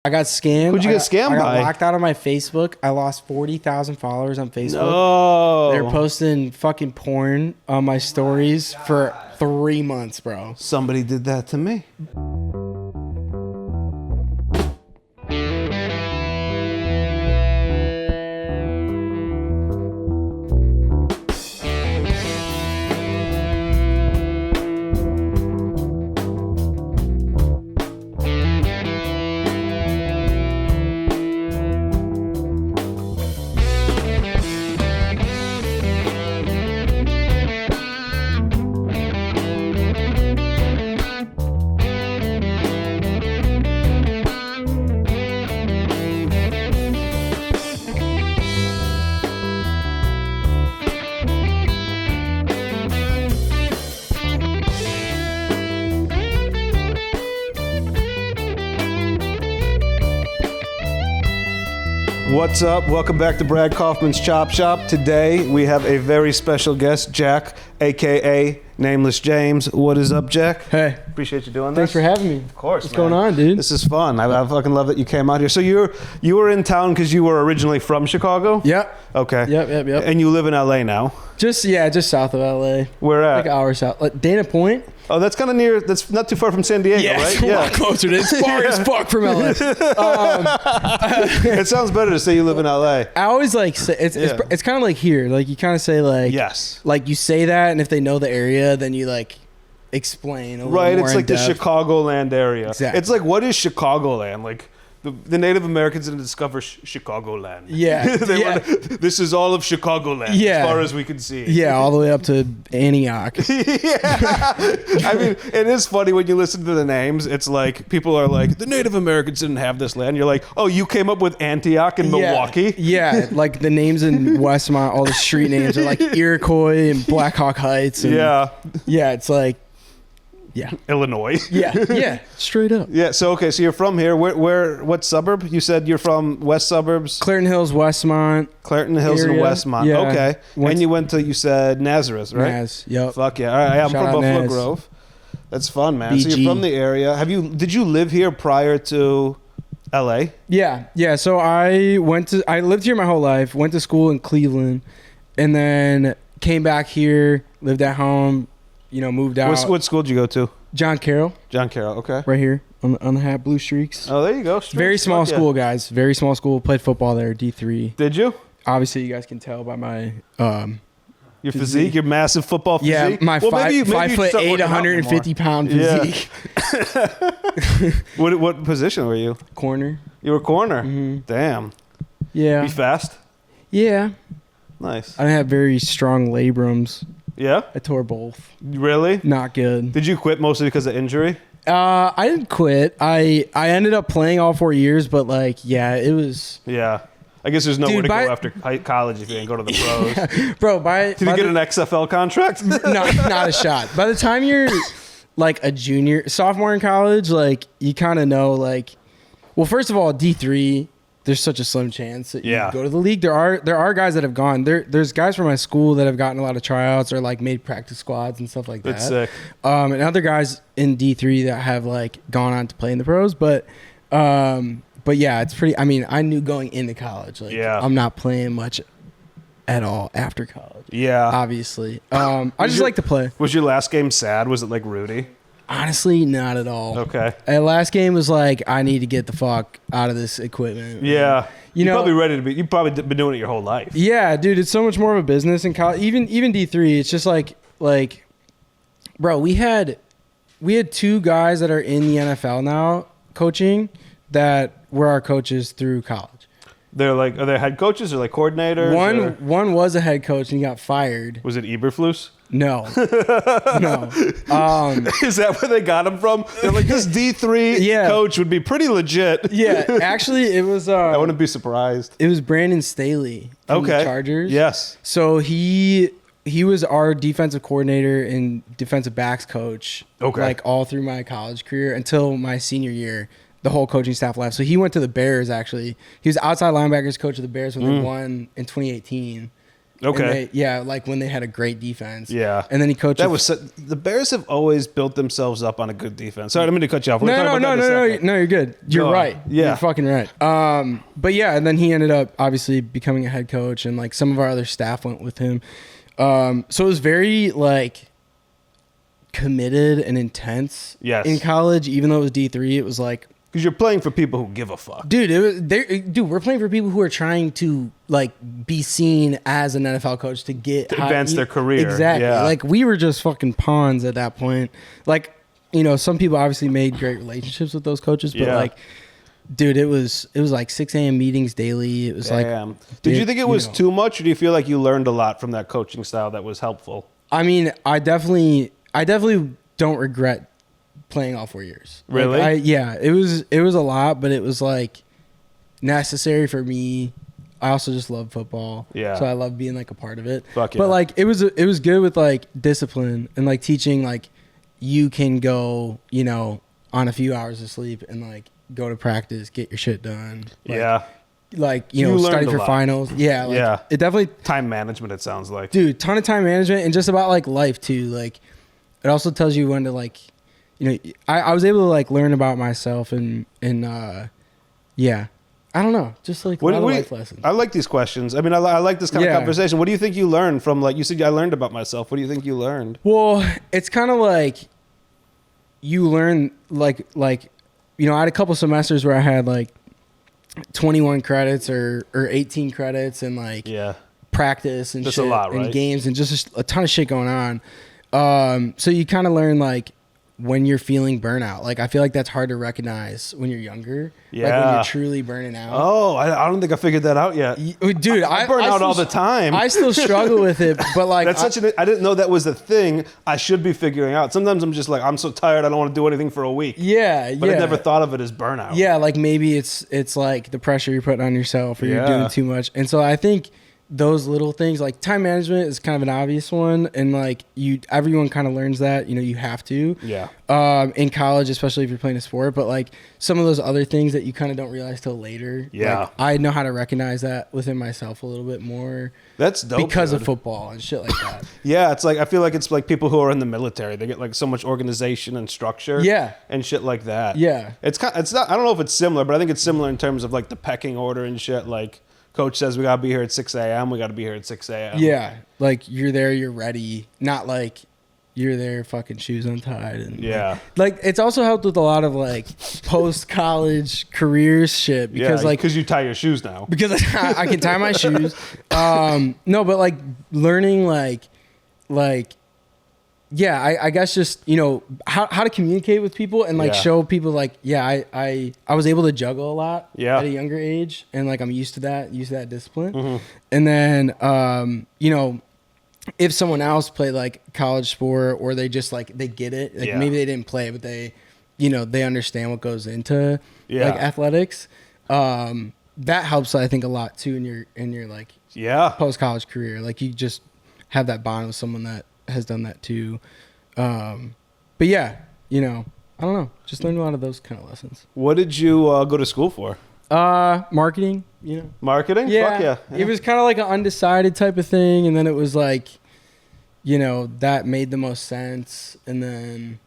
I got scammed. Who'd you get scammed by? I got locked out of my Facebook. I lost 40,000 followers on Facebook. No. They're posting fucking porn on my stories for 3 months, bro. Somebody did that to me. What's up? Welcome back to Brad Kaufman's Chop Shop. Today we have a very special guest, Jack, aka Nameless James. What is up, Jack? Hey. Appreciate you doing this. Thanks for having me. Of course, What's going on, dude? This is fun. I fucking love that you came out here. So you were in town because you were originally from Chicago? Yep. Okay. Yep. And you live in LA now? Just south of LA. Where at? Like an hour south. Like Dana Point. Oh, that's kind of near. That's not too far from San Diego, right? It's a lot closer. It's far as fuck from LA. It sounds better to say you live in LA. I always like say it's kind of like here. Like you kind of say like yes. Like you say that, and if they know the area, then you like explain a little more It's like the Chicagoland area. Exactly. It's like, what is Chicagoland? Like the Native Americans didn't discover Chicagoland. Yeah. This is all of Chicagoland as far as we can see. Yeah, all the way up to Antioch. Yeah. I mean, it is funny when you listen to the names. It's like people are like, the Native Americans didn't have this land. You're like, oh, you came up with Antioch and Milwaukee? Yeah, like the names in Westmont, all the street names are like Iroquois and Black Hawk Heights. And yeah, it's like, yeah. Illinois. Yeah, straight up. Yeah, so you're from here. What suburb? You said you're from West Suburbs? Clarendon Hills, Westmont. Clarendon Hills area. and Westmont. Yeah. Okay. And you went to, you said Nazareth, right? Naz, yep. Fuck yeah. All right, I'm Shout from out Buffalo Naz. Grove. That's fun, man. BG. So you're from the area. Did you live here prior to LA? Yeah. So I lived here my whole life, went to school in Cleveland, and then came back here, lived at home, moved out. What school did you go to? John Carroll, okay. right here on the hat, blue streaks. Oh, there you go. Very small school, guys. Very small school. Played football there, D3. Did you? Obviously, you guys can tell by my your physique, your massive football physique. Yeah, my 5'8", start working out 150 pound physique. Yeah. What position were you? Corner. You were corner. Mm-hmm. Damn. Yeah. Be fast. Yeah. Nice. I didn't have very strong labrums. Yeah? I tore both. Really? Not good. Did you quit mostly because of injury? I didn't quit. I ended up playing all 4 years, but it was... Yeah. I guess there's nowhere to go after college if you didn't go to the pros. Yeah. Bro, Did you get an XFL contract? Not a shot. By the time you're like a junior, sophomore in college, like you kind of know well, first of all, D3, there's such a slim chance that you go to the league. There are guys that have gone. There's guys from my school that have gotten a lot of tryouts or made practice squads and stuff like that. That's sick. And other guys in D3 that have gone on to play in the pros, but yeah, it's pretty. I mean, I knew going into college, I'm not playing much at all after college. Yeah, obviously. I just like to play. Was your last game sad? Was it like Rudy? Honestly, not at all. Okay. Last game was I need to get the fuck out of this equipment. Yeah. You're probably ready to be. You've probably been doing it your whole life. Yeah, dude. It's so much more of a business in college. Even D3, it's just bro, we had 2 guys that are in the NFL now coaching that were our coaches through college. They're are they head coaches or coordinators? One was a head coach and he got fired. Was it Eberflus? No. No. Is that where they got him from? They're this D3 coach would be pretty legit. Yeah, actually it was I wouldn't be surprised. It was Brandon Staley from the Chargers. Yes. So he was our defensive coordinator and defensive backs coach all through my college career until my senior year. The whole coaching staff left. So he went to the Bears, actually. He was outside linebackers coach of the Bears when they won in 2018. Okay. Like when they had a great defense. Yeah. And then he coached. The Bears have always built themselves up on a good defense. Sorry, I didn't mean to cut you off. No, you're good. You're right. Yeah. You're fucking right. But yeah, and then he ended up obviously becoming a head coach, and like some of our other staff went with him. So it was very like committed and intense in college, even though it was D3. It was like, because you're playing for people who give a fuck. Dude, we're playing for people who are trying to like be seen as an NFL coach to advance their career. Exactly. Yeah. Like we were just fucking pawns at that point. Like, you know, some people obviously made great relationships with those coaches, but like, dude, it was like 6 a.m. meetings daily. It was Did you think it was too much, or do you feel like you learned a lot from that coaching style that was helpful? I mean, I definitely don't regret playing all 4 years. Really? Like, it was a lot, but it was like necessary for me. I also just love football. Yeah. So I love being like a part of it. Fuck yeah. But like it was good with like discipline and like teaching like you can go, you know, on a few hours of sleep and like go to practice, get your shit done. Like, you know, study for finals. Yeah. Like, it definitely time management, it sounds like. Dude, ton of time management and just about like life too. Like it also tells you when to like, you know, I was able to like learn about myself and I don't know, just like a lot of life lessons. I like these questions. I mean, I like this kind of conversation. What do you think you learned from, like, you said I learned about myself. What do you think you learned? Well, it's kind of like you learn like, you know, I had a couple semesters where I had like 21 credits or 18 credits and like practice and just shit a lot, right? And games and just a ton of shit going on. So you kind of learn like when you're feeling burnout. Like I feel like that's hard to recognize when you're younger. Like when you're truly burning out. Oh, I don't think I figured that out yet. Dude, I burn out all the time. I still struggle with it, but like I didn't know that was a thing I should be figuring out. Sometimes I'm just like, I'm so tired I don't want to do anything for a week. Yeah. But I never thought of it as burnout. Yeah, like maybe it's like the pressure you're putting on yourself or you're doing too much. And so I think those little things, like time management is kind of an obvious one, and like everyone kind of learns that, you know, you have to in college, especially if you're playing a sport. But like some of those other things that you kind of don't realize till later, like, I know how to recognize that within myself a little bit more. That's dope because of football and shit like that. It's like I feel like it's like people who are in the military, they get like so much organization and structure and shit like that. It's not, I don't know if it's similar, but I think it's similar in terms of like the pecking order and shit. Like coach says we gotta be here at 6 a.m. We gotta be here at 6 a.m. Yeah, like you're there, you're ready. Not like you're there, fucking shoes untied. And like it's also helped with a lot of like post college careers shit because because you tie your shoes now. Because I can tie my shoes. No, but like learning like. Yeah, I guess just, you know, how to communicate with people and like show people like, I was able to juggle a lot at a younger age, and like I'm used to that discipline. Mm-hmm. And then, you know, if someone else played like college sport or they just like, they get it, like maybe they didn't play, but they, you know, they understand what goes into like athletics. That helps, I think, a lot too in your like post college career. Like you just have that bond with someone that has done that too. But yeah, you know, I don't know, just learned a lot of those kind of lessons. What did you go to school for? Marketing, you know. Marketing? Yeah. Fuck yeah. It was kind of like an undecided type of thing, and then it was like, you know, that made the most sense, and then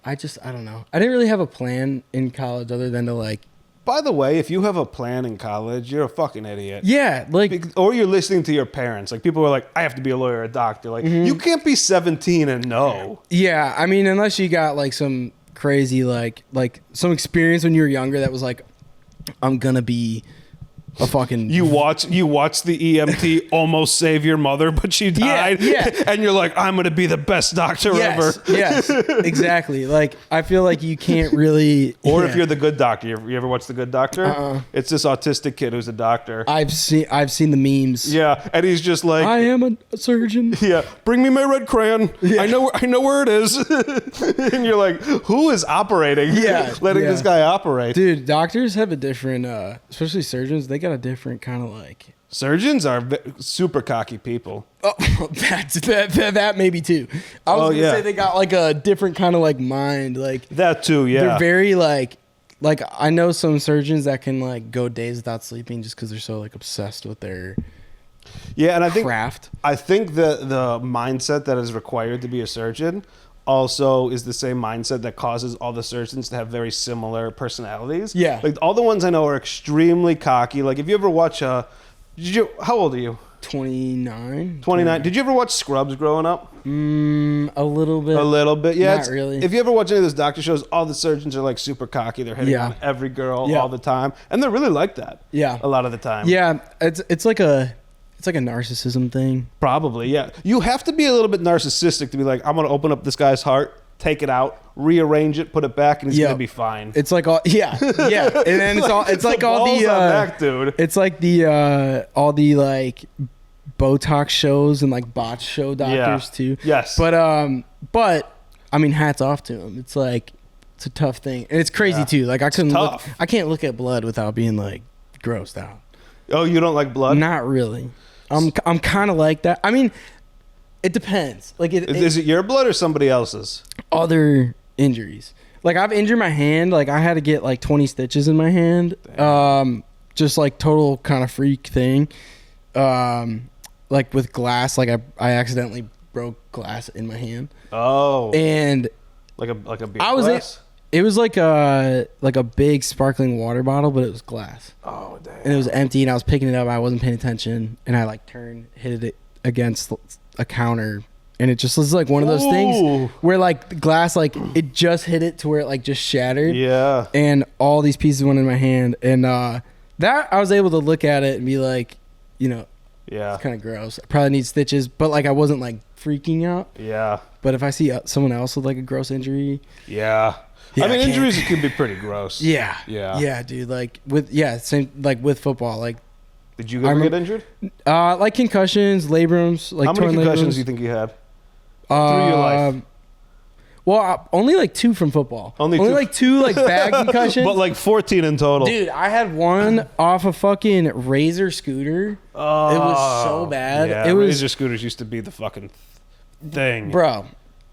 I don't know. I didn't really have a plan in college other than to like. By the way, if you have a plan in college, you're a fucking idiot. Yeah, like... Or you're listening to your parents. Like, people are like, I have to be a lawyer or a doctor. Like, you can't be 17 and know. Yeah, I mean, unless you got, like, some crazy, like some experience when you were younger that was like, I'm gonna be a fucking... You watch the EMT almost save your mother, but she died. Yeah. And you're like, I'm gonna be the best doctor ever. Yes, exactly. Like, I feel like you can't really... Or if you're the good doctor. You ever watch The Good Doctor? It's this autistic kid who's a doctor. I've seen the memes. Yeah, and he's just like... I am a surgeon. Yeah, bring me my red crayon. Yeah. I know where it is. And you're like, who is operating? Yeah. Letting this guy operate. Dude, doctors have a different... especially surgeons, they got a different kind of like... Surgeons are super cocky people. Oh, that maybe too. I was gonna say they got like a different kind of like mind. Like that too, yeah. They're very like I know some surgeons that can like go days without sleeping just because they're so like obsessed with their Yeah, and I think the mindset that is required to be a surgeon also is the same mindset that causes all the surgeons to have very similar personalities. Yeah. Like all the ones I know are extremely cocky. Like if you ever watch how old are you? 29. 29. Did you ever watch Scrubs growing up? A little bit. A little bit, yeah. Not really. If you ever watch any of those doctor shows, all the surgeons are like super cocky. They're hitting on every girl all the time, and they're really like that. Yeah. A lot of the time. Yeah, it's like a narcissism thing. Probably, yeah. You have to be a little bit narcissistic to be like, I'm gonna open up this guy's heart, take it out, rearrange it, put it back, and he's gonna be fine. It's like all yeah, and then it's like all the back, dude. It's like the all the like Botox shows and like botch show doctors too. Yes. But I mean, hats off to him. It's like it's a tough thing, and it's crazy too. Like I can't look at blood without being like grossed out. Oh, you don't like blood? Not really. I'm kind of like that. I mean, it depends. Like, is it your blood or somebody else's? Other injuries. Like I've injured my hand. Like I had to get like 20 stitches in my hand. Just like total kind of freak thing. Like with glass. Like I accidentally broke glass in my hand. Oh. And like a beer glass? It was like a big sparkling water bottle, but it was glass. Oh, damn. And it was empty, and I was picking it up. I wasn't paying attention, and I like hit it against a counter, and it just was like one of those things where like the glass, like it just hit it to where it like just shattered. Yeah. And all these pieces went in my hand, and that I was able to look at it and be like, it's kind of gross. I probably need stitches, but like I wasn't like freaking out. Yeah. But if I see someone else with like a gross injury, yeah, I mean, injuries can be pretty gross. Yeah, dude. Like same like with football. Like, did you ever get injured? Like concussions, labrums. Like how many concussions do you think you had through your life? Well, only like 2 from football. Only like 2 like bad concussions. But like 14 in total. Dude, I had one off a fucking Razor scooter. Oh, it was so bad. Yeah, Razor scooters used to be the fucking thing, bro.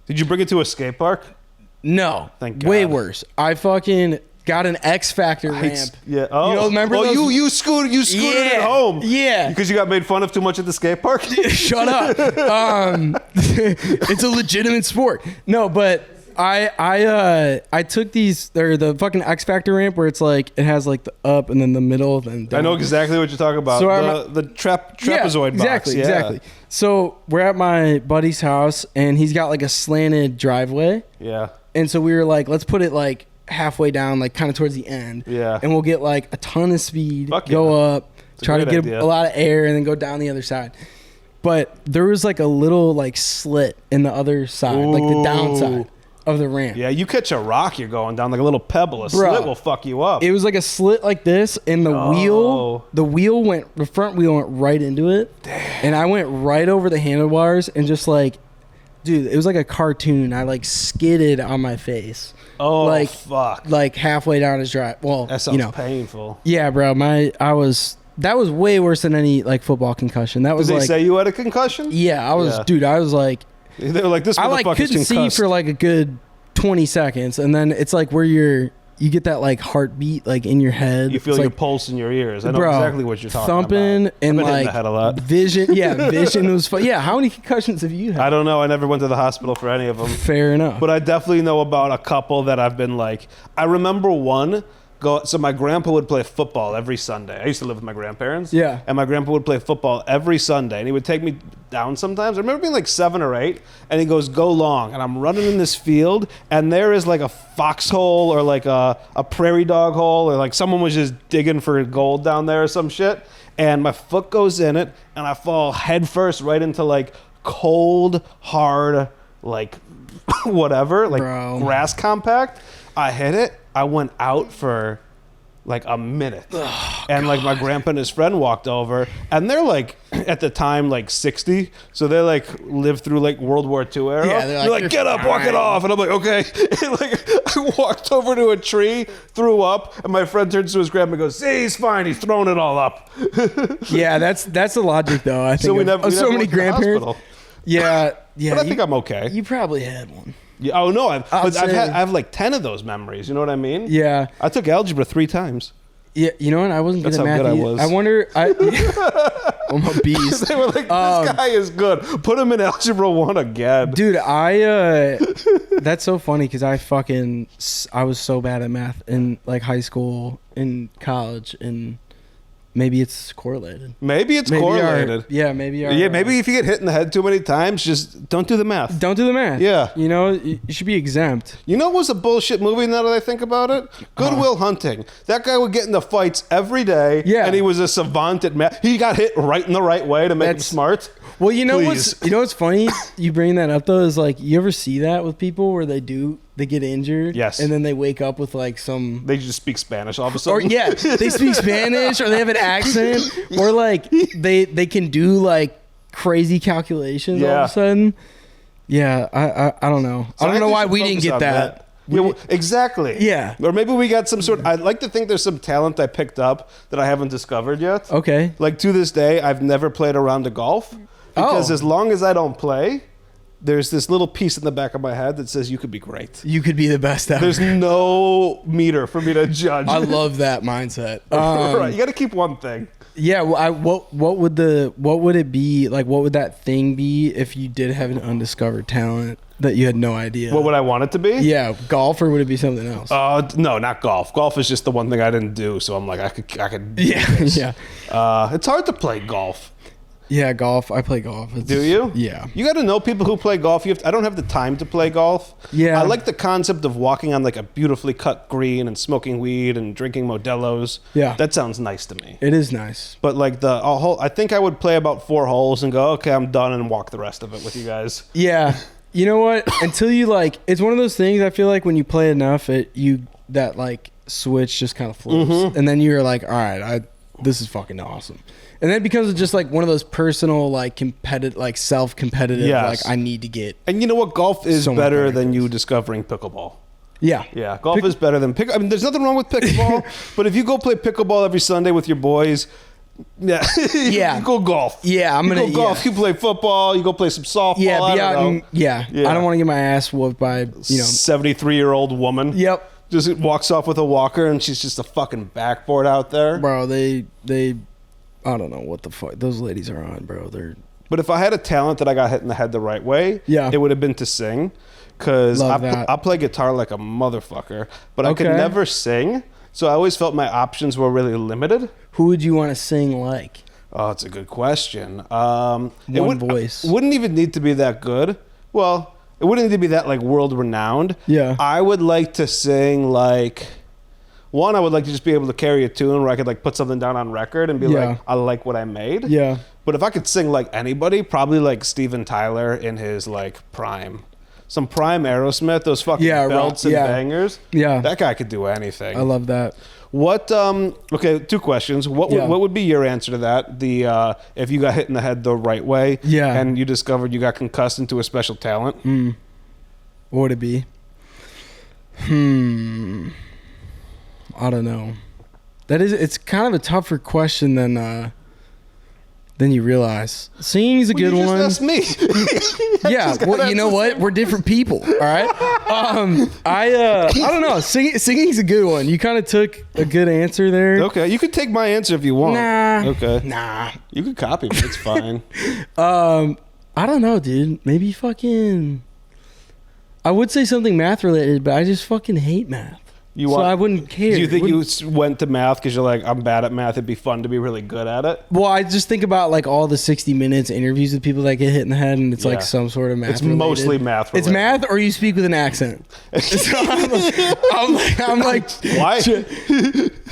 Did you bring it to a skate park? No. Thank God. Way worse. I fucking got an X Factor ramp. Yeah. Oh. You remember those? You scooted it home. Yeah. Because you got made fun of too much at the skate park? Shut up. It's a legitimate sport. No, but I took the fucking X Factor ramp where it's like it has like the up and then the middle and down. I know exactly what you're talking about. So the trapezoid box. Exactly. So we're at my buddy's house and he's got like a slanted driveway. Yeah. And so we were like, let's put it like halfway down, like kind of towards the end. Yeah. And we'll get like a ton of speed, go up, try to get a lot of air, and then go down the other side. But there was like a little like slit in the other side, like the downside of the ramp. Yeah, you catch a rock, you're going down like a little pebble. Slit will fuck you up. It was like a slit like this, and the front wheel went right into it. Damn. And I went right over the handlebars and just like, dude, it was like a cartoon. I like skidded on my face. Oh, like, fuck. Like halfway down his drive. Well, that sounds painful. Yeah, bro. That was way worse than any like football concussion. That was Did they say you had a concussion? Yeah, I was, dude. I was like, they were like, this. I like couldn't see for like a good 20 seconds, and then it's like where you get that like heartbeat like in your head. You feel your like, pulse in your ears. I know exactly what you're talking about. Thumping and like head a lot. Vision. Yeah, vision was fun. Yeah, how many concussions have you had? I don't know. I never went to the hospital for any of them. Fair enough. But I definitely know about a couple that I've been like. I remember one. So my grandpa would play football every Sunday. I used to live with my grandparents. Yeah. And my grandpa would play football every Sunday. And he would take me down sometimes. I remember being like 7 or 8. And he goes, go long. And I'm running in this field. And there is like a foxhole or like a prairie dog hole. Or like someone was just digging for gold down there or some shit. And my foot goes in it. And I fall head first right into like cold, hard, like whatever. Like grass compact. I hit it. I went out for like a minute. And like my grandpa and his friend walked over, and they're like at the time like 60, so they like lived through like World War II era. Yeah, they're like get up, walk it off. And I'm like, okay. And like I walked over to a tree, threw up, and my friend turns to his grandpa and goes, see, he's fine, he's throwing it all up. Yeah, that's the logic though. I think so we never so many grandparents. Yeah. But I think I'm okay. You probably had one. Yeah, oh no, I have like 10 of those memories. You know what I mean? Yeah. I took algebra 3 times. Yeah, you know what? I wasn't good at math. That's how good I was. I wonder. I'm a beast. They were like, this guy is good. Put him in Algebra 1 again. Dude, that's so funny because I was so bad at math in like high school, in college, and maybe it's correlated. Maybe correlated. Maybe if you get hit in the head too many times, just don't do the math. Don't do the math. Yeah. You know, you should be exempt. You know what was a bullshit movie now that I think about it? Good Will Hunting. That guy would get into fights every day. Yeah. And he was a savant at math. He got hit right in the right way to make him smart. Well, you know what's funny? You bring that up though, is like, you ever see that with people where they get injured, yes, and then they wake up with like they just speak Spanish all of a sudden, or they speak Spanish, or they have an accent, or like they can do like crazy calculations all of a sudden. Yeah, I don't know. So I don't know why we didn't get that. Yeah, well, exactly. Yeah. Or maybe we got some sort. I'd like to think there's some talent I picked up that I haven't discovered yet. Okay. Like to this day, I've never played a round of golf because as long as I don't play, there's this little piece in the back of my head that says you could be great. You could be the best ever. There's no meter for me to judge. I love that mindset. Right, you got to keep one thing. Yeah, well, what would it be like? What would that thing be if you did have an undiscovered talent that you had no idea? What would I want it to be? Yeah, golf, or would it be something else? No, not golf. Golf is just the one thing I didn't do, so I'm like, I could. Yeah, yeah. It's hard to play golf. Yeah, golf. I play golf. Do you? Yeah. You got to know people who play golf. I don't have the time to play golf. Yeah. I like the concept of walking on like a beautifully cut green and smoking weed and drinking Modelo's. Yeah. That sounds nice to me. It is nice. But like I think I would play about 4 holes and go, okay, I'm done, and walk the rest of it with you guys. Yeah. You know what? Until you it's one of those things. I feel like when you play enough, that like switch just kind of flips, and then you're like, all right, this is fucking awesome. And then it becomes just like one of those personal, like competitive, like self-competitive, like I need to get. And you know what? Golf is better than you discovering pickleball. Yeah. Yeah. Golf is better than I mean, there's nothing wrong with pickleball, but if you go play pickleball every Sunday with your boys, you go golf. Yeah. You go golf. You play football. You go play some softball. Yeah. I don't want to get my ass whooped by, 73-year-old woman. Yep. Just walks off with a walker and she's just a fucking backboard out there. Bro, they I don't know what the fuck those ladies are on, bro. But if I had a talent that I got hit in the head the right way, it would have been to sing. Because I play guitar like a motherfucker, but I could never sing. So I always felt my options were really limited. Who would you want to sing like? Oh, it's a good question. Voice. It wouldn't even need to be that good. Well, it wouldn't need to be that like world renowned. Yeah. I would like to sing like... One, I would like to just be able to carry a tune where I could like put something down on record and be like, I like what I made. Yeah. But if I could sing like anybody, probably like Steven Tyler in his like prime. Some prime Aerosmith, those fucking belts and bangers. Yeah. That guy could do anything. I love that. What, okay, 2 questions. What would be your answer to that? If you got hit in the head the right way and you discovered you got concussed into a special talent? What would it be? I don't know. It's kind of a tougher question than you realize. Singing's a good one. Just me. Yeah. Well, you know what? We're different people. All right. I don't know. Singing's a good one. You kind of took a good answer there. Okay. You could take my answer if you want. Nah. Okay. Nah. You could copy me. It's fine. I don't know, dude. Maybe fucking. I would say something math related, but I just fucking hate math. I wouldn't care. Do you think you went to math because you're like, I'm bad at math, it'd be fun to be really good at it? Well, I just think about like all the 60 Minutes interviews with people that get hit in the head, and it's like some sort of math. It's mostly math related. It's math, or you speak with an accent. So I'm like, why?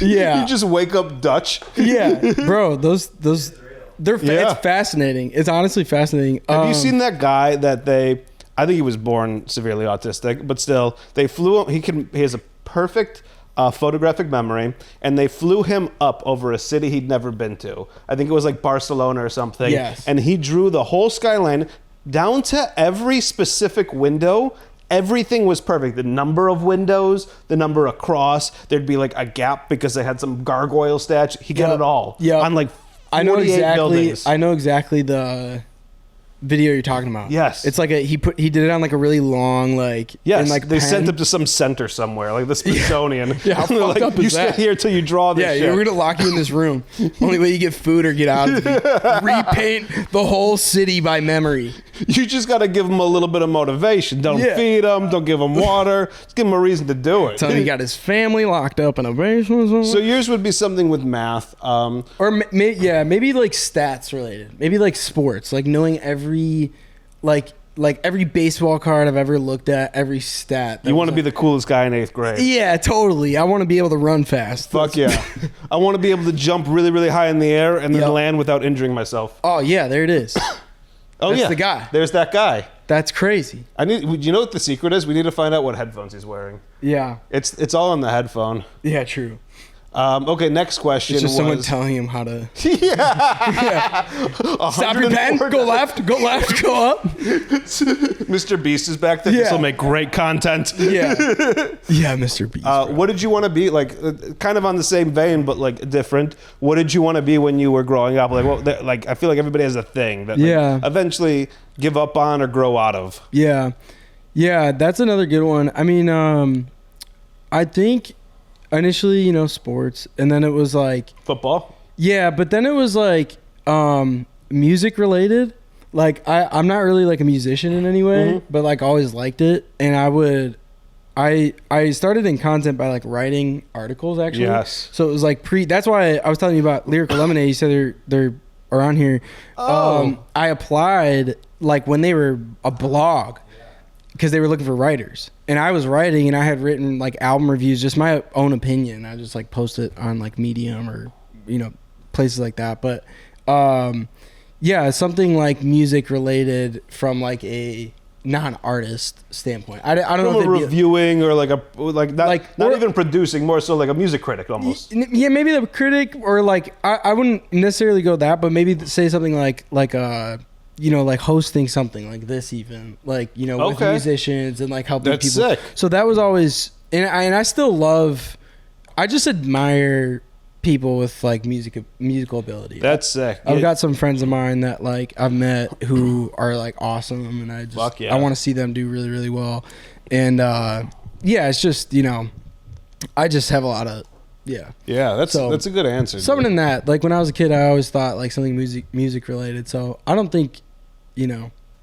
Yeah. You just wake up Dutch. Yeah, bro. Those it's fascinating. It's honestly fascinating. Have you seen that guy that I think he was born severely autistic, but still, they flew him. He has a perfect photographic memory, and they flew him up over a city he'd never been to. I think it was like Barcelona or something. Yes. And he drew the whole skyline down to every specific window. Everything was perfect. The number of windows, the number across, there'd be like a gap because they had some gargoyle statue. He got it all. Yeah. On like 48 buildings. I know exactly the video you're talking about. Yes. It's like he did it on like a really long like. Yes. In, like, they pen. sent him to some center somewhere, like the Smithsonian. Yeah. How fucked like, up you is that? stay here till you draw this shit. Yeah, we're gonna lock you in this room. Only way you get food or get out is repaint the whole city by memory. You just got to give him a little bit of motivation. Don't feed him. Don't give him water. Just give him a reason to do it. Tell him he got his family locked up in a basement. So yours would be something with math, or maybe like stats related. Maybe like sports, like knowing every like every baseball card I've ever looked at, every stat. You want to be the coolest guy in 8th grade. Yeah, totally. I want to be able to run fast. Fuck yeah. I want to be able to jump really, really high in the air and then land without injuring myself. Oh yeah, there it is. That's the guy. There's that guy. That's crazy. You know what the secret is? We need to find out what headphones he's wearing. Yeah. It's all in the headphone. Yeah, true. Okay, next question. It's just someone telling him how to. Yeah. Stop your pen. Go left. Go left. Go up. Mr. Beast is back there. This will make great content. Yeah. Yeah, Mr. Beast. What did you want to be? Like, kind of on the same vein, but like different. What did you want to be when you were growing up? Like, I feel like everybody has a thing that eventually give up on or grow out of. Yeah. Yeah, that's another good one. I mean, I think initially, sports, and then it was like football. Yeah, but then it was like music related. Like I'm not really like a musician in any way, but like always liked it, and I started in content by like writing articles actually. Yes. So it was like that's why I was telling you about Lyrical Lemonade. You said they're around here. I applied like when they were a blog because they were looking for writers. And I was writing, and I had written like album reviews, just my own opinion. I just like post it on like Medium or places like that. But something like music related from like a non-artist standpoint. I don't know if from a reviewing or not even producing, more so like a music critic almost. Yeah, maybe the critic, or like I wouldn't necessarily go that, but maybe say something like like hosting something like this, even like with musicians and like helping people. Sick. So that was always, and I still love. I just admire people with like musical ability. That's sick. I've got some friends of mine that like I've met who are like awesome, and I just I want to see them do really, really well. And it's just I just have a lot of. Yeah. That's a good answer. Something in that. Like when I was a kid, I always thought like something music related. So I don't think,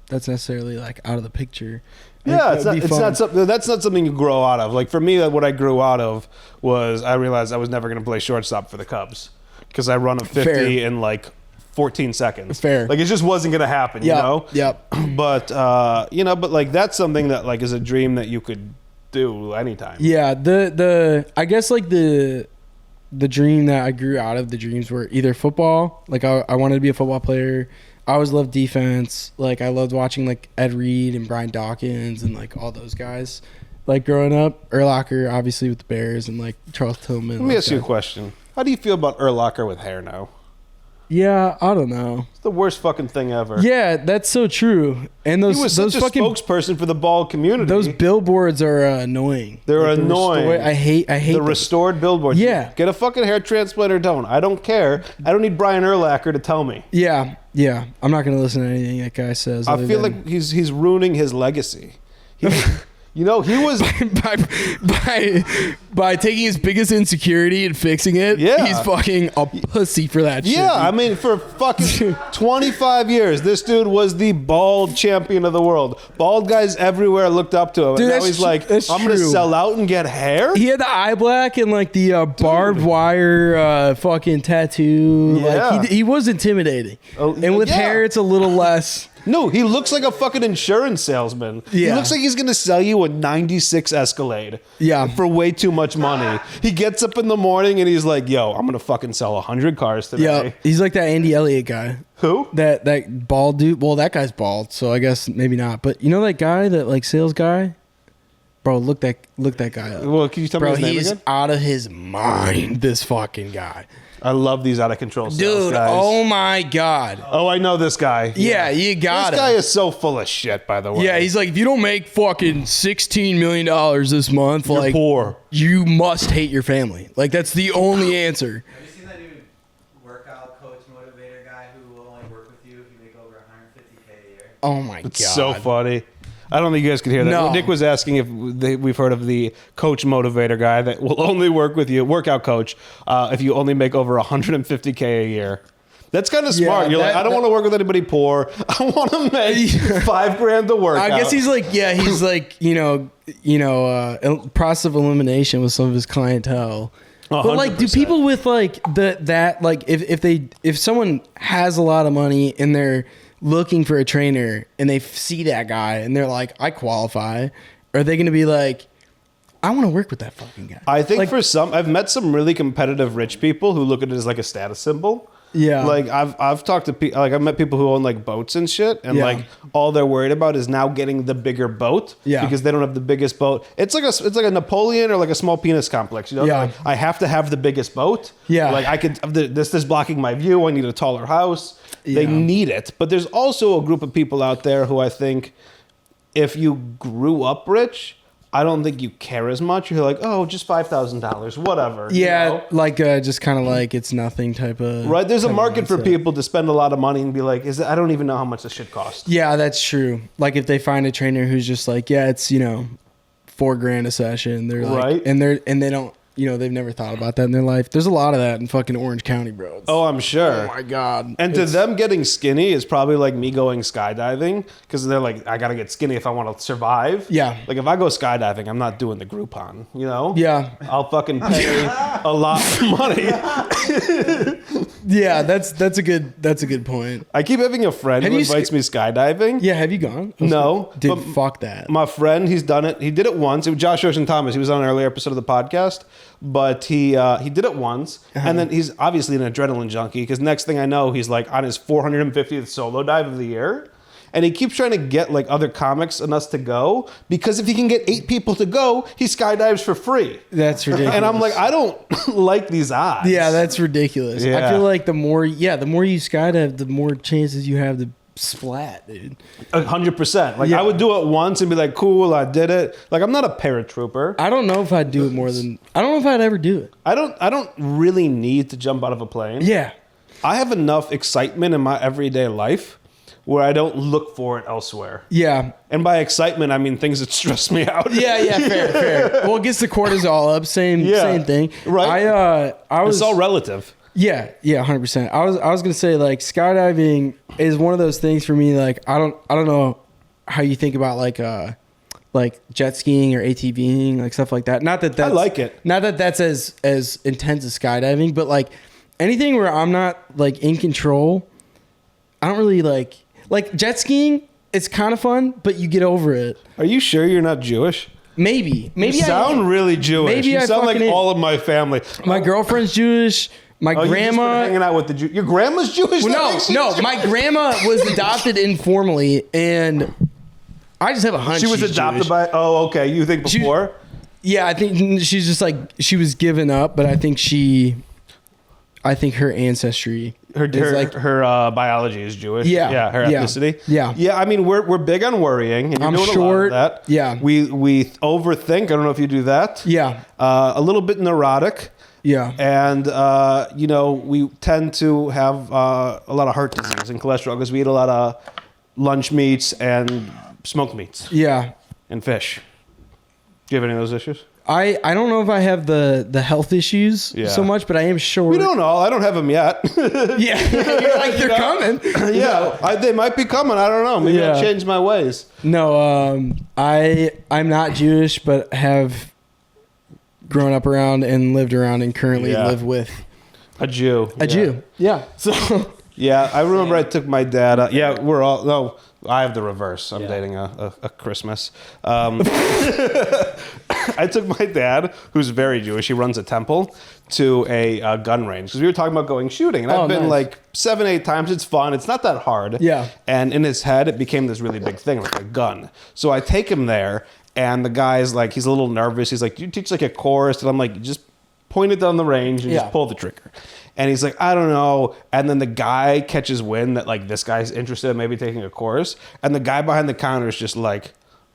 that's necessarily like out of the picture. Yeah, it's not something. That's not something you grow out of. Like for me, what I grew out of was I realized I was never going to play shortstop for the Cubs because I run a 50 in like 14 seconds. Fair. Like it just wasn't going to happen. You know. Yep. But but like that's something that like is a dream that you could do anytime. Yeah. I guess like the dream that I grew out of, the dreams were either football. Like I wanted to be a football player. I always loved defense. Like I loved watching like Ed Reed and Brian Dawkins and like all those guys. Like growing up, Urlacher obviously with the Bears and like Charles Tillman. Let me ask you a question. How do you feel about Urlacher with hair now? Yeah, I don't know. It's the worst fucking thing ever. Yeah, that's so true. And he was such a spokesperson for the bald community. Those billboards are annoying. They're annoying. I hate the restored billboards. Yeah. Get a fucking hair transplant or don't. I don't care. I don't need Brian Urlacher to tell me. Yeah. I'm not going to listen to anything that guy says. I feel like he's ruining his legacy. He was by taking his biggest insecurity and fixing it. Yeah, he's fucking a pussy for that shit. Yeah, I mean, for fucking 25 years, this dude was the bald champion of the world. Bald guys everywhere looked up to him. Dude, and now he's like, I'm gonna sell out and get hair. He had the eye black and like the barbed wire fucking tattoo. Yeah. Like he was intimidating. And with hair, it's a little less. No, he looks like a fucking insurance salesman. Yeah. He looks like he's going to sell you a 96 Escalade. Yeah. For way too much money. He gets up in the morning and he's like, yo, I'm going to fucking sell 100 cars today. Yeah. He's like that Andy Elliott guy. Who? That bald dude. Well, that guy's bald, so I guess maybe not. But you know that guy, that like sales guy? Bro, look that guy up. Well, can you tell me his name again? He's out of his mind, this fucking guy. I love these out of control sales guys. Oh my God. Oh, I know this guy. Yeah, you got This guy is so full of shit, by the way. Yeah, he's like, if you don't make fucking $16 million this month, you're poor. You must hate your family. Like, that's the only answer. Have you seen that new workout coach motivator guy who will only work with you if you make over $150K a year? Oh my God. It's so funny. I don't think you guys can hear that. No. Nick was asking if we've heard of the coach motivator guy that will only work with you, workout coach, if you only make over $150K a year. That's kind of smart. You're like, I don't want to work with anybody poor. I want to make $5,000 to work. I guess he's like, process of elimination with some of his clientele. 100%. But like, do people with like that like if someone has a lot of money and they're looking for a trainer and they see that guy and they're like, I qualify, are they going to be like, I want to work with that fucking guy? I think for some, I've met some really competitive rich people who look at it as like a status symbol. Yeah. Like I've talked to people, like I've met people who own like boats and shit, and like all they're worried about is now getting the bigger boat because they don't have the biggest boat. It's like a Napoleon or like a small penis complex, you know? Yeah. Like, I have to have the biggest boat. Yeah. Like I could, this is blocking my view. I need a taller house. Yeah. They need it. But there's also a group of people out there who I think if you grew up rich, I don't think you care as much. You're like, oh, just $5,000, whatever. Yeah, you know? like just kind of like it's nothing type of. Right, there's a market for people to spend a lot of money and be like, I don't even know how much this shit costs. Yeah, that's true. Like if they find a trainer who's just like, yeah, it's $4,000 a session. They're like, right, and they don't. They've never thought about that in their life. There's a lot of that in fucking Orange County, bro. I'm sure. Oh my God. And to them, getting skinny is probably like me going skydiving because they're like, I got to get skinny if I want to survive. Yeah. Like if I go skydiving, I'm not doing the Groupon, Yeah. I'll fucking pay a lot of money. Yeah, that's a good point. I keep having a friend who invites me skydiving. Yeah, have you gone? No. Fuck that. My friend, he's done it. He did it once. It was Josh Ocean Thomas. He was on an earlier episode of the podcast. But he did it once, and then he's obviously an adrenaline junkie because next thing I know, he's like on his 450th solo dive of the year, and he keeps trying to get like other comics and us to go because if he can get 8 people to go, he skydives for free. That's ridiculous. And I'm like, I don't like these odds. Yeah, that's ridiculous. Yeah. I feel like the more you skydive, the more chances you have to splat, dude. 100%. Like I would do it once and be like, cool, I did it. Like I'm not a paratrooper. I don't know if I'd do it I don't know if I'd ever do it. I don't really need to jump out of a plane. Yeah. I have enough excitement in my everyday life where I don't look for it elsewhere. Yeah. And by excitement, I mean things that stress me out. Yeah, fair. Well, it gets the cortisol up, same thing. Right. It's all relative. Yeah, 100%. I was gonna say like skydiving is one of those things for me. Like I don't know how you think about like jet skiing or ATVing, like stuff like that. Not that that's, I like it. Not that that's as intense as skydiving, but like anything where I'm not like in control, I don't really like jet skiing. It's kind of fun, but you get over it. Are you sure you're not Jewish? Maybe you sound really Jewish. Maybe you sound like all of my family. My girlfriend's Jewish. My grandma hanging out with the Jew. Your grandma's Jewish? Well, no. My grandma was adopted informally, and I just have a hunch she was adopted Jewish. by. Oh, okay. You think before? Yeah, I think she's just like she was given up, but I think her ancestry, her biology is Jewish. Yeah, her ethnicity. Yeah. I mean, we're big on worrying, and you're doing short, a lot of that. Yeah, we overthink. I don't know if you do that. Yeah, a little bit neurotic. Yeah. And, we tend to have a lot of heart disease and cholesterol because we eat a lot of lunch meats and smoked meats. Yeah. And fish. Do you have any of those issues? I don't know if I have the health issues so much, but I am sure. We don't know. I don't have them yet. Yeah. You're like, they're coming. Yeah. They might be coming. I don't know. Maybe I'll change my ways. No, I'm not Jewish, but have grown up around and lived around and currently live with a Jew. Jew. Yeah. So. Yeah, I remember I took my dad. I have the reverse. I'm dating a Christmas. I took my dad, who's very Jewish. He runs a temple, to a gun range because we were talking about going shooting, and I've been like 7-8 times. It's fun. It's not that hard. Yeah. And in his head, it became this really big thing, like a gun. So I take him there. And the guy's like, he's a little nervous. He's like, do you teach like a course? And I'm like, just point it down the range and just pull the trigger. And he's like, I don't know. And then the guy catches wind that like this guy's interested in maybe taking a course. And the guy behind the counter is just like,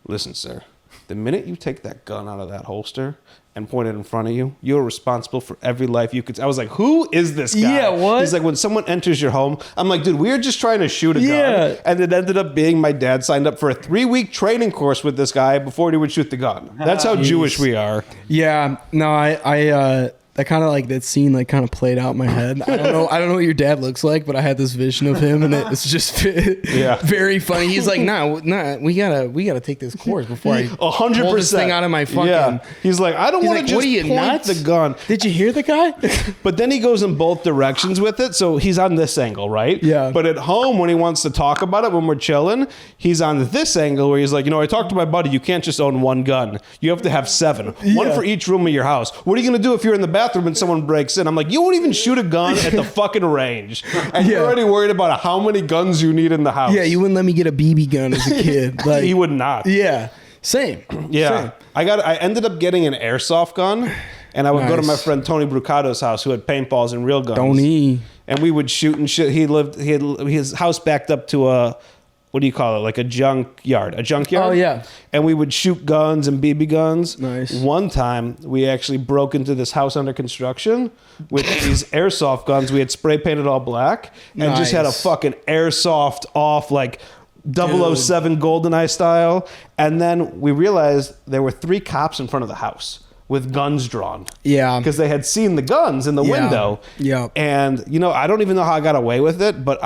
listen, sir, the minute you take that gun out of that holster and point it in front of you, you're responsible for every life you could. I was like, who is this guy? Yeah, what? He's like, when someone enters your home, I'm like, dude, we were just trying to shoot a gun. And it ended up being my dad signed up for a 3-week training course with this guy before he would shoot the gun. That's how Jewish we are. Yeah. No, I that kind of like that scene like kind of played out in my head. I don't know what your dad looks like, but I had this vision of him, and it's just very funny. He's like, nah, we gotta take this course before I 100% pull this thing out of my fucking. Yeah. He's like, I don't want to just point nuts? The gun. Did you hear the guy? But then he goes in both directions with it, so he's on this angle, right? Yeah. But at home, when he wants to talk about it, when we're chilling, he's on this angle where he's like, I talked to my buddy. You can't just own one gun. You have to have 7, one for each room of your house. What are you gonna do if you're in the bathroom and someone breaks in? I'm like, you won't even shoot a gun at the fucking range, and you're already worried about how many guns you need in the house. Yeah, you wouldn't let me get a BB gun as a kid. Like, he would not. Yeah, same. Yeah, same. I ended up getting an airsoft gun, and I would go to my friend Tony Brucato's house, who had paintballs and real guns. Tony. And we would shoot and shit. He had his house backed up to a, what do you call it? Like a junkyard. Oh, yeah. And we would shoot guns and BB guns. Nice. One time, we actually broke into this house under construction with these airsoft guns. We had spray painted all black and just had a fucking airsoft off, like 007 GoldenEye style. And then we realized there were 3 cops in front of the house with guns drawn. Yeah. Because they had seen the guns in the window. Yeah. And, I don't even know how I got away with it, but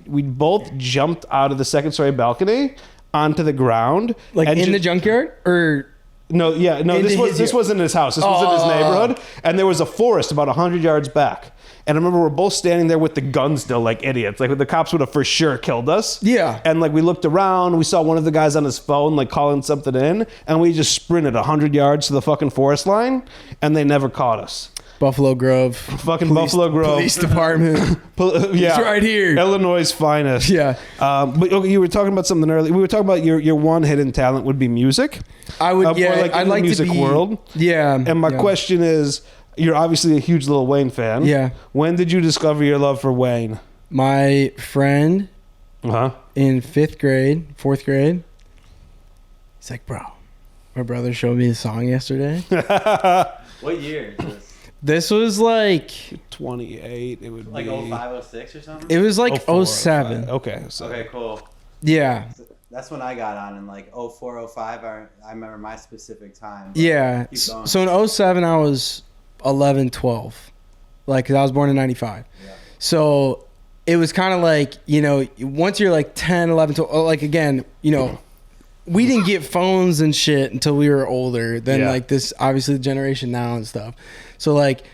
we both jumped out of the 2nd-story balcony onto the ground. Like in the junkyard? Or... No, this wasn't his house. This was in his neighborhood. And there was a forest about 100 yards back. And I remember we're both standing there with the guns still like idiots. Like the cops would have for sure killed us. Yeah. And like we looked around, we saw one of the guys on his phone like calling something in, and we just sprinted 100 yards to the fucking forest line, and they never caught us. Buffalo Grove. Buffalo Grove. Police department. Yeah. It's right here. Illinois' finest. Yeah. But okay, you were talking about something earlier. We were talking about your one hidden talent would be music. I would, I'd like music to be, world. Yeah. And my question is, you're obviously a huge Lil Wayne fan. Yeah. When did you discover your love for Wayne? My friend in 4th grade, he's like, bro, my brother showed me a song yesterday. What year is this? This was like 28. It would like be 05, 06 or something? It was like 07. Okay. So. Okay, cool. Yeah. That's when I got on in like 04, 05. I remember my specific time. Yeah. So in 07, I was 11, 12. Like, 'cause I was born in 95. Yeah. So it was kind of like, once you're like 10, 11, 12, like again, we didn't get phones and shit until we were older than like this, obviously the generation now and stuff. So like,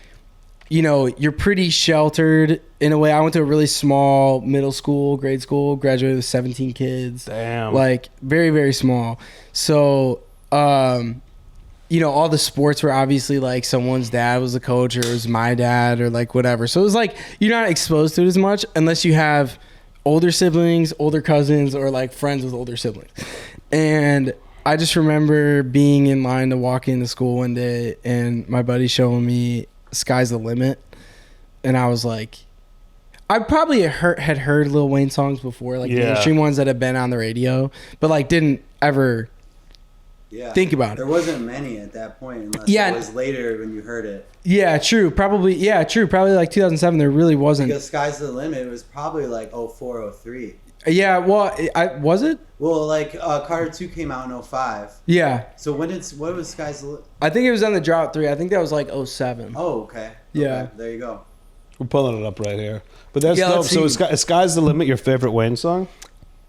you're pretty sheltered in a way. I went to a really small middle school, grade school, graduated with 17 kids. Damn. Like very, very small. So, all the sports were obviously like someone's dad was a coach or it was my dad or like whatever. So it was like, you're not exposed to it as much unless you have older siblings, older cousins, or like friends with older siblings. And I just remember being in line to walk into school one day and my buddy showing me Sky's the Limit. And I was like, I probably had heard Lil Wayne songs before, like mainstream ones that had been on the radio, but like didn't ever think about it. There wasn't many at that point unless it was later when you heard it. Yeah, true. Probably like 2007 there really wasn't. Because Sky's the Limit was probably like 04, 03. Yeah, well, was it? Well, like Carter 2 came out in 05. Yeah. So what was Sky's the Limit? I think it was on the Drought 3. I think that was like 07. Oh, okay. Yeah. Okay, there you go. We're pulling it up right here. But that's dope. So is Sky's the Limit your favorite Wayne song?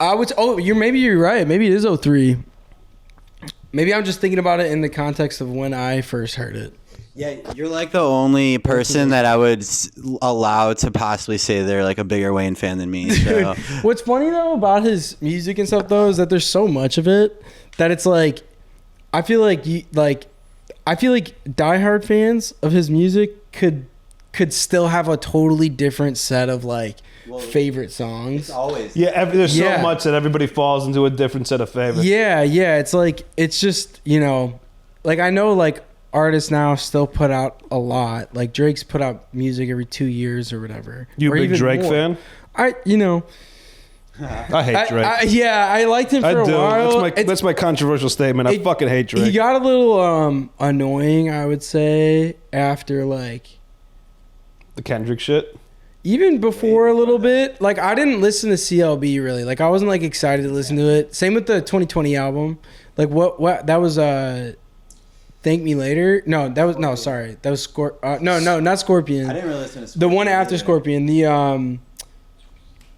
Maybe you're right. Maybe it is 03. Maybe I'm just thinking about it in the context of when I first heard it. Yeah, you're like the only person that I would allow to possibly say they're like a bigger Wayne fan than me. So. Dude, what's funny though about his music and stuff though is that there's so much of it that it's like, I feel like diehard fans of his music could still have a totally different set of like favorite songs. It's always there's so much that everybody falls into a different set of favorites. Yeah, it's like it's just like I know like artists now still put out a lot. Like Drake's put out music every 2 years or whatever. You or a big Drake fan? I hate Drake. I liked him for a while. That's my controversial statement. I fucking hate Drake. He got a little annoying, I would say, after like the Kendrick shit. Even before a little bit, like I didn't listen to CLB really. Like I wasn't like excited to listen to it. Same with the 2020 album. Like what that was Thank Me Later. No, that was not Scorpion. I didn't really listen to Scorpion. The one after Scorpion. The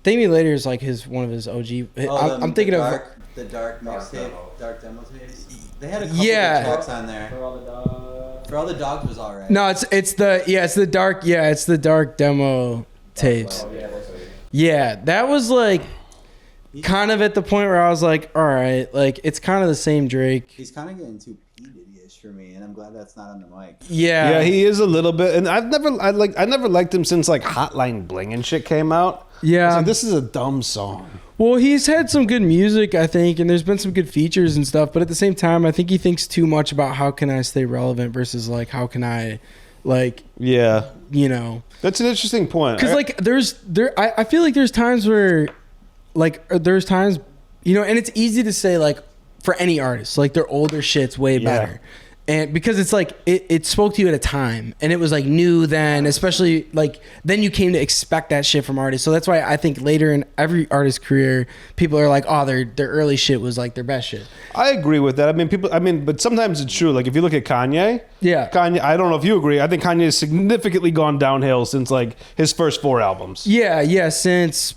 Thank Me Later is like one of his OG. I'm thinking of the dark mixtape, dark demo tapes. They had a couple of tracks on there. For all the dogs was alright. No, it's the dark demo tapes. Yeah, that was like kind of at the point where I was like, all right, like it's kind of the same Drake. He's kind of getting too P Diddy-ish for me, and I'm glad that's not on the mic. Yeah, he is a little bit, and I never liked him since like Hotline Bling and shit came out. Yeah, like, this is a dumb song. Well, he's had some good music, I think, and there's been some good features and stuff. But at the same time, I think he thinks too much about how can I stay relevant versus like how can I, like, yeah, you know. That's an interesting point. Because like I feel like there's times where, like, there's times, you know, and it's easy to say like for any artist, like their older shit's way better. And because it's like it spoke to you at a time and it was like new then, especially like then you came to expect that shit from artists. So that's why I think later in every artist's career, people are like, oh, their early shit was like their best shit. I agree with that. But sometimes it's true. Like if you look at Kanye, Kanye, I don't know if you agree. I think Kanye has significantly gone downhill since like his first 4 albums. Yeah, since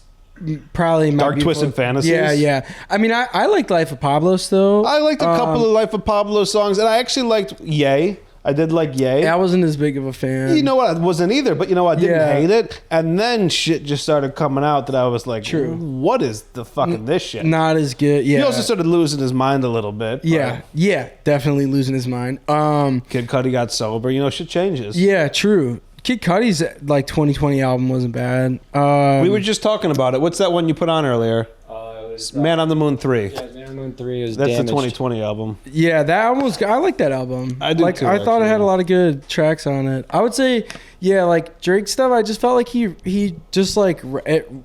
probably Dark Twisted Fantasies. Yeah. I mean, I liked Life of Pablo still. I liked a couple of Life of Pablo songs, and I actually liked Ye. I did like Ye. I wasn't as big of a fan. You know what? I wasn't either, but you know, I didn't hate it. And then shit just started coming out that I was like, true. What is the fucking this shit? Not as good. Yeah. He also started losing his mind a little bit. Yeah, definitely losing his mind. Kid Cudi got sober. You know, shit changes. Yeah, true. Kid Cudi's like 2020 album wasn't bad. We were just talking about it. What's that one you put on earlier? It was Man on the Moon 3. Yeah, Man on the Moon 3 is That's damaged. the 2020 album. Yeah, that album was. I like that album. I do like, too. I thought it had actually. a lot of good tracks on it. I would say, yeah, like Drake stuff. I just felt like he just like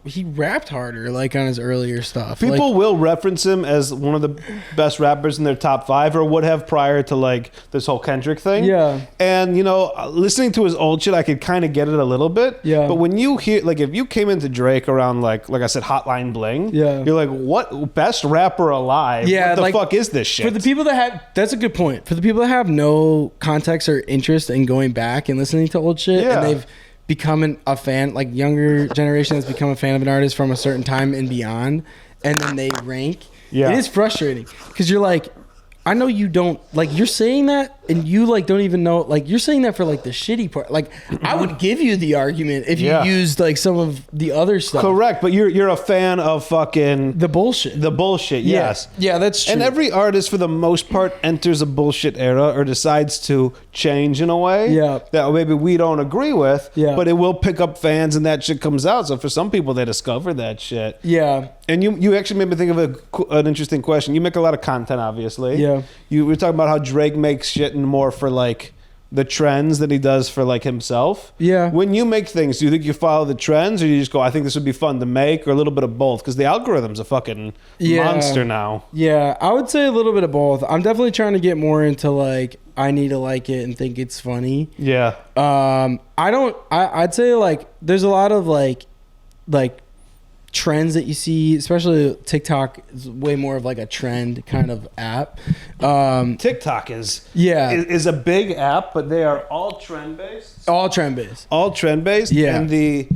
he rapped harder like on his earlier stuff. People like, will reference him as one of the best rappers in their top 5, or would have prior to like this whole Kendrick thing. Yeah. And you know, listening to his old shit, I could kind of get it a little bit. Yeah. But when you hear, like, if you came into Drake around like I said, Hotline Bling. Yeah. You're like, what best rapper alive? Yeah. What the like, fuck is this shit? For the people that have, that's a good point. For the people that have no context or interest in going back and listening to old shit, and they've become a fan, like younger generation has become a fan of an artist from a certain time and beyond, and then they rank. Yeah. It is frustrating because you're like, I know you don't like, you're saying that and you like don't even know, like you're saying that for like the shitty part. Like I would give you the argument if you used like some of the other stuff. Correct, but you're a fan of fucking the bullshit. Yes. Yeah, that's true. And every artist for the most part enters a bullshit era or decides to change in a way that maybe we don't agree with, but it will pick up fans and that shit comes out. So for some people they discover that shit. Yeah. And you actually made me think of an interesting question. You make a lot of content, obviously. Yeah. You were talking about how Drake makes shit more for like the trends than he does for like himself. Yeah. When you make things, do you think you follow the trends, or you just go, I think this would be fun to make, or a little bit of both? Because the algorithm's a fucking monster now. Yeah, I would say a little bit of both. I'm definitely trying to get more into like, I need to like it and think it's funny. Yeah. I'd say like there's a lot of like trends that you see, especially TikTok is way more of like a trend kind of app. TikTok is a big app, but they are all trend based. All trend based. Yeah. And the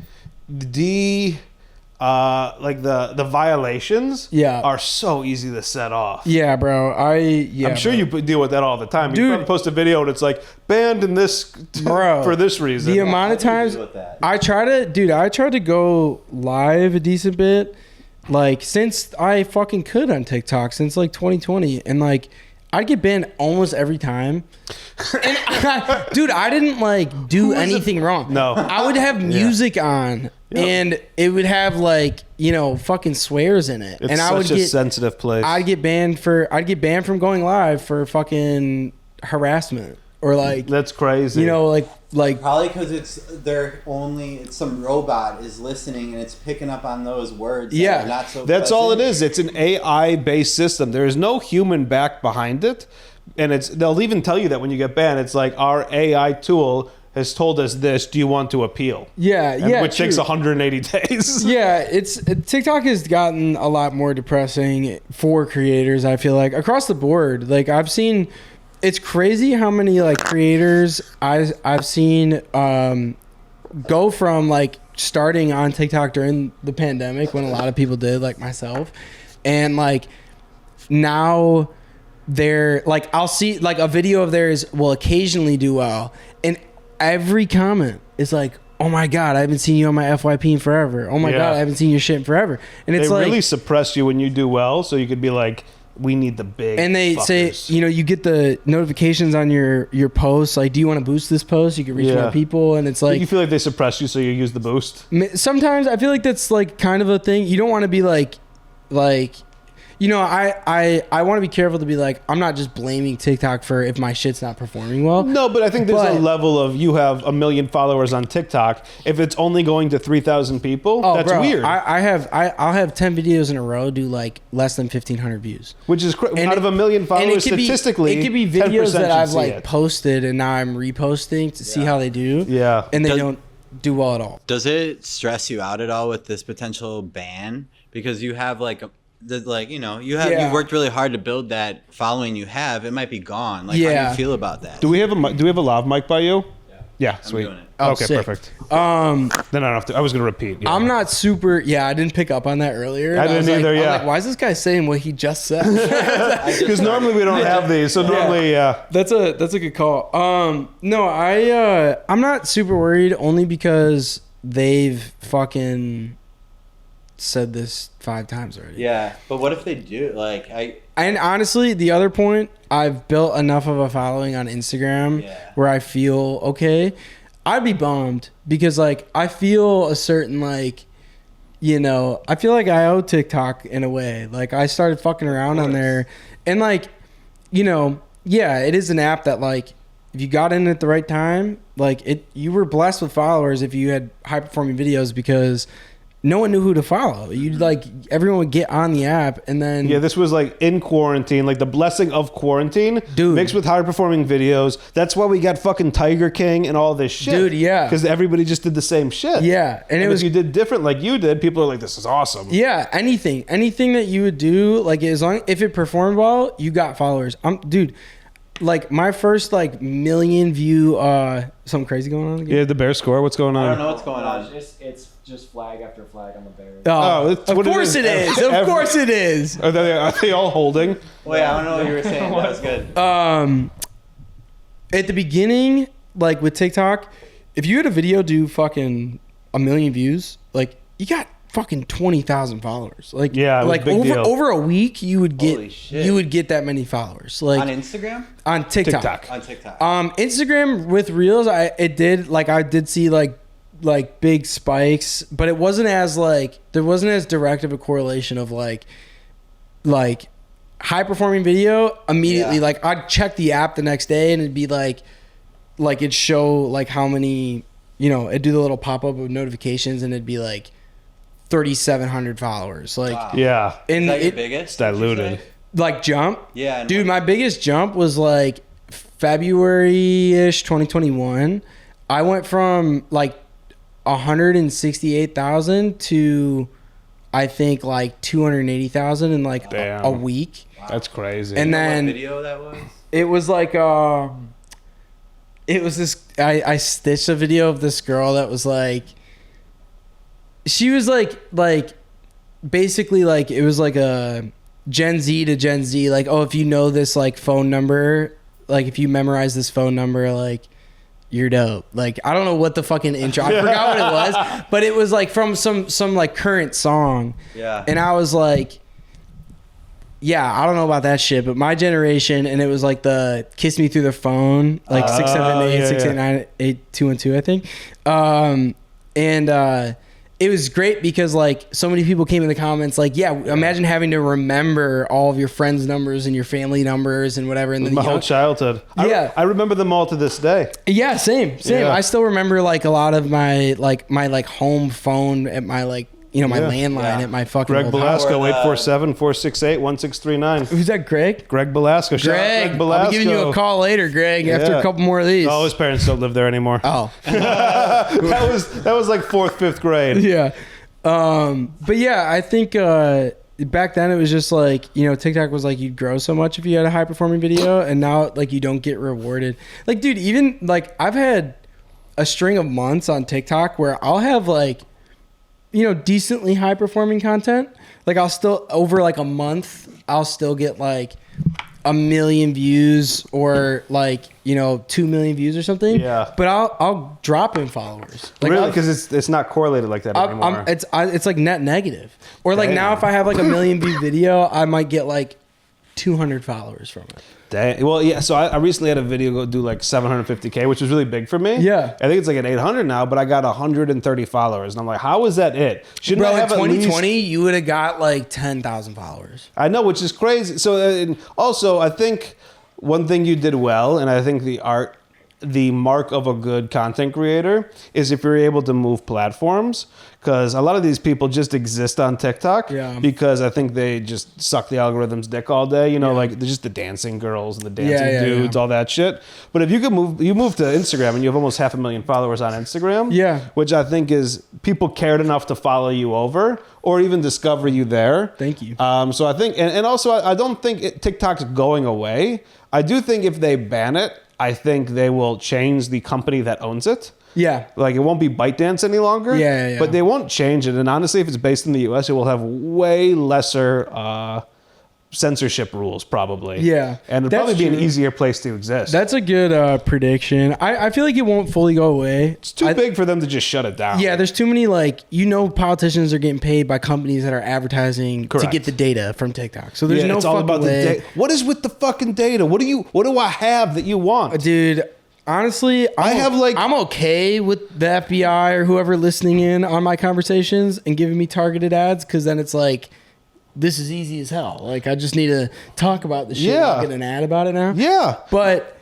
violations are so easy to set off. Yeah, bro. I'm sure you deal with that all the time. You probably post a video and it's like banned in this for this reason. The amount of times I try to go live a decent bit, like since I fucking could on TikTok since like 2020, and like I'd get banned almost every time. And I didn't like do anything wrong. No. I would have music on and it would have like, you know, fucking swears in it. It's and I would such a get sensitive place. I'd get banned from going live for fucking harassment or like, that's crazy. You know, like Like probably because it's some robot is listening and it's picking up on those words. Yeah, not so. That's all it is. It's an AI based system. There is no human back behind it, and they'll even tell you that when you get banned. It's like our AI tool has told us this. Do you want to appeal? Yeah, which takes 180 days. Yeah, TikTok has gotten a lot more depressing for creators. I feel like across the board. Like I've seen. It's crazy how many like creators I've seen go from like starting on TikTok during the pandemic when a lot of people did, like myself, and like now they're like, I'll see like a video of theirs will occasionally do well, and every comment is like, oh my God, I haven't seen you on my FYP in forever. Oh my God, I haven't seen your shit in forever. And it's they really suppress you when you do well, so you could be like, we need the big and they fuckers. say, you know, you get the notifications on your posts, like, do you want to boost this post? You can reach more people, and it's like, you feel like they suppress you, so you use the boost. Sometimes I feel like that's like kind of a thing. You don't want to be like you know, I want to be careful to be like, I'm not just blaming TikTok for if my shit's not performing well. No, but I think there's a level of, you have 1 million followers on TikTok. If it's only going to 3,000 people, that's weird. I'll have 10 videos in a row do like less than 1,500 views, which is out of 1 million followers. Statistically, it could be videos that I've like posted and now I'm reposting to see how they do. Yeah, and they don't do well at all. Does it stress you out at all with this potential ban? Because you have like you've worked really hard to build that following you have. It might be gone. Like, how do you feel about that? Do we have a lav mic by you? Yeah, sweet. I'm doing it. Okay, sick. Perfect. Then I don't have to. I was gonna repeat. Yeah. I'm not super. Yeah, I didn't pick up on that earlier. I didn't either. I was like, why is this guy saying what he just said? Because normally we don't have these. So normally, that's a good call. No, I'm not super worried, only because they've fucking said this 5 times already. Yeah, but what if they do? And honestly, the other point, I've built enough of a following on Instagram where I feel okay. I'd be bummed because like I feel a certain like, you know, I feel like I owe TikTok in a way. Like I started fucking around on there, and like, you know, yeah, it is an app that like if you got in at the right time, like you were blessed with followers if you had high performing videos because no one knew who to follow. You'd like everyone would get on the app, and then this was like in quarantine, like the blessing of quarantine, dude, mixed with high performing videos. That's why we got fucking Tiger King and all this shit, dude. Yeah, because everybody just did the same shit. Yeah, and if you did different like you did, people are like, this is awesome. Yeah, anything that you would do, like as long if it performed well, you got followers. Dude. Like my first like million view, something crazy going on again? Yeah, the bear score. What's going on? I don't know what's going on. It's just flag after flag on the Bears. Of course it is. Of course it is. Are they all holding? Wait, I don't know what you were saying. That was good. At the beginning, like with TikTok, if you had a video do fucking 1 million views, like you got fucking 20,000 followers. Like like over a week you would get that many followers. Like on Instagram? On TikTok. On TikTok. Instagram with Reels, I did see like big spikes, but it wasn't as like there wasn't as direct of a correlation of like high performing video immediately. Yeah. Like I'd check the app the next day and it'd be like it'd show like how many, you know, it'd do the little pop-up of notifications and it'd be like 3,700 followers. Like, wow. Yeah. And is that your biggest? It's diluted. Like jump? Yeah. Dude, my biggest jump was like February-ish 2021. I went from like 168,000 to I think like 280,000 in like a week. Wow. That's crazy. And then what video that was? It was like it was this I stitched a video of this girl that was like she was like basically like it was like a Gen Z to Gen Z, like, oh, if you know this like phone number, like if you memorize this phone number, like you're dope. Like I don't know what the fucking intro, I forgot what it was, but it was like from some like current song. Yeah. And I was like, yeah, I don't know about that shit, but my generation, and it was like the Kiss Me Through the Phone, like 678 689 8212, I think. it was great because like so many people came in the comments like, yeah, imagine having to remember all of your friends' numbers and your family numbers and whatever. And then my whole childhood. I remember them all to this day. Yeah, same. Yeah. I still remember like a lot of my home phone at my my landline at my fucking Greg Belasco, 847-468-1639. Who's that, Greg? Greg Belasco. Greg Belasco. I'll be giving you a call later, Greg, after a couple more of these. Oh, his parents don't live there anymore. Oh. that was like 4th, 5th grade. Yeah. But yeah, I think back then it was just like, TikTok was like you'd grow so much if you had a high performing video, and now like you don't get rewarded. Like, dude, even like I've had a string of months on TikTok where I'll have like decently high performing content. Like I'll still, over like a month, I'll still get like 1 million views or like 2 million views or something. Yeah. But I'll drop in followers. Like, really? Because it's not correlated like that anymore. It's like net negative. Or like now if I have like a 1 million view video, I might get like 200 followers from it. Dang. Well, yeah. So I recently had a video go do like 750K, which was really big for me. Yeah. I think it's like at 800 now, but I got 130 followers, and I'm like, how is that it? Shouldn't I have in 2020 you would have got like 10,000 followers. I know, which is crazy. So also, I think one thing you did well, and I think the mark of a good content creator is if you're able to move platforms, because a lot of these people just exist on TikTok because I think they just suck the algorithm's dick all day. Like they're just the dancing girls and the dancing dudes, all that shit. But if you could move to Instagram and you have almost 500,000 followers on Instagram, which I think is people cared enough to follow you over or even discover you there. Thank you. So I think, and also I don't think TikTok's going away. I do think if they ban it, I think they will change the company that owns it. Yeah. Like it won't be ByteDance any longer. Yeah. But they won't change it. And honestly, if it's based in the US, it will have way lesser censorship rules probably. Yeah. And it'll probably be an easier place to exist. That's a good prediction. I feel like it won't fully go away. It's too big for them to just shut it down. Yeah, there's too many politicians are getting paid by companies that are advertising to get the data from TikTok. So there's no it's all fucking about way. the data. What is with the fucking data? What do I have that you want? Dude, honestly, I'm okay with the FBI or whoever listening in on my conversations and giving me targeted ads, because then it's like, this is easy as hell. Like, I just need to talk about the shit and get an ad about it now. Yeah. But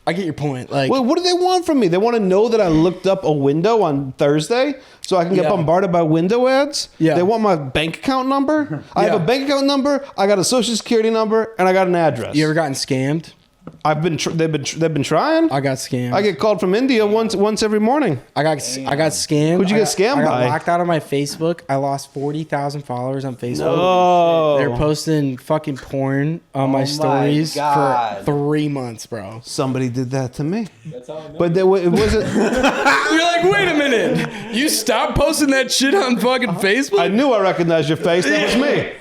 I get your point. Like, well, what do they want from me? They want to know that I looked up a window on Thursday so I can get bombarded by window ads? Yeah. They want my bank account number? I have a bank account number, I got a social security number, and I got an address. You ever gotten scammed? They've been trying. I got scammed. I get called from India once every morning. I got scammed. Who'd you get scammed by? I got locked out of my Facebook. I lost 40,000 followers on Facebook. No. They're posting fucking porn on my stories for 3 months, bro. Somebody did that to me. That's how I know. But it wasn't. You're like, wait a minute. You stopped posting that shit on fucking Facebook? I knew I recognized your face. That was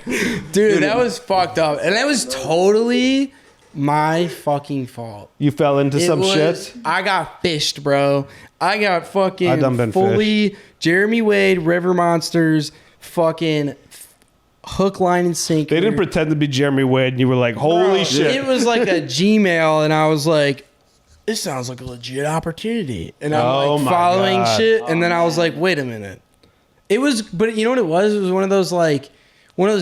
me. Dude, that was fucked up. And that was totally my fucking fault. You fell into some shit? I got fished, bro. I got fucking fully fished. Jeremy Wade, River Monsters, fucking hook, line, and sinker. They didn't pretend to be Jeremy Wade, and you were like, holy shit. It was like a Gmail, and I was like, this sounds like a legit opportunity. And I'm following shit, and then I was like, wait a minute. It was, but you know what it was? It was one of those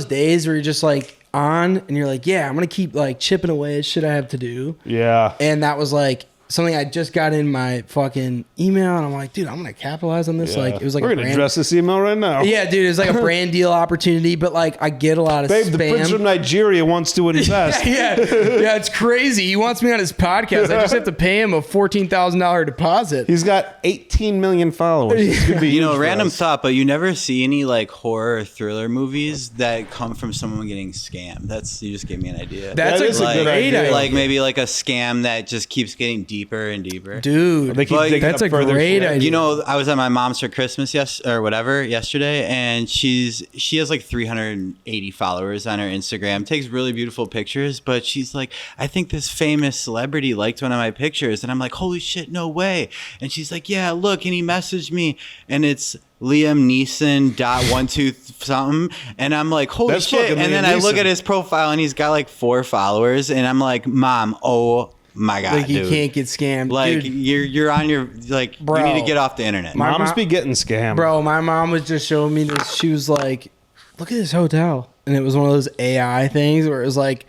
days where you're just like, on and you're like, yeah, I'm gonna keep like chipping away at shit I have to do. Yeah. And that was like something I just got in my fucking email, and I'm like, dude, I'm gonna capitalize on this. Like, it was like we're gonna address this email right now. Yeah, dude, it was like a brand deal opportunity, but like I get a lot of spam. The prince from Nigeria wants to invest. yeah, it's crazy. He wants me on his podcast. I just have to pay him a $14,000 deposit. He's got 18 million followers. Random thought, but you never see any like horror or thriller movies that come from someone getting scammed. You just gave me an idea. That's a great idea. Like maybe like a scam that just keeps getting deeper and deeper. Dude, that's a great idea. You know, I was at my mom's for Christmas yesterday, and she has like 380 followers on her Instagram. Takes really beautiful pictures, but she's like, I think this famous celebrity liked one of my pictures, and I'm like, holy shit, no way. And she's like, yeah, look, and he messaged me, and it's Liam Neeson .12 something, and I'm like, holy shit. And then I look at his profile, and he's got like 4 followers, and I'm like, Mom, oh my God, like you dude. can't get scammed. Like dude, you're on your like Bro. you need to get off the internet. Moms be getting scammed. Bro, my mom was just showing me this. She was like, "Look at this hotel," and it was one of those AI things where it was like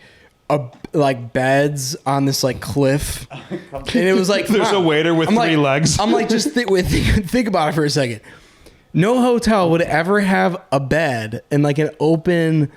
beds on this like cliff, and it was like there's a waiter with three legs. I'm like, just think about it for a second. No hotel would ever have a bed and like an open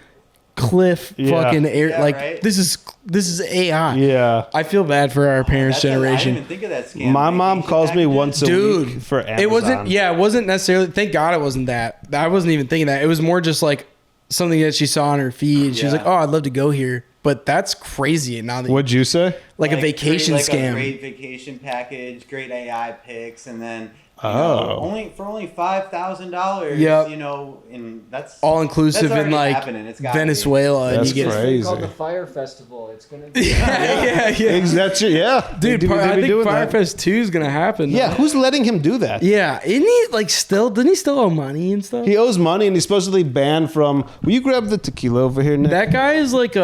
cliff fucking air. Yeah, like right? this is AI. Yeah. I feel bad for our parents' generation. I didn't even think of that scam. My mom calls me once a week for Amazon. It wasn't necessarily, thank God it wasn't that. I wasn't even thinking that. It was more just like something that she saw on her feed. She was like, oh, I'd love to go here. But that's crazy. Now that What'd you say? Like a vacation scam. A great vacation package, great AI pics, and then only $5,000. Yep. You know, and that's all inclusive in like Venezuela. That's and you get crazy. It's called the Fire Festival. It's gonna be yeah. That's dude. I think Firefest 2 is gonna happen. Yeah, who's letting him do that? Yeah, isn't he like still? Doesn't he still owe money and stuff? He owes money, and he's supposedly banned from. Will you grab the tequila over here, Nick? That guy is like he's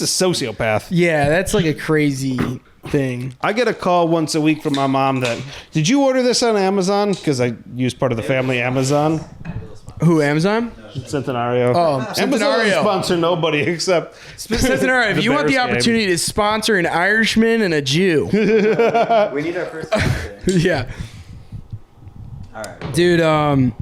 a sociopath. Yeah, that's like a crazy thing. I get a call once a week from my mom that, did you order this on Amazon? Because I use part of the family Amazon. Who, Amazon? Centenario. Oh, Amazon doesn't sponsor nobody except Centenario. If you want the opportunity to sponsor an Irishman and a Jew. We need our first sponsor. Yeah. All right. Dude,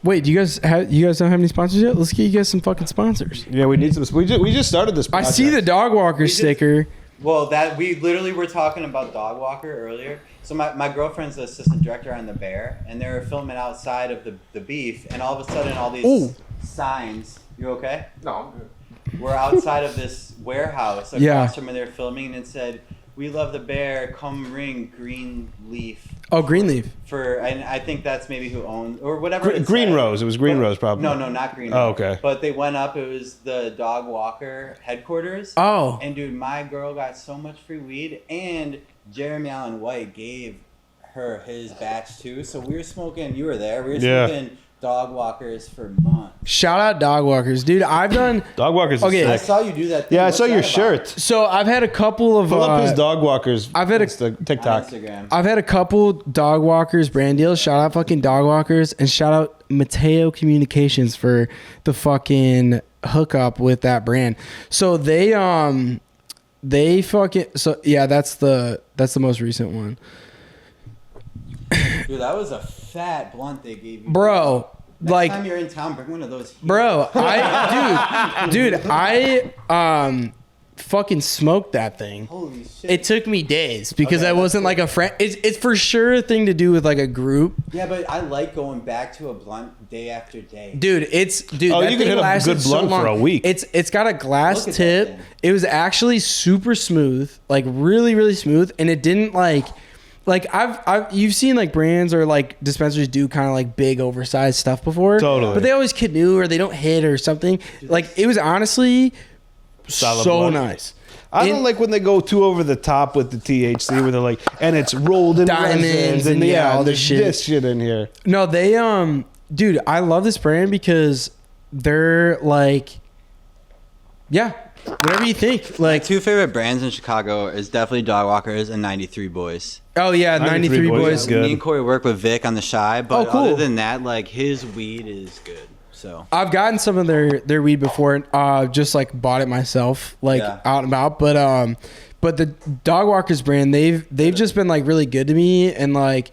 wait, do you guys don't have any sponsors yet? Let's get you guys some fucking sponsors. Yeah, we need some. We just started this project. I see the dog walker sticker. Well, that we literally were talking about dog walker earlier. So my girlfriend's the assistant director on The Bear, and they were filming outside of the beef, and all of a sudden all these signs. You okay? No, I'm good. We're outside of this warehouse across from where they're filming, and it said, "We love The Bear. Come ring Greenleaf." Oh, Greenleaf. And I think that's maybe who owns or whatever. Green Rose. It was Green Rose, probably. No, not Green Rose. Oh, okay. But they went up. It was the dog walker headquarters. Oh. And dude, my girl got so much free weed, and Jeremy Allen White gave her his batch too. So we were smoking. You were there. We were smoking dog walkers for months. Shout out dog walkers, dude. I've done dog walkers. Okay, I saw you do that thing. Yeah, I saw your shirt. So I've had a couple of pull up his dog walkers. I've had TikTok. On Instagram. I've had a couple dog walkers brand deals. Shout out fucking dog walkers, and shout out Mateo Communications for the fucking hookup with that brand. So they fucking that's the most recent one. Dude, that was a fat blunt they gave you. Bro, Next time you're in town, bring one of those here. Bro, I fucking smoked that thing. Holy shit. It took me days because I wasn't like a friend. It's for sure a thing to do with like a group. Yeah, but I like going back to a blunt day after day. Dude, Oh, that you can hit a good blunt for a week. It's got a glass tip. It was actually super smooth, like really, really smooth, and it didn't like you've seen like brands or like dispensaries do kind of like big oversized stuff before. Totally. But they always canoe or they don't hit or something. Like it was honestly solid so blunt. nice. I don't like when they go too over the top with the THC where they're like, and it's rolled in diamonds and all this shit. This shit in here. No, they dude, I love this brand because they're like, yeah, whatever you think. Like my two favorite brands in Chicago is definitely Dog Walkers and 93 Boys. Oh yeah, 93 Boys. Good. Me and Corey work with Vic on the Shy, but cool. other than that, like his weed is good. So I've gotten some of their weed before, just like bought it myself, like out and about. But the Dog Walkers brand, they've just been like really good to me, and like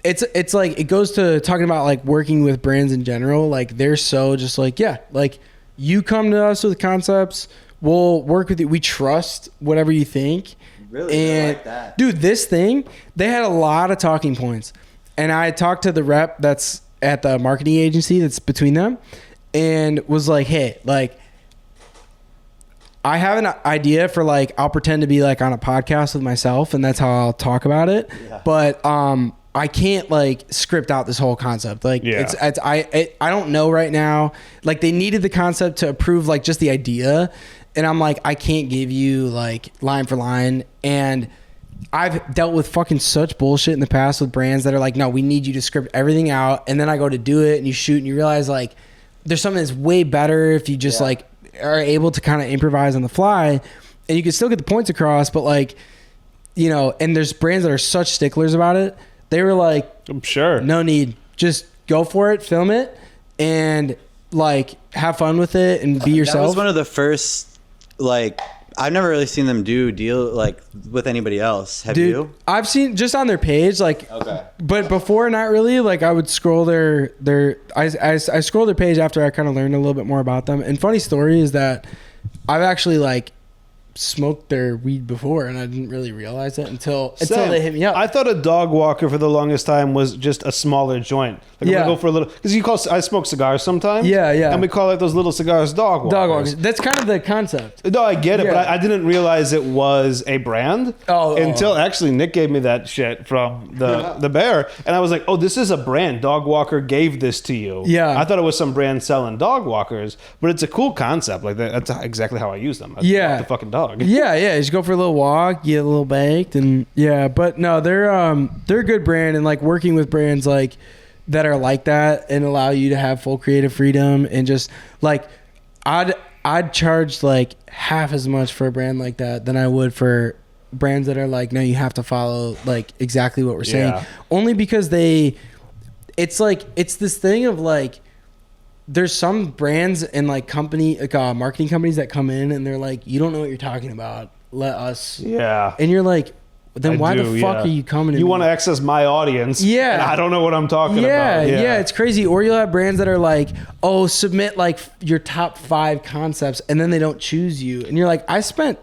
it's like it goes to talking about like working with brands in general. Like they're so just like like you come to us with concepts, we'll work with you. We trust whatever you think. Really, and I like that. Dude, this thing, they had a lot of talking points, and I talked to the rep that's at the marketing agency that's between them, and was like, hey, like I have an idea for like I'll pretend to be like on a podcast with myself, and that's how I'll talk about it. Yeah. But I can't like script out this whole concept. Like I don't know right now. Like they needed the concept to approve like just the idea, and I'm like I can't give you like line for line. And I've dealt with fucking such bullshit in the past with brands that are like, no, we need you to script everything out, and then I go to do it and you shoot and you realize like there's something that's way better if you just like are able to kind of improvise on the fly. and you can still get the points across, but like, you know, and there's brands that are such sticklers about it. They were like, I'm sure. No need. Just go for it, film it, and like have fun with it and be yourself. That was one of the first, like, I've never really seen them do deal like with anybody else. Have you? I've seen just on their page, like, okay. But before, not really. Like, I would scroll I scrolled their page after I kind of learned a little bit more about them. And funny story is that I've actually like smoked their weed before, and I didn't really realize it until they hit me up. I thought a dog walker for the longest time was just a smaller joint. Like I go for a little, because I smoke cigars sometimes. Yeah, and we call it those little cigars dog walkers. Dog walkers. That's kind of the concept. No, I get it, but I didn't realize it was a brand until actually Nick gave me that shit from the bear, and I was like, oh, this is a brand. Dog walker gave this to you. Yeah, I thought it was some brand selling dog walkers, but it's a cool concept. Like that's exactly how I use them. The fucking dog. Yeah. Just go for a little walk, get a little baked, and but no, they're a good brand, and like working with brands like that are like that and allow you to have full creative freedom, and just like I'd charge like half as much for a brand like that than I would for brands that are like, no, you have to follow like exactly what we're saying. Only because it's this thing of like, there's some brands and like marketing companies that come in and they're like, you don't know what you're talking about. Let us. Yeah. And you're like, then why the fuck are you coming in? You want to access my audience. Yeah. And I don't know what I'm talking about. Yeah, it's crazy. Or you'll have brands that are like, oh, submit like your top 5 concepts, and then they don't choose you. And you're like, I spent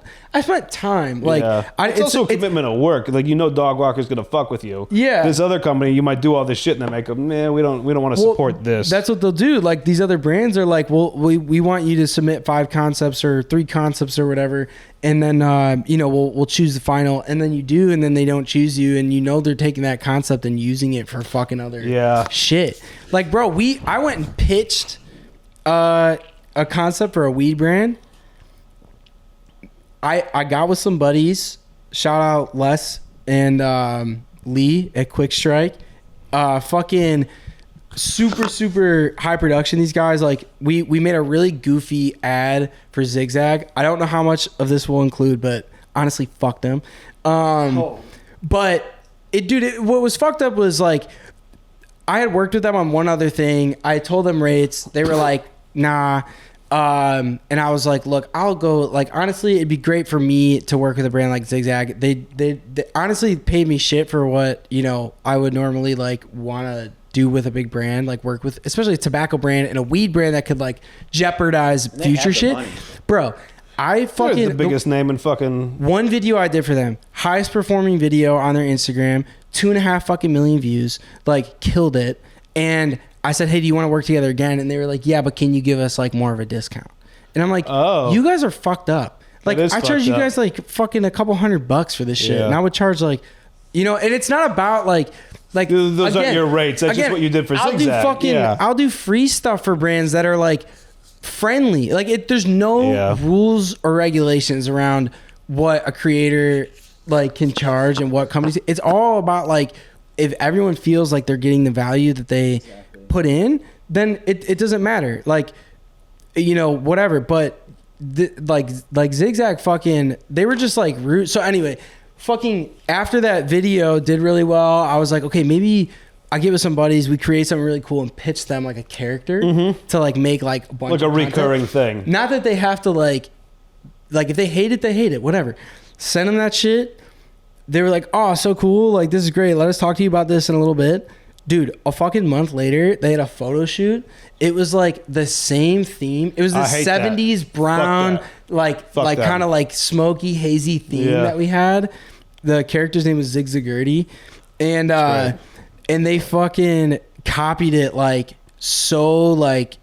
time. Like, it's also a commitment of work. Like, you know, dog walker's gonna fuck with you. Yeah. This other company, you might do all this shit and they make them, we don't want to support this. That's what they'll do. Like, these other brands are like, well, we want you to submit 5 concepts or 3 concepts or whatever, and then we'll choose the final, and then you do, and then they don't choose you, and you know they're taking that concept and using it for fucking other shit. Like, bro, I went and pitched a concept for a weed brand. I got with some buddies. Shout out Les and Lee at Quick Strike. Fucking super high production. These guys, like, we made a really goofy ad for Zigzag. I don't know how much of this will include, but honestly, fuck them. But what was fucked up was like, I had worked with them on one other thing. I told them rates. They were like, nah. And I was like, look, I'll go. Like, honestly, it'd be great for me to work with a brand like Zigzag. They honestly paid me shit for what, I would normally like want to do with a big brand, like work with, especially a tobacco brand and a weed brand that could like jeopardize future shit. Money. Bro, I fucking... They're the biggest name in fucking... One video I did for them, highest performing video on their Instagram, 2.5 fucking million views, like killed it. And I said, hey, do you want to work together again? And they were like, yeah, but can you give us like more of a discount? And I'm like, you guys are fucked up. Like, I charge you guys like fucking a couple $100 for this shit. And I would charge like, and it's not about like those aren't your rates. That's just what you did for Zigzag. I'll do free stuff for brands that are like friendly. Like, there's no rules or regulations around what a creator like can charge and what companies. It's all about like, if everyone feels like they're getting the value that they put in, then it doesn't matter. Like, whatever. But like Zigzag fucking, they were just like rude. So anyway, fucking after that video did really well, I was like, okay, maybe I get with some buddies, we create something really cool and pitch them like a character to like make like a bunch like of a recurring thing. Not that they have to like if they hate it, they hate it, whatever. Send them that shit. They were like, oh, so cool. Like, this is great. Let us talk to you about this in a little bit. Dude, a fucking month later, they had a photo shoot. It was like the same theme. It was the 70s brown, like kind of like smoky, hazy theme that we had. The character's name was Zigzagurdy. And they fucking copied it like so like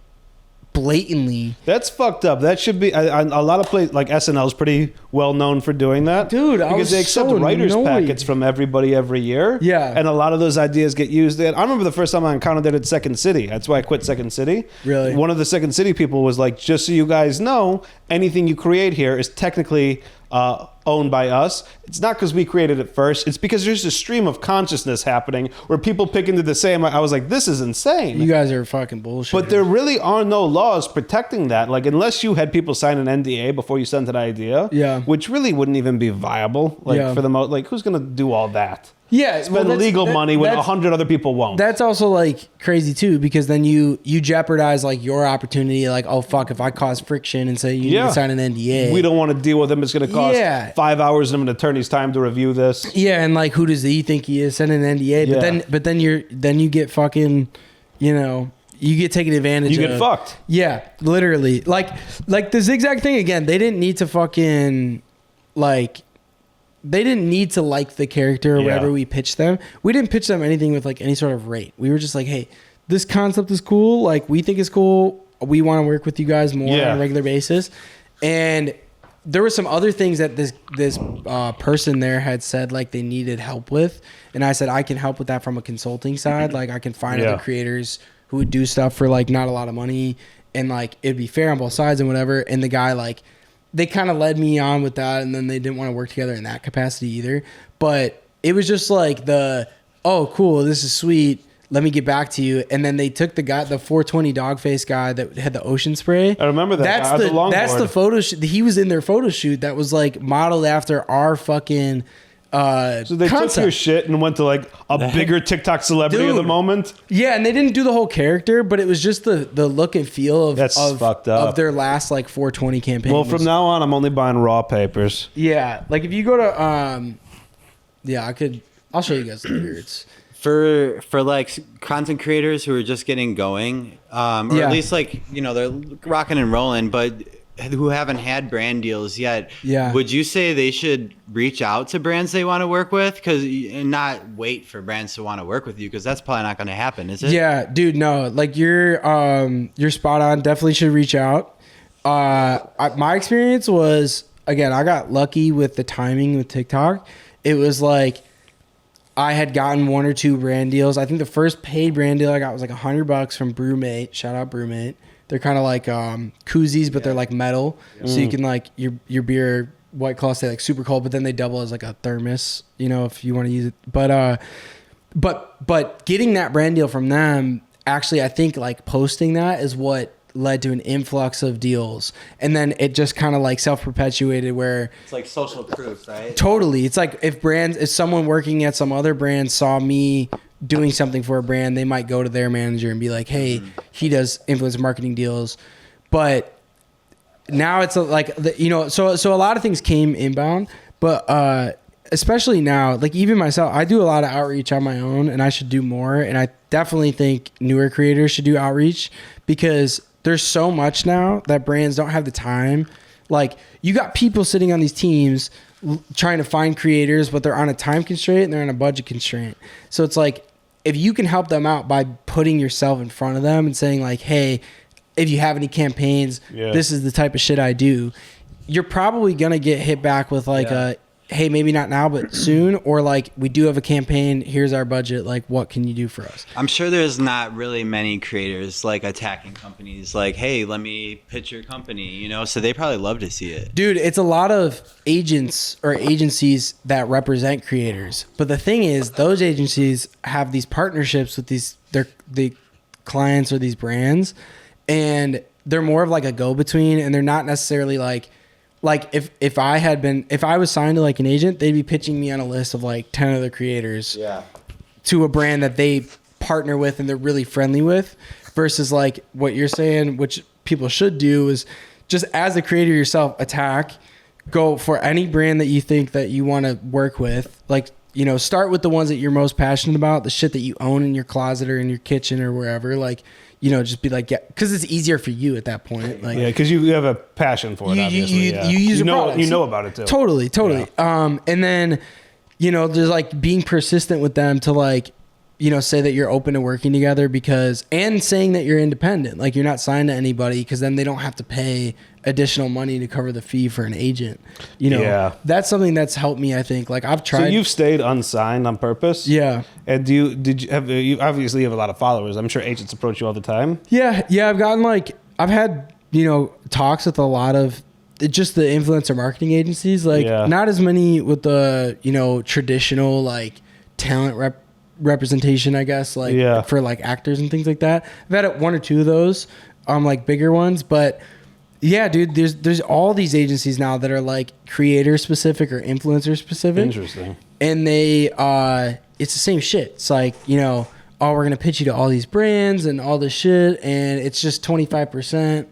blatantly. That's fucked up. That should be a lot of places like SNL is pretty well known for doing that, dude. Because they accept writers packets from everybody every year. Yeah, and a lot of those ideas get used. I remember the first time I encountered it at Second City. That's why I quit Second City. Really, one of the Second City people was like, just so you guys know, anything you create here is technically a owned by us, it's not because we created it first. It's because there's a stream of consciousness happening where people pick into the same. I was like, this is insane. You guys are fucking bullshit. But there really are no laws protecting that. Like, unless you had people sign an NDA before you sent an idea, which really wouldn't even be viable. Like, for the most, like, who's going to do all that? Yeah, spend legal money when 100 other people won't. That's also like crazy too, because then you jeopardize like your opportunity. Like, oh fuck, if I cause friction and say you need to sign an NDA, we don't want to deal with them. It's going to cost 5 hours of an attorney's time to review this. Yeah, and like, who does he think he is? Send an NDA, but then you get fucking, you get taken advantage of. You get fucked. Yeah, literally. Like the zigzag thing again. They didn't need to fucking like. They didn't need to like the character or whatever we pitched them. We didn't pitch them anything with like any sort of rate. We were just like, hey, this concept is cool. Like, we think it's cool. We want to work with you guys more on a regular basis. And there were some other things that this person there had said like they needed help with. And I said, I can help with that from a consulting side. Like, I can find other creators who would do stuff for like not a lot of money. And like, it'd be fair on both sides and whatever. And the guy like, they kind of led me on with that, and then they didn't want to work together in that capacity either. But it was just like oh, cool, this is sweet. Let me get back to you. And then they took the 420 dog face guy that had the ocean spray. I remember that. That's the photo shoot. He was in their photo shoot that was like modeled after our fucking so they took your shit and went to like a bigger TikTok celebrity of the moment. Yeah, and they didn't do the whole character, but it was just the look and feel of fucked up. Of their last like 420 campaign. Well, from now on, I'm only buying raw papers. Yeah, like if you go to I'll show you guys later. It's for like content creators who are just getting going, or at least like they're rocking and rolling, but who haven't had brand deals yet. Yeah. Would you say they should reach out to brands they want to work with, and not wait for brands to want to work with you? Because that's probably not going to happen, is it? Yeah, dude. No, like you're spot on. Definitely should reach out. My experience was, again, I got lucky with the timing with TikTok. It was like I had gotten 1 or 2 brand deals. I think the first paid brand deal I got was like $100 from Brewmate. Shout out Brewmate. They're kind of like koozies, but they're like metal. So you can like your beer, White Claw, say like super cold, but then they double as like a thermos, if you want to use it. But getting that brand deal from them, actually, I think like posting that is what led to an influx of deals. And then it just kind of like self-perpetuated where it's like social proof, right? Totally. It's like if someone working at some other brand saw me doing something for a brand, they might go to their manager and be like, hey, he does influencer marketing deals. But now it's like, so a lot of things came inbound, but especially now, like even myself, I do a lot of outreach on my own, and I should do more. And I definitely think newer creators should do outreach, because there's so much now that brands don't have the time. Like, you got people sitting on these teams trying to find creators, but they're on a time constraint and they're on a budget constraint. So it's like, if you can help them out by putting yourself in front of them and saying like, hey, if you have any campaigns, this is the type of shit I do, you're probably going to get hit back with like hey, maybe not now, but soon. Or like, we do have a campaign. Here's our budget. Like, what can you do for us? I'm sure there's not really many creators like attacking companies like, hey, let me pitch your company, so they probably love to see it. Dude, it's a lot of agents or agencies that represent creators. But the thing is, those agencies have these partnerships with the clients or these brands, and they're more of like a go-between, and they're not necessarily like if I was signed to like an agent, they'd be pitching me on a list of like 10 other creators to a brand that they partner with and they're really friendly with, versus like what you're saying, which people should do, is just as a creator yourself, go for any brand that you think that you want to work with. Like, start with the ones that you're most passionate about, the shit that you own in your closet or in your kitchen or wherever. Like, just be like, because it's easier for you at that point. Like, because you have a passion for it. Obviously, you use you know about it too. Totally. Yeah. And then, there's like being persistent with them to like, say that you're open to working together, and saying that you're independent, like you're not signed to anybody, because then they don't have to pay additional money to cover the fee for an agent. That's something that's helped me, I think. Like, I've tried. So you've stayed unsigned on purpose? Yeah. And you obviously have a lot of followers. I'm sure agents approach you all the time. Yeah. I've gotten I've had, talks with a lot of just the influencer marketing agencies, like not as many with the, you know, traditional like talent representation, I guess, like for like actors and things like that. I've had one or two of those, like bigger ones, but yeah, dude, there's all these agencies now that are like creator specific or influencer specific. Interesting. And they, it's the same shit. It's like, you know, oh, we're going to pitch you to all these brands and all this shit. And it's just 25%.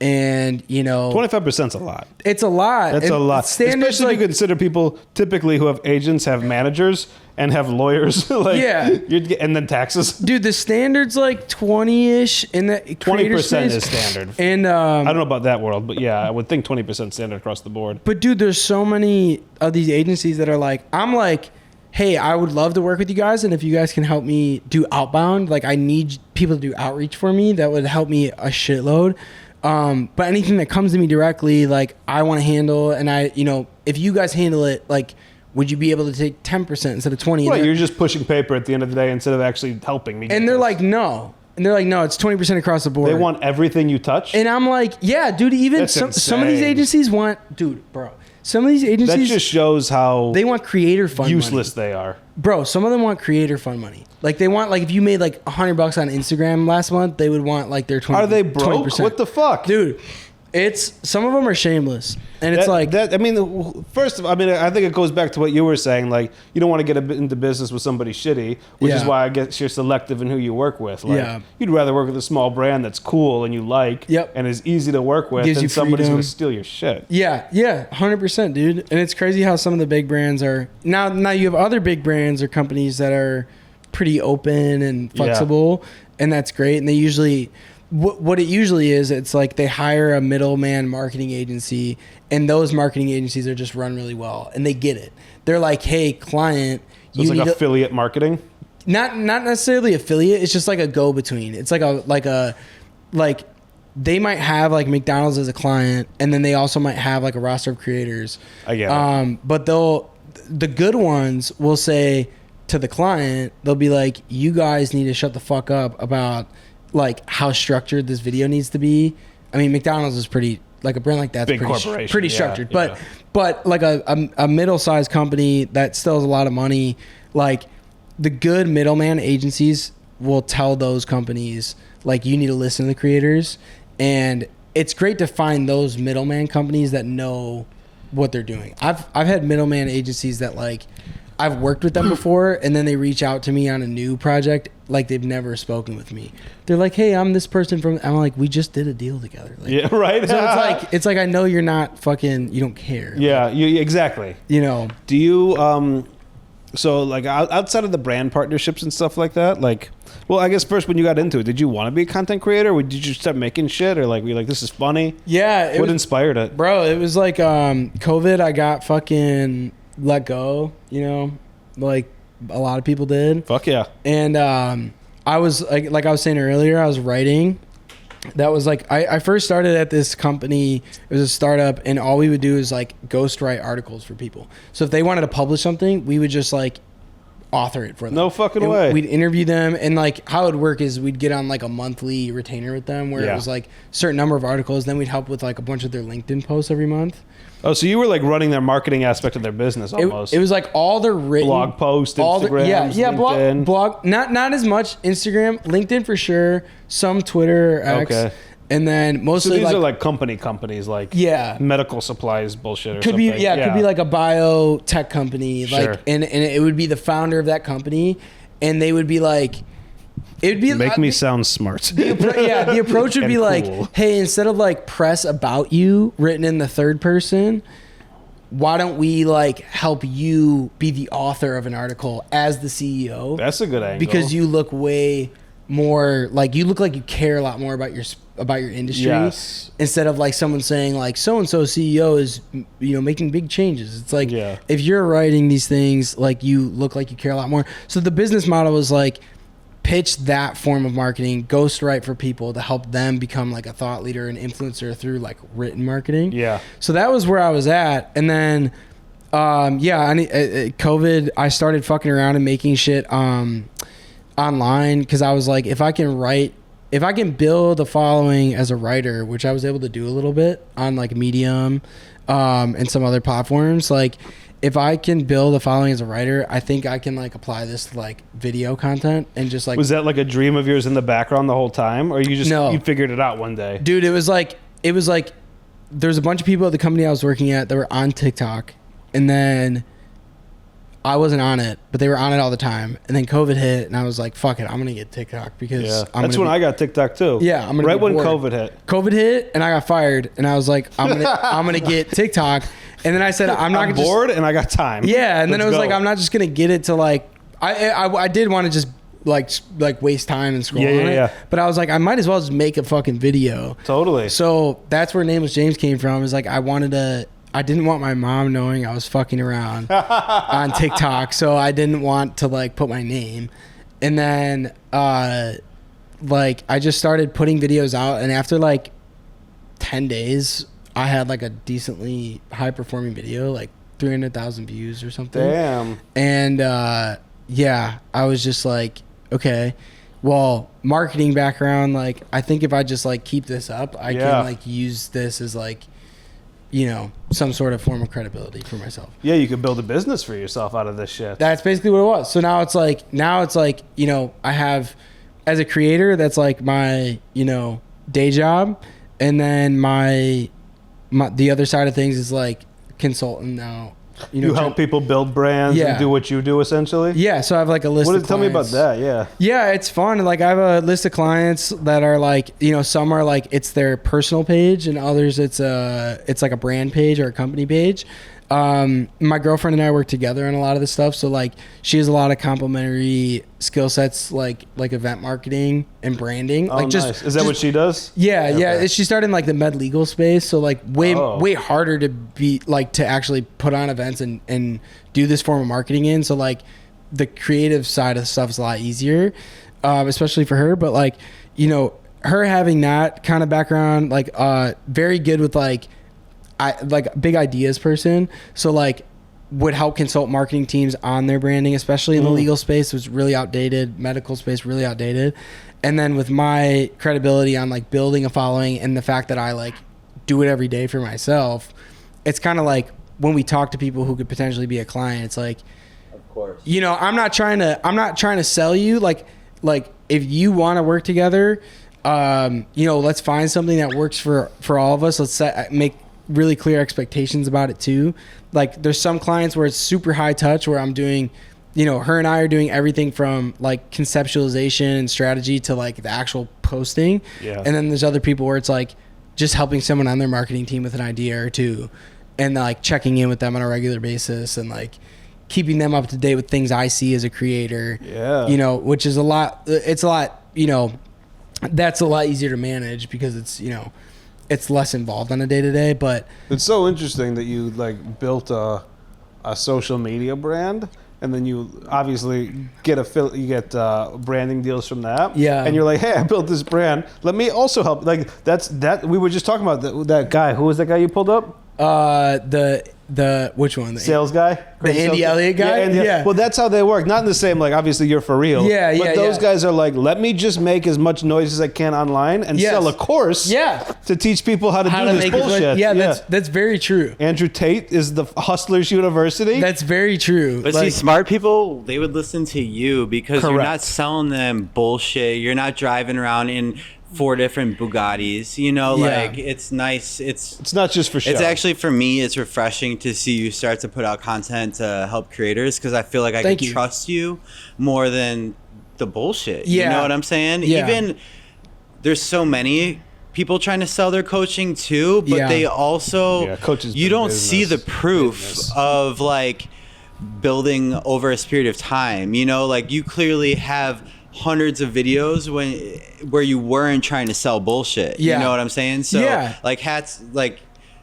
And, you know, 25% is a lot. It's a lot. That's a lot. Especially if you consider people typically who have agents have managers and have lawyers. Like, and then taxes. Dude, the standard's like 20-ish in the 20% is standard. And I don't know about that world, but yeah, I would think 20% standard across the board. But dude, there's so many of these agencies that are like, I'm like, hey, I would love to work with you guys, and if you guys can help me do outbound, like I need people to do outreach for me, that would help me a shitload. But anything that comes to me directly, like I want to handle, and I, you know, if you guys handle it, like, would you be able to take 10% instead of 20? Well, you're just pushing paper at the end of the day instead of actually helping me. And they're like, no. And they're like, no, it's 20% across the board. They want everything you touch? And I'm like, yeah, dude, even some of these agencies want, dude, bro. Some of these agencies... That just shows how... They want creator fund useless money. They are. Bro, some of them want creator fund money. Like, they want, like, if you made, like, $100 on Instagram last month, they would want, like, their 20%. Are they broke? 20%. What the fuck? Dude, some of them are shameless. And it's I think it goes back to what you were saying. Like, you don't want to get into business with somebody shitty, which is why I guess you're selective in who you work with. Like, you'd rather work with a small brand that's cool and you like and is easy to work with than somebody's going to steal your shit. Yeah, 100%, dude. And it's crazy how some of the big brands are... Now you have other big brands or companies that are pretty open and flexible, and that's great. And they usually... What it usually is, it's like they hire a middleman marketing agency, and those marketing agencies are just run really well, and they get it. They're like, hey, client, so it's like affiliate marketing? Not necessarily affiliate. It's just like a go-between. It's like they might have like McDonald's as a client, and then they also might have like a roster of creators. I get it. But the good ones will say to the client, they'll be like, you guys need to shut the fuck up about like how structured this video needs to be. I mean, McDonald's is pretty, like a brand like that's big corporation, pretty structured. But like a middle-sized company that still has a lot of money, like the good middleman agencies will tell those companies like, you need to listen to the creators. And it's great to find those middleman companies that know what they're doing. I've had middleman agencies that like I've worked with them before, and then they reach out to me on a new project like they've never spoken with me. They're like, hey, I'm this person from... I'm like, we just did a deal together. Like, yeah, right? So it's like I know you're not fucking... You don't care. Yeah, exactly. You know. Do you... So, like, outside of the brand partnerships and stuff like that, like... Well, I guess first when you got into it, did you want to be a content creator, or did you start making shit, or like, were you like, this is funny? Yeah. What inspired it? Bro, it was like COVID, I got fucking... let go, you know, like a lot of people did. Fuck yeah. And I was like I was saying earlier, I was writing. That was like I first started at this company. It was a startup, and all we would do is like ghostwrite articles for people. So if they wanted to publish something, we would just like author it for them. No fucking way. We'd interview them, and like how it would work is we'd get on like a monthly retainer with them where it was like a certain number of articles. Then we'd help with like a bunch of their LinkedIn posts every month. Oh, so you were like running their marketing aspect of their business almost. It was like all the written blog posts, Instagram, LinkedIn. blog, not as much Instagram, LinkedIn for sure, some Twitter, X, and then mostly. So these are like companies, like medical supplies bullshit or could something. Could be like a biotech company, like, and it would be the founder of that company, and they would be like. It'd be make me sound smart. The approach would be like, cool. Hey, instead of like press about you written in the third person, why don't we like help you be the author of an article as the CEO? That's a good angle. Because you look way more like you care a lot more about your industry. Yes. Instead of like someone saying like so and so CEO is making big changes. It's like if you're writing these things, like you look like you care a lot more. So the business model was like pitch that form of marketing, ghostwrite for people to help them become like a thought leader and influencer through like written marketing. Yeah. So that was where I was at. And then, COVID, I started fucking around and making shit online because I was like, if I can write if I can build a following as a writer, which I was able to do a little bit on like Medium, and some other platforms, like if I can build a following as a writer, I think I can like apply this to like video content and just like. Was that like a dream of yours in the background the whole time, or you just you figured it out one day? Dude, it was like there's a bunch of people at the company I was working at that were on TikTok, and then I wasn't on it, but they were on it all the time. And then COVID hit, and I was like, "Fuck it, I'm gonna get TikTok because that's when I got TikTok too." Yeah, I'm gonna right when COVID hit. COVID hit, and I got fired, and I was like, "I'm gonna get TikTok." And then I said, "I'm not gonna bored, and I got time." Yeah, and then it was like, I'm not just gonna get it to like. I did want to just like waste time and scroll on it. Yeah. But I was like, I might as well just make a fucking video. Totally. So that's where Nameless James came from. Is like I didn't want my mom knowing I was fucking around on TikTok, so I didn't want to like put my name. And then like I just started putting videos out, and after like 10 days, I had like a decently high performing video, like 300,000 views or something. Damn. And yeah, I was just like, okay, well, marketing background, like I think if I just like keep this up, I can like use this as like, you know, some sort of form of credibility for myself. Yeah, you could build a business for yourself out of this shit. That's basically what it was. So now it's like, you know, I have, as a creator, that's like my, you know, day job. And then my the other side of things is like consultant now. You help people build brands and do what you do, essentially? Yeah, so I have like a list of clients. Tell me about that, yeah. Yeah, it's fun. Like I have a list of clients that are like, you know, some are like it's their personal page, and others it's like a brand page or a company page. My girlfriend and I work together on a lot of this stuff, so like she has a lot of complementary skill sets, like event marketing and branding. Oh, like nice. Is that what she does? Yeah, okay. Yeah. She started in like the med legal space, so like way harder to be like to actually put on events and do this form of marketing in. So like the creative side of the stuff is a lot easier, especially for her. But like, you know, her having that kind of background, like very good with like. I like a big ideas person, so like would help consult marketing teams on their branding, especially in the legal space. It was really outdated, medical space really outdated. And then with my credibility on like building a following and the fact that I like do it every day for myself, it's kind of like when we talk to people who could potentially be a client, it's like, of course, you know, I'm not trying to sell you like if you want to work together, you know, let's find something that works for all of us. Let's make really clear expectations about it too. Like there's some clients where it's super high touch, where I'm doing, you know, her and I are doing everything from like conceptualization and strategy to like the actual posting. Yeah. And then there's other people where it's like just helping someone on their marketing team with an idea or two, and like checking in with them on a regular basis and like keeping them up to date with things I see as a creator. Yeah. You know, which is it's a lot, you know, that's a lot easier to manage because it's, you know, it's less involved on a day-to-day. But it's so interesting that you like built a social media brand, and then you obviously get branding deals from that. Yeah. And you're like, hey, I built this brand. Let me also help. Like we were just talking about that guy. Who was that guy you pulled up? The which one? Sales guy? The Andy Elliott guy? Yeah. Well, that's how they work. Not in the same, like, obviously you're for real. Yeah, but those guys are like, let me just make as much noise as I can online and sell a course to teach people how to do this bullshit. That's very true. Andrew Tate is the Hustlers University. That's very true. But see, smart people, they would listen to you because you're not selling them bullshit. You're not driving around in 4 different Bugattis, you know, like it's nice. It's not just for show. It's actually, for me, it's refreshing to see you start to put out content to help creators, because I feel like I can trust you more than the bullshit. You know what I'm saying? Yeah. Even there's so many people trying to sell their coaching too, but they also, you don't see the proof of like building over a period of time, you know, like you clearly have hundreds of videos where you weren't trying to sell bullshit. You know what I'm saying? So like hats, like,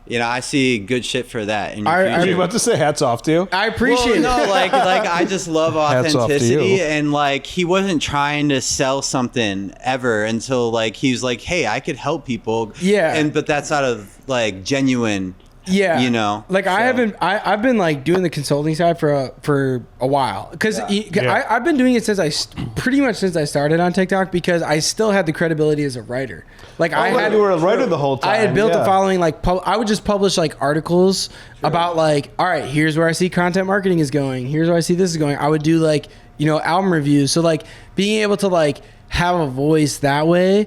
you know, I see good shit for that. Are you about to say hats off to you? I appreciate it. No, like I just love authenticity, and like he wasn't trying to sell something ever until like he was like, hey, I could help people. Yeah. But that's out of like genuine Yeah, you know, like so. I've been like doing the consulting side for a while because I've been doing it pretty much since I started on TikTok because I still had the credibility as a writer. Like you were a writer the whole time. I had built a following. Like I would just publish like articles about like, all right, here's where I see content marketing is going. Here's where I see this is going. I would do like album reviews. So like being able to like have a voice that way,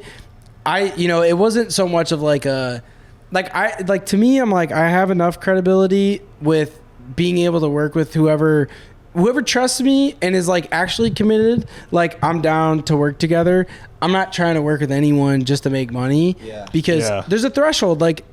it wasn't so much of like a. To me, I'm like, I have enough credibility with being able to work with whoever trusts me and is like actually committed. Like I'm down to work together. I'm not trying to work with anyone just to make money because there's a threshold. Like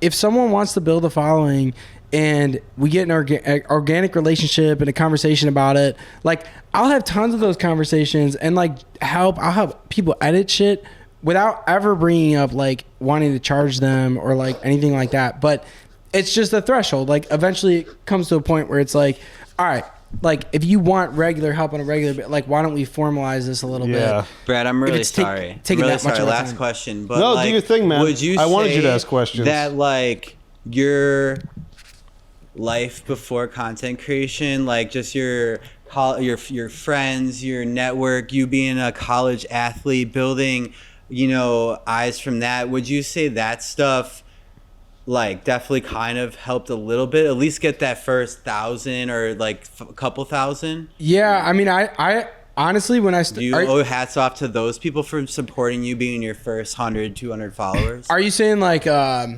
if someone wants to build a following and we get an organic relationship and a conversation about it, like I'll have tons of those conversations and like I'll help people edit shit without ever bringing up like wanting to charge them or like anything like that. But it's just a threshold. Like eventually it comes to a point where it's like, all right, like if you want regular help on a regular bit, like why don't we formalize this a little bit? Brad, I'm really sorry. Taking really that much sorry. of Last time. question. But no, like, do your thing, man. Would you I wanted you to ask questions. That like your life before content creation, like just your friends, your network, you being a college athlete, building eyes from that, would you say that stuff like definitely kind of helped a little bit, at least get that first 1,000 or like a couple thousand? Yeah, I mean, I honestly, when I do you owe hats off to those people for supporting you being your first 100, 200 followers? Are you saying like are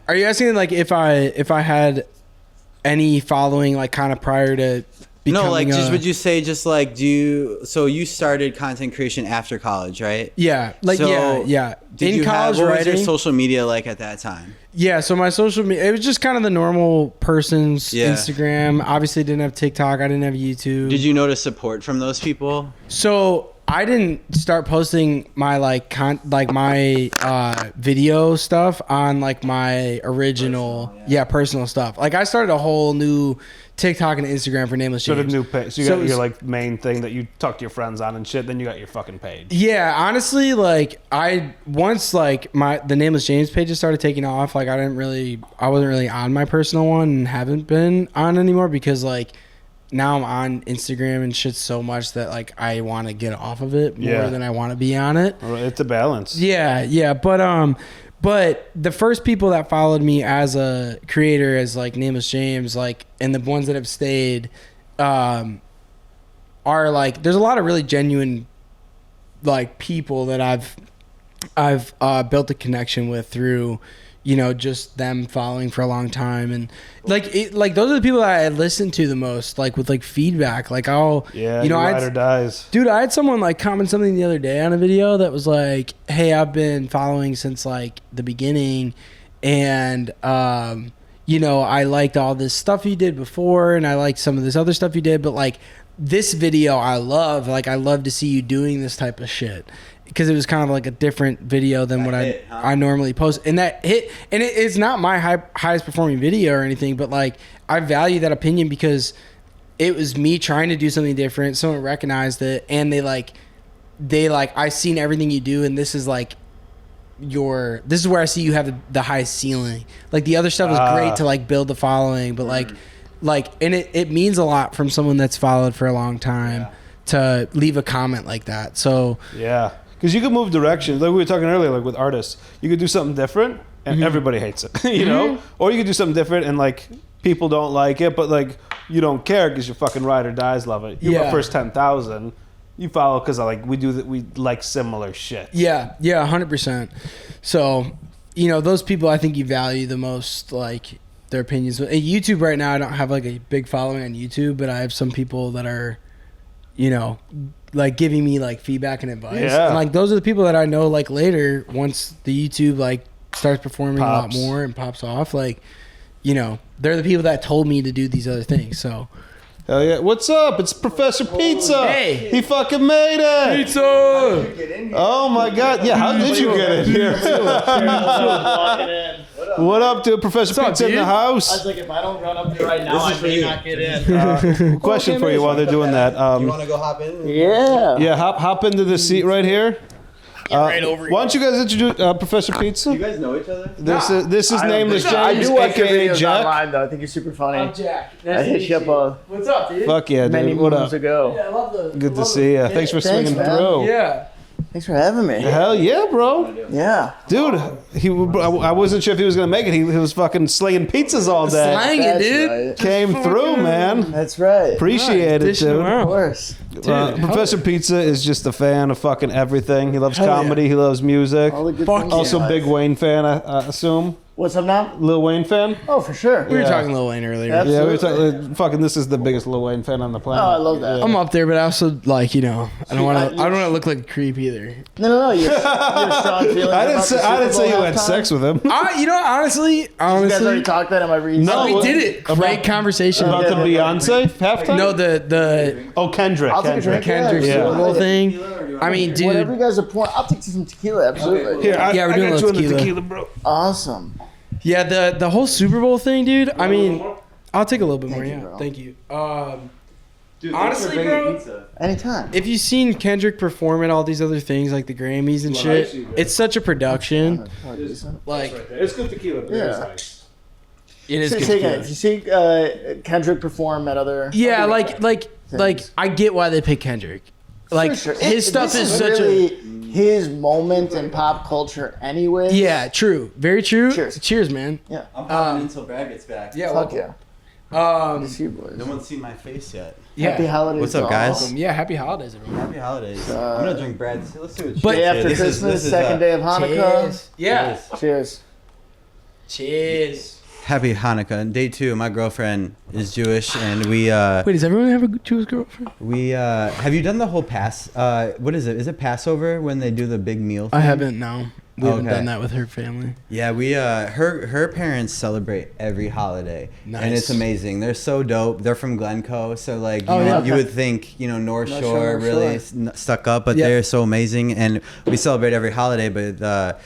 you asking like if I had any following like kind of prior to becoming no, like just would you say just like so you started content creation after college, right? Yeah, like so yeah. In college, what was your social media like at that time? Yeah, so my social media, it was just kind of the normal person's Instagram. Obviously, didn't have TikTok. I didn't have YouTube. Did you notice support from those people? So I didn't start posting my my video stuff on like my original personal stuff. Like I started a whole new TikTok and Instagram for Nameless James. Sort of new page. So you got your like main thing that you talk to your friends on and shit. Then you got your fucking page. Yeah, honestly, like once like the Nameless James pages started taking off, like I wasn't really on my personal one and haven't been on anymore because like now I'm on Instagram and shit so much that like I want to get off of it more than I want to be on it. It's a balance. Yeah, but the first people that followed me as a creator, as like Nameless James, like, and the ones that have stayed, are like, there's a lot of really genuine, like, people that I've built a connection with through, just them following for a long time, and like those are the people that I listen to the most, like with like feedback. Like I'll, ride or dies. Dude, I had someone like comment something the other day on a video that was like, "Hey, I've been following since like the beginning, and I liked all this stuff you did before, and I liked some of this other stuff you did, but like this video I love. Like I love to see you doing this type of shit." Because it was kind of like a different video than what I normally post, and that hit, and it's not my highest performing video or anything, but like I value that opinion because it was me trying to do something different. Someone recognized it, and they like I've seen everything you do, and this is like this is where I see you have the highest ceiling. Like the other stuff is great to like build the following, but and it means a lot from someone that's followed for a long time to leave a comment like that. So yeah. Because you could move directions, like we were talking earlier, like with artists, you could do something different and everybody hates it, or you could do something different and like people don't like it, but like you don't care because your fucking ride or dies love it. You're my first 10,000. You follow because like we like similar shit. Yeah, 100%. So those people I think you value the most, like their opinions. At YouTube right now, I don't have like a big following on YouTube, but I have some people that are, like giving me like feedback and advice. Yeah. And like those are the people that I know like later once the YouTube like starts performing a lot more and pops off, like, they're the people that told me to do these other things. So hell yeah. What's up? It's Professor Pizza. Hey. He fucking made it. Pizza. How did you get in here? Oh my God. Yeah, how did you get in here? What up, dude? Professor Pizza in the house. I was like, if I don't run up there right now, I may not get in. Question for you while they're doing that. You want to go hop in? Yeah. Yeah, hop into the seat right here. right over Why don't you guys introduce Professor Pizza? You guys know each other? This is Nameless James, I do watch your aka videos Jack. online, though. I think you're super funny. I'm Jack. I hit you up What's up, dude? Fuck yeah, many dude. What moons up? ago. Yeah, I love the. Good to see you. Thanks for swinging man. through. Yeah. Thanks for having me. Hell yeah, bro. Yeah. Dude, I wasn't sure if he was gonna make it. He was fucking slinging pizzas all day. Slanging, That's dude. right. Came through, man. That's right. Appreciate it, Dishing dude. around. Of course. Professor Pizza is just a fan of fucking everything. He loves Hell comedy. He loves music. All the good Fuck things. yeah. Also, in big life. Wayne fan, I assume. What's up now? Lil Wayne fan. Oh, for sure. We were Yeah. talking Lil Wayne earlier. Yep. Yeah, we were Absolutely. talking. Fucking, this is the biggest Lil Wayne fan on the planet. Oh, I love that. I'm up there, but I also like, I don't want to. you're- I don't want to look like a creep either. No. You're strong feelings. I didn't about say. the I didn't Super say you Bowl had halftime? sex with him. Honestly, You guys already talked that? Am I reading? No, we what- did it. Great about- conversation. About the Beyonce halftime. No, the Oh, Kendrick. I'll take a drink. Kendrick Yeah. Super Bowl thing. I mean, Whatever dude. you guys are pouring, I'll take some tequila. Absolutely. Here, Yeah, we're I doing got a you in the tequila. tequila, bro. Awesome. Yeah, the whole Super Bowl thing, dude. I mean, I'll take a little bit more. you, Yeah, bro. thank you. Dude, Honestly, bro, Anytime. if you've seen Kendrick perform at all these other things like the Grammys and shit, it's such a production. Oh, decent. Like, It's good tequila. But Yeah. it is So good. say tequila. again, if you see Kendrick perform at other, Yeah, like Things. I get why they pick Kendrick. Like For sure. his stuff This is such really his moment in pop culture, anyway. a yeah, true, very true. Cheers. man. Yeah. I'm popping until Brad gets back. Yeah, Fuck yeah. It's you boys. No one's seen my face yet. Happy holidays. What's up, to guys? all. Yeah, happy holidays, everyone. Happy holidays. I'm gonna drink Brad's. Let's see what But- Day after This is- Christmas, this is, second day of Hanukkah. Cheers. Yeah. Cheers. Cheers. Happy Hanukkah. And day 2, my girlfriend is Jewish, and we Wait, does everyone have a Jewish girlfriend? have you done the whole what is it? Is it Passover when they do the big meal thing? I haven't. No, we haven't Okay. done that with her family. Yeah, we her parents celebrate every holiday, and it's Nice. amazing. They're so dope. They're from Glencoe, so like Oh, yeah. you would think North Shore North really Shore. stuck up, but Yeah. they're so amazing, and we celebrate every holiday. But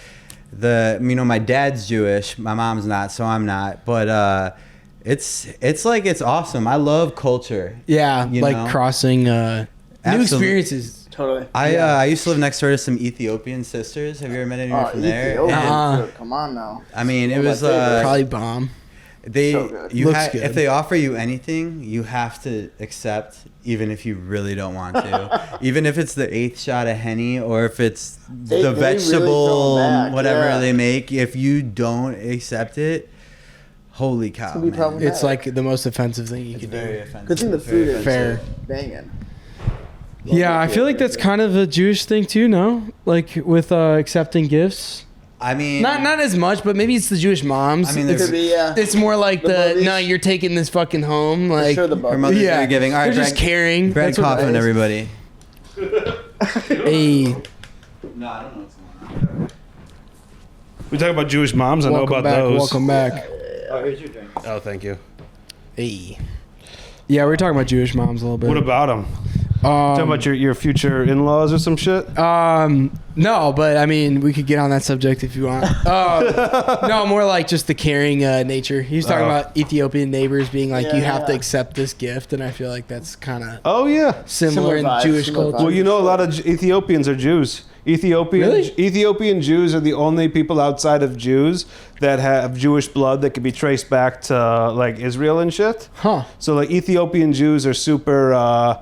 my dad's Jewish, my mom's not, so I'm not. But it's awesome. I love culture. Yeah, You like know? crossing new Absolutely. experiences. Totally. I used to live next door to some Ethiopian sisters. Have you ever met anyone from there? Ethiopia. Uh-uh. Come on now. I mean, it One of was my favorites. Probably bomb. They So good. you Looks good. if they offer you anything, you have to accept, even if you really don't want to. Even if it's the 8th shot of Henny, or if it's They the really vegetable throw 'em back, whatever yeah. they make. If you don't accept it, holy cow, gonna be man. problematic. It's like the most offensive thing you It's could very do. offensive. Good thing the It's very food is Fair. banging. Yeah, I feel like that's kind of a Jewish thing too. No, like with accepting gifts. I mean, Not as much, but maybe it's the Jewish moms. I mean, It there's could be, yeah. it's more like The the buddies. no, you're taking this fucking home. For Like sure the her butt. mother's yeah, very giving. All right, they're just Brad, caring. Brad That's what it Kofman, is. everybody. Hey, No, I don't know what's going on. We talk about Jewish moms. I know welcome about back. those. Welcome back. Oh, here's your drink. Oh, thank you. Hey. Yeah, we were talking about Jewish moms a little bit. What about them? Talking about your future in-laws or some shit? No, but I mean, we could get on that subject if you want. No, more like just the caring nature. He was talking Oh. about Ethiopian neighbors being like, you have to Yeah. accept this gift, and I feel like that's kind of Oh yeah. similar in vibes, Jewish similar culture. Well, you know, a lot of Ethiopians are Jews. Really? Ethiopian Jews are the only people outside of Jews that have Jewish blood that can be traced back to like Israel and shit. Huh. So like Ethiopian Jews are super.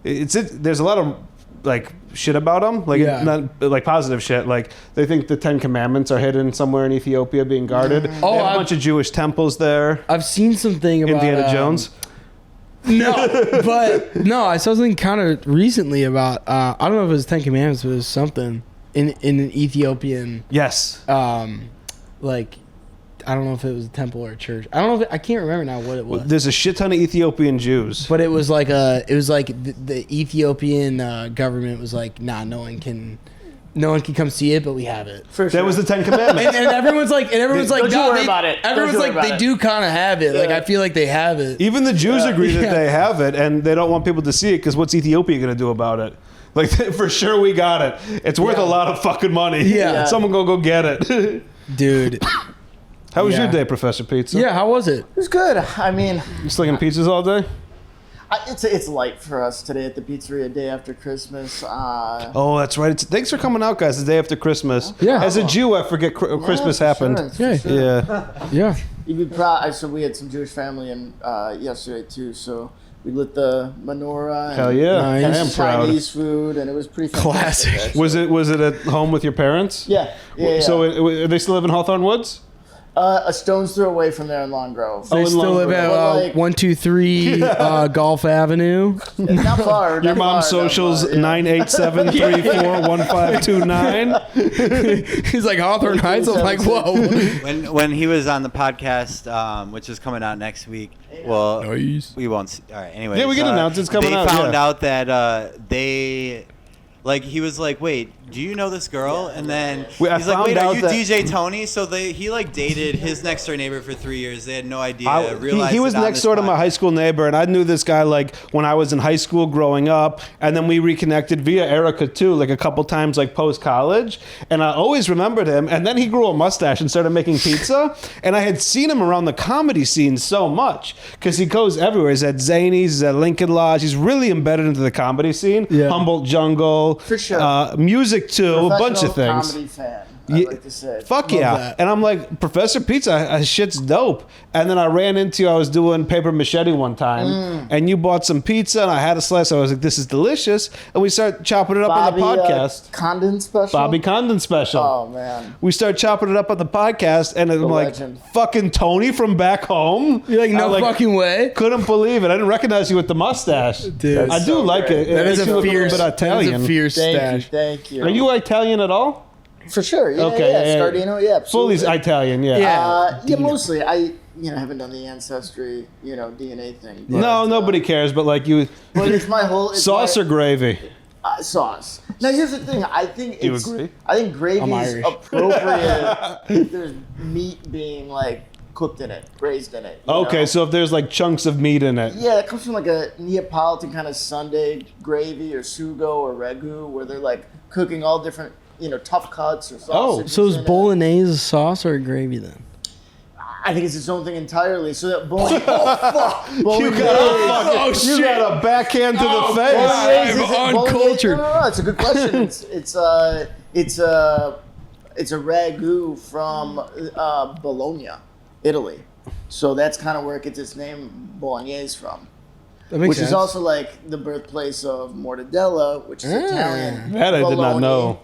There's a lot of like shit about them, like Yeah. not like positive shit. Like they think the 10 Commandments are hidden somewhere in Ethiopia being guarded. Oh, they have a I've- bunch of Jewish temples there. I've seen something about Indiana Jones. No, but no, I saw something kind of recently about I don't know if it was 10 Commandments, but it was something in an Ethiopian Yes. like I don't know if it was a temple or a church. I don't know if I can't remember now what it was. There's a shit ton of Ethiopian Jews. But it was like the Ethiopian government was like, nah, no one can come see it, but we have it. For sure. That was the 10 Commandments. And everyone's like, Don't you worry about it. Everyone's Don't you like, worry they about do kind of have it. Like Yeah. I feel like they have it. Even the Jews agree that Yeah. they have it, and they don't want people to see it because what's Ethiopia going to do about it? Like, for sure we got it. It's worth Yeah. a lot of fucking money. Yeah. Someone go get it. Dude. How was Yeah. your day, Professor Pizza? Yeah, how was it? It was good. I mean, You slinging pizzas all day? It's light for us today at the pizzeria, day after Christmas. Oh, that's right. Thanks for coming out, guys. The day after Christmas. Yeah. As a Jew, I forget Christmas happened. Sure, Yeah. sure. Yeah. You'd be proud. So we had some Jewish family in yesterday too. So we lit the menorah. Hell yeah! Nice. I am proud. Chinese food, and it was pretty fantastic. Classic. Was it at home with your parents? Yeah. So they still live in Hawthorne Woods? A stone's throw away from there in Long Grove. They in still Long live Grove. at But, like- 123 Golf Avenue. Not far. Your mom's socials 987341529. He's like Hawthorne Heights. I'm like, whoa. When he was on the podcast, which is coming out next week, well, Nice. we won't see. All right, anyway. Yeah, we can announce it's coming they out, They found yeah. out that they... Like, he was like, wait, do you know this girl? And then I he's like, found wait, out are you that- DJ Tony? So he like dated his next door neighbor for 3 years. They had no idea. He was next door to my high school neighbor, and I knew this guy like when I was in high school growing up, and then we reconnected via Erica too, like a couple times like post college, and I always remembered him. And then he grew a mustache and started making pizza, and I had seen him around the comedy scene so much because he goes everywhere. He's at Zany's, he's at Lincoln Lodge. He's really embedded into the comedy scene. Yeah. Humboldt Jungle, For sure. Music too, a bunch of Professional things. comedy fan, I'd like to say. Fuck Love yeah. that. And I'm like, Professor Pizza, shit's dope. And then I ran into you, I was doing paper machete one time, and you bought some pizza, and I had a slice. I was like, this is delicious. And we start chopping it up on the podcast. Condon special. Bobby Condon special. Oh man. We start chopping it up on the podcast, and I'm like, legend. fucking Tony from back home. You're like, no I, fucking way. Couldn't believe it. I didn't recognize you with the mustache. Dude. I do so like great. it. That is makes a you look fierce, little bit Italian. That is a fierce stash. Thank you. Are you Italian at all? For sure. Yeah, Okay, yeah. yeah. Scardino, yeah. Fully Absolutely. Italian, yeah. Yeah. Mostly. I haven't done the ancestry, DNA thing. But, No, nobody cares, but like you, But it's my whole it's sauce my, or gravy? Sauce. Now here's the thing. I think Do you it's. agree? I think gravy I'm is Irish. appropriate if there's meat being like cooked in it, braised in it. you Okay, know? so if there's like chunks of meat in it. Yeah, it comes from like a Neapolitan kind of Sunday gravy or sugo or ragu, where they're like cooking all different, tough cuts or sausages. So is in it. bolognese a sauce or a gravy then? I think it's its own thing entirely. So that bolognese. Oh fuck! You Bolognese. got a you got a backhand to the face. Bolognese is I'm bolognese- uncultured. No, it's a good question. It's a ragu from Bologna, Italy. So that's kind of where it gets its name, bolognese, from. That makes Which sense. is also like the birthplace of mortadella, which is Italian. That I did not Bologna, know.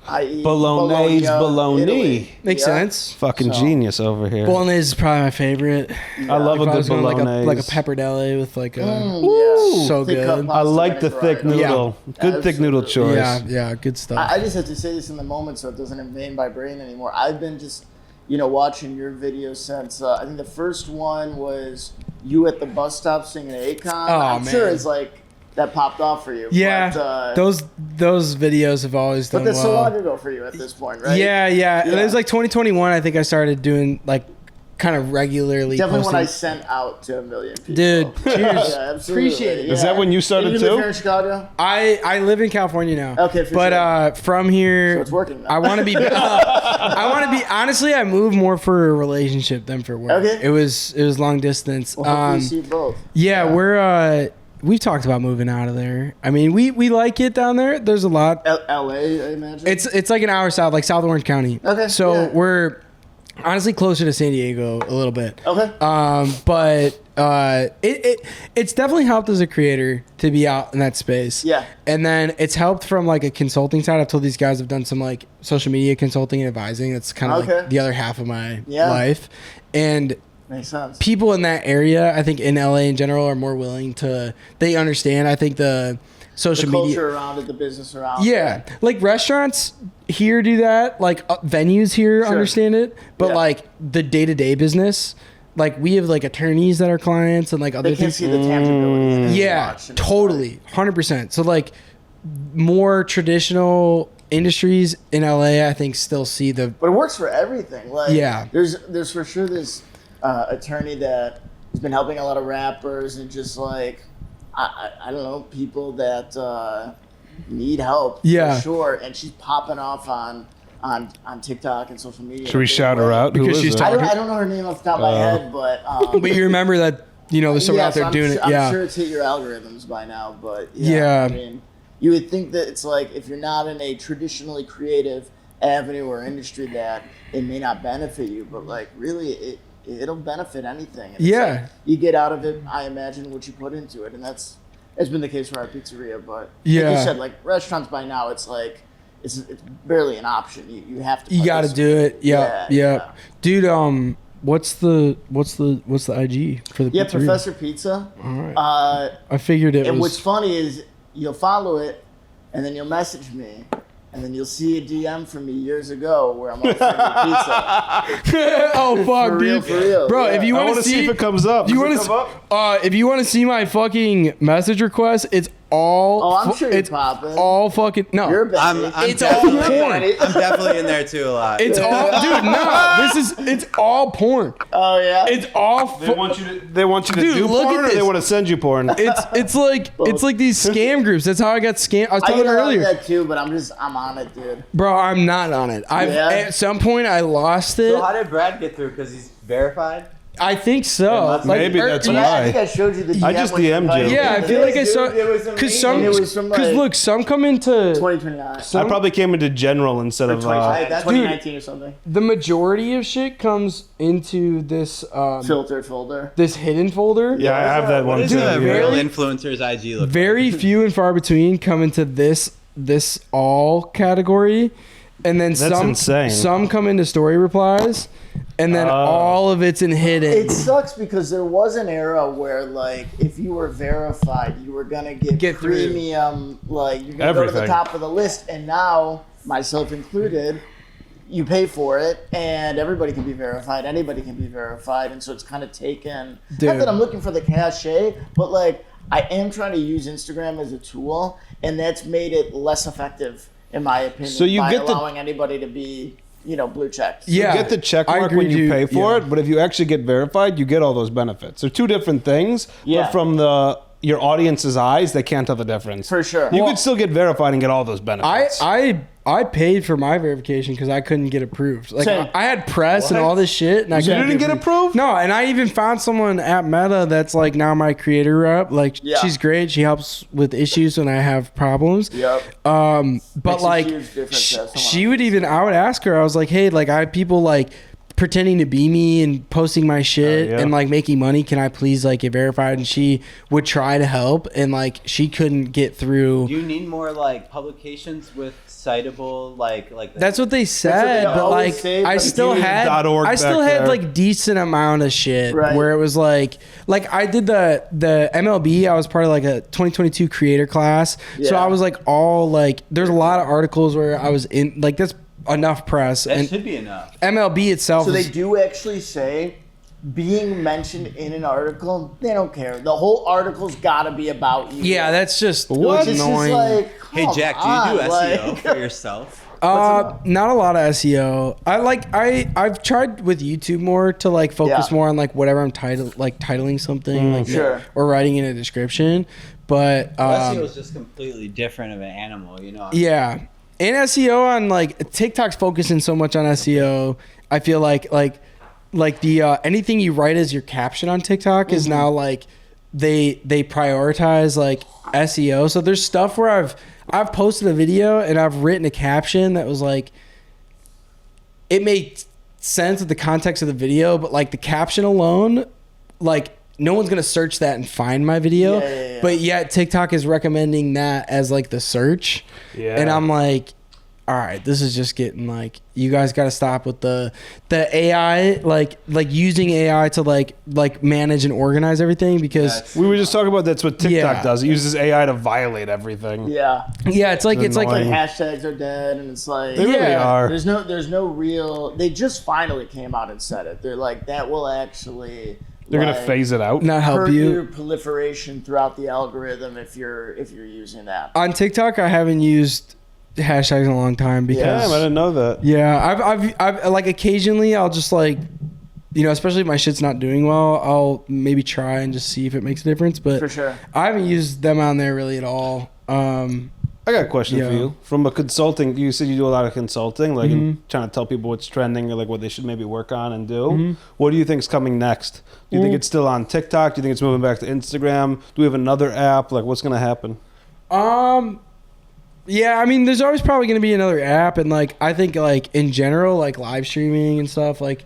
i.e. Bolognese, bologna. Italy. Makes Yeah. sense. Fucking So- genius over here. Bolognese is probably my favorite. I love If a I good was going bolognese. like a pepperdelle with like a Yeah. so Thick cut good. I pasta like the thick vinaigrette. noodle. Good thick noodle choice. Yeah, good stuff. I just have to say this in the moment so it doesn't invade my brain anymore. I've been just, watching your videos since, I think the first one was you at the bus stop singing Akon. I'm sure man. it's like, that popped off for you. Yeah, But, those videos have always done but that's well. so long ago for you at this point, right? Yeah. And Yeah. it was like 2021. I think I started doing like kind of regularly. Definitely posting. when I sent out to a million people. Dude, cheers. Yeah, absolutely. Appreciate it. Is that when you started you live too? here in Chicago? I live in California now. Okay, for but sure. from here, So it's working now. I want to be. Honestly, I moved more for a relationship than for work. Okay. It was long distance. Well, hopefully you see both. Yeah, we've talked about moving out of there. I mean, we like it down there. There's a lot. L.A., I imagine? It's like an hour south, like South Orange County. Okay, So yeah. we're honestly closer to San Diego a little bit. Okay. But it's definitely helped as a creator to be out in that space. Yeah. And then it's helped from like a consulting side. I've told these guys I've done some like social media consulting and advising. That's kind of Okay. like the other half of my Yeah. life. And Makes sense. people in that area, I think in LA in general, are more willing to. They understand. I think the social The media. culture around it, the business around Yeah, it. like restaurants here do that. Like venues here Sure. understand it, but Yeah. like the day-to-day business, like we have like attorneys that are clients and like other They can't things. see the tangibility in it. as Yeah, much, and it's totally, 100%. So like more traditional industries in LA, I think still see the. But it works for everything. Like, Yeah. there's for sure this attorney that has been helping a lot of rappers and just like I don't know, people that need help. Yeah. for sure. And she's popping off on TikTok and social media. Should we shout her out? Who Because is she's it? talking- I don't know her name off the top of my head, but But you remember that You know, there's someone out there doing it. Yeah. I'm sure it's hit your algorithms by now, but yeah. I mean, you would think that it's like if you're not in a traditionally creative avenue or industry, that it may not benefit you, but like really it'll benefit anything. And yeah. Like, you get out of it, I imagine, what you put into it, and that's been the case for our pizzeria. But yeah, like you said, like restaurants by now, it's like it's barely an option. You have to. You got to do it. Yeah. Dude, what's the IG for the pizzeria? Professor Pizza. All right. I figured it was. And what's funny is you'll follow it, and then you'll message me, and then you'll see a DM from me years ago where I'm offering you pizza. Oh fuck, dude! For real, bro. Yeah. If you want to see if it comes up, if you want to see my fucking message request, it's all. Oh, I'm sure you're popping. All fucking no. It's all porn. I'm definitely in there too a lot. It's all, dude. No, it's all porn. Oh yeah. It's all. They want you to do porn, or they want to send you porn. It's like these scam groups. That's how I got scammed. I was telling her earlier. I get that too, but I'm on it, dude. Bro, I'm not on it. At some point I lost it. So how did Brad get through? Because he's verified. I think so. Maybe that's why. I think I showed you the DM. I just DM'd you. Yeah, I feel like I saw. Because look, some come into 2029. I probably came into general instead of 2019 or something. The majority of shit comes into this filtered folder. This hidden folder. Yeah, I have that one. What is a real influencer's IG look? Very few and far between come into this all category, and then some come into story replies. And then all of it's in hidden. It sucks because there was an era where, like, if you were verified, you were gonna get premium. Like, you're gonna go to the top of the list. And now, myself included, you pay for it, and everybody can be verified. Anybody can be verified, and so it's kind of taken. Not that I'm looking for the cachet, but like I am trying to use Instagram as a tool, and that's made it less effective, in my opinion. So you get allowing anybody to be. Blue checks. Yeah, you get the check mark when you pay for it, but if you actually get verified, you get all those benefits. They're two different things, but from your audience's eyes, they can't tell the difference. For sure. You could still get verified and get all those benefits. I paid for my verification because I couldn't get approved. Like I had press and all this shit, and I didn't get approved. No, and I even found someone at Meta that's like now my creator rep. Like she's great. She helps with issues when I have problems. Yep. But like she would even. I would ask her. I was like, hey, like I have people like pretending to be me and posting my shit and like making money. Can I please like get verified? And she would try to help, and like she couldn't get through. Do you need more like publications with citable like that's what they said, but like I still had like decent amount of shit where it was like I did the MLB. I was part of like a 2022 creator class, so I was like all like there's a lot of articles where I was in like that's enough press. That should be enough. MLB itself. So they do actually say being mentioned in an article, they don't care. The whole article's got to be about you. Yeah, that's just what's annoying. Like, hey Jack, do you do SEO for yourself? Not a lot of SEO. I've tried with YouTube more to like focus more on like whatever I'm titling something or writing in a description. But SEO is just completely different of an animal, you know. Yeah. And SEO on like TikTok's focusing so much on SEO. I feel like the anything you write as your caption on TikTok is now like they prioritize like SEO. So there's stuff where I've posted a video and I've written a caption that was like it made sense with the context of the video, but like the caption alone, like no one's gonna search that and find my video. But yet TikTok is recommending that as like the search. And I'm like, all right, this is just getting like you guys got to stop with the AI like using AI to like manage and organize everything, because we were just talking about that's what TikTok does. It uses AI to violate everything. Yeah, it's like hashtags are dead, and it's like they really are. There's no real. They just finally came out and said it. They're like that will actually. They're gonna phase it out. Not help you. Your proliferation throughout the algorithm if you're using that. On TikTok, I haven't used hashtags in a long time because I didn't know that. I've like occasionally I'll just like, you know, especially if my shit's not doing well, I'll maybe try and just see if it makes a difference. But for sure, I haven't used them on there really at all. I I got a question for you. From a consulting, you said you do a lot of consulting, like trying to tell people what's trending or like what they should maybe work on and do. What do you think is coming next? Do you think it's still on TikTok? Do you think it's moving back to Instagram? Do we have another app? Like, what's going to happen? Yeah, I mean, there's always probably going to be another app, and like I think like in general, like live streaming and stuff. Like,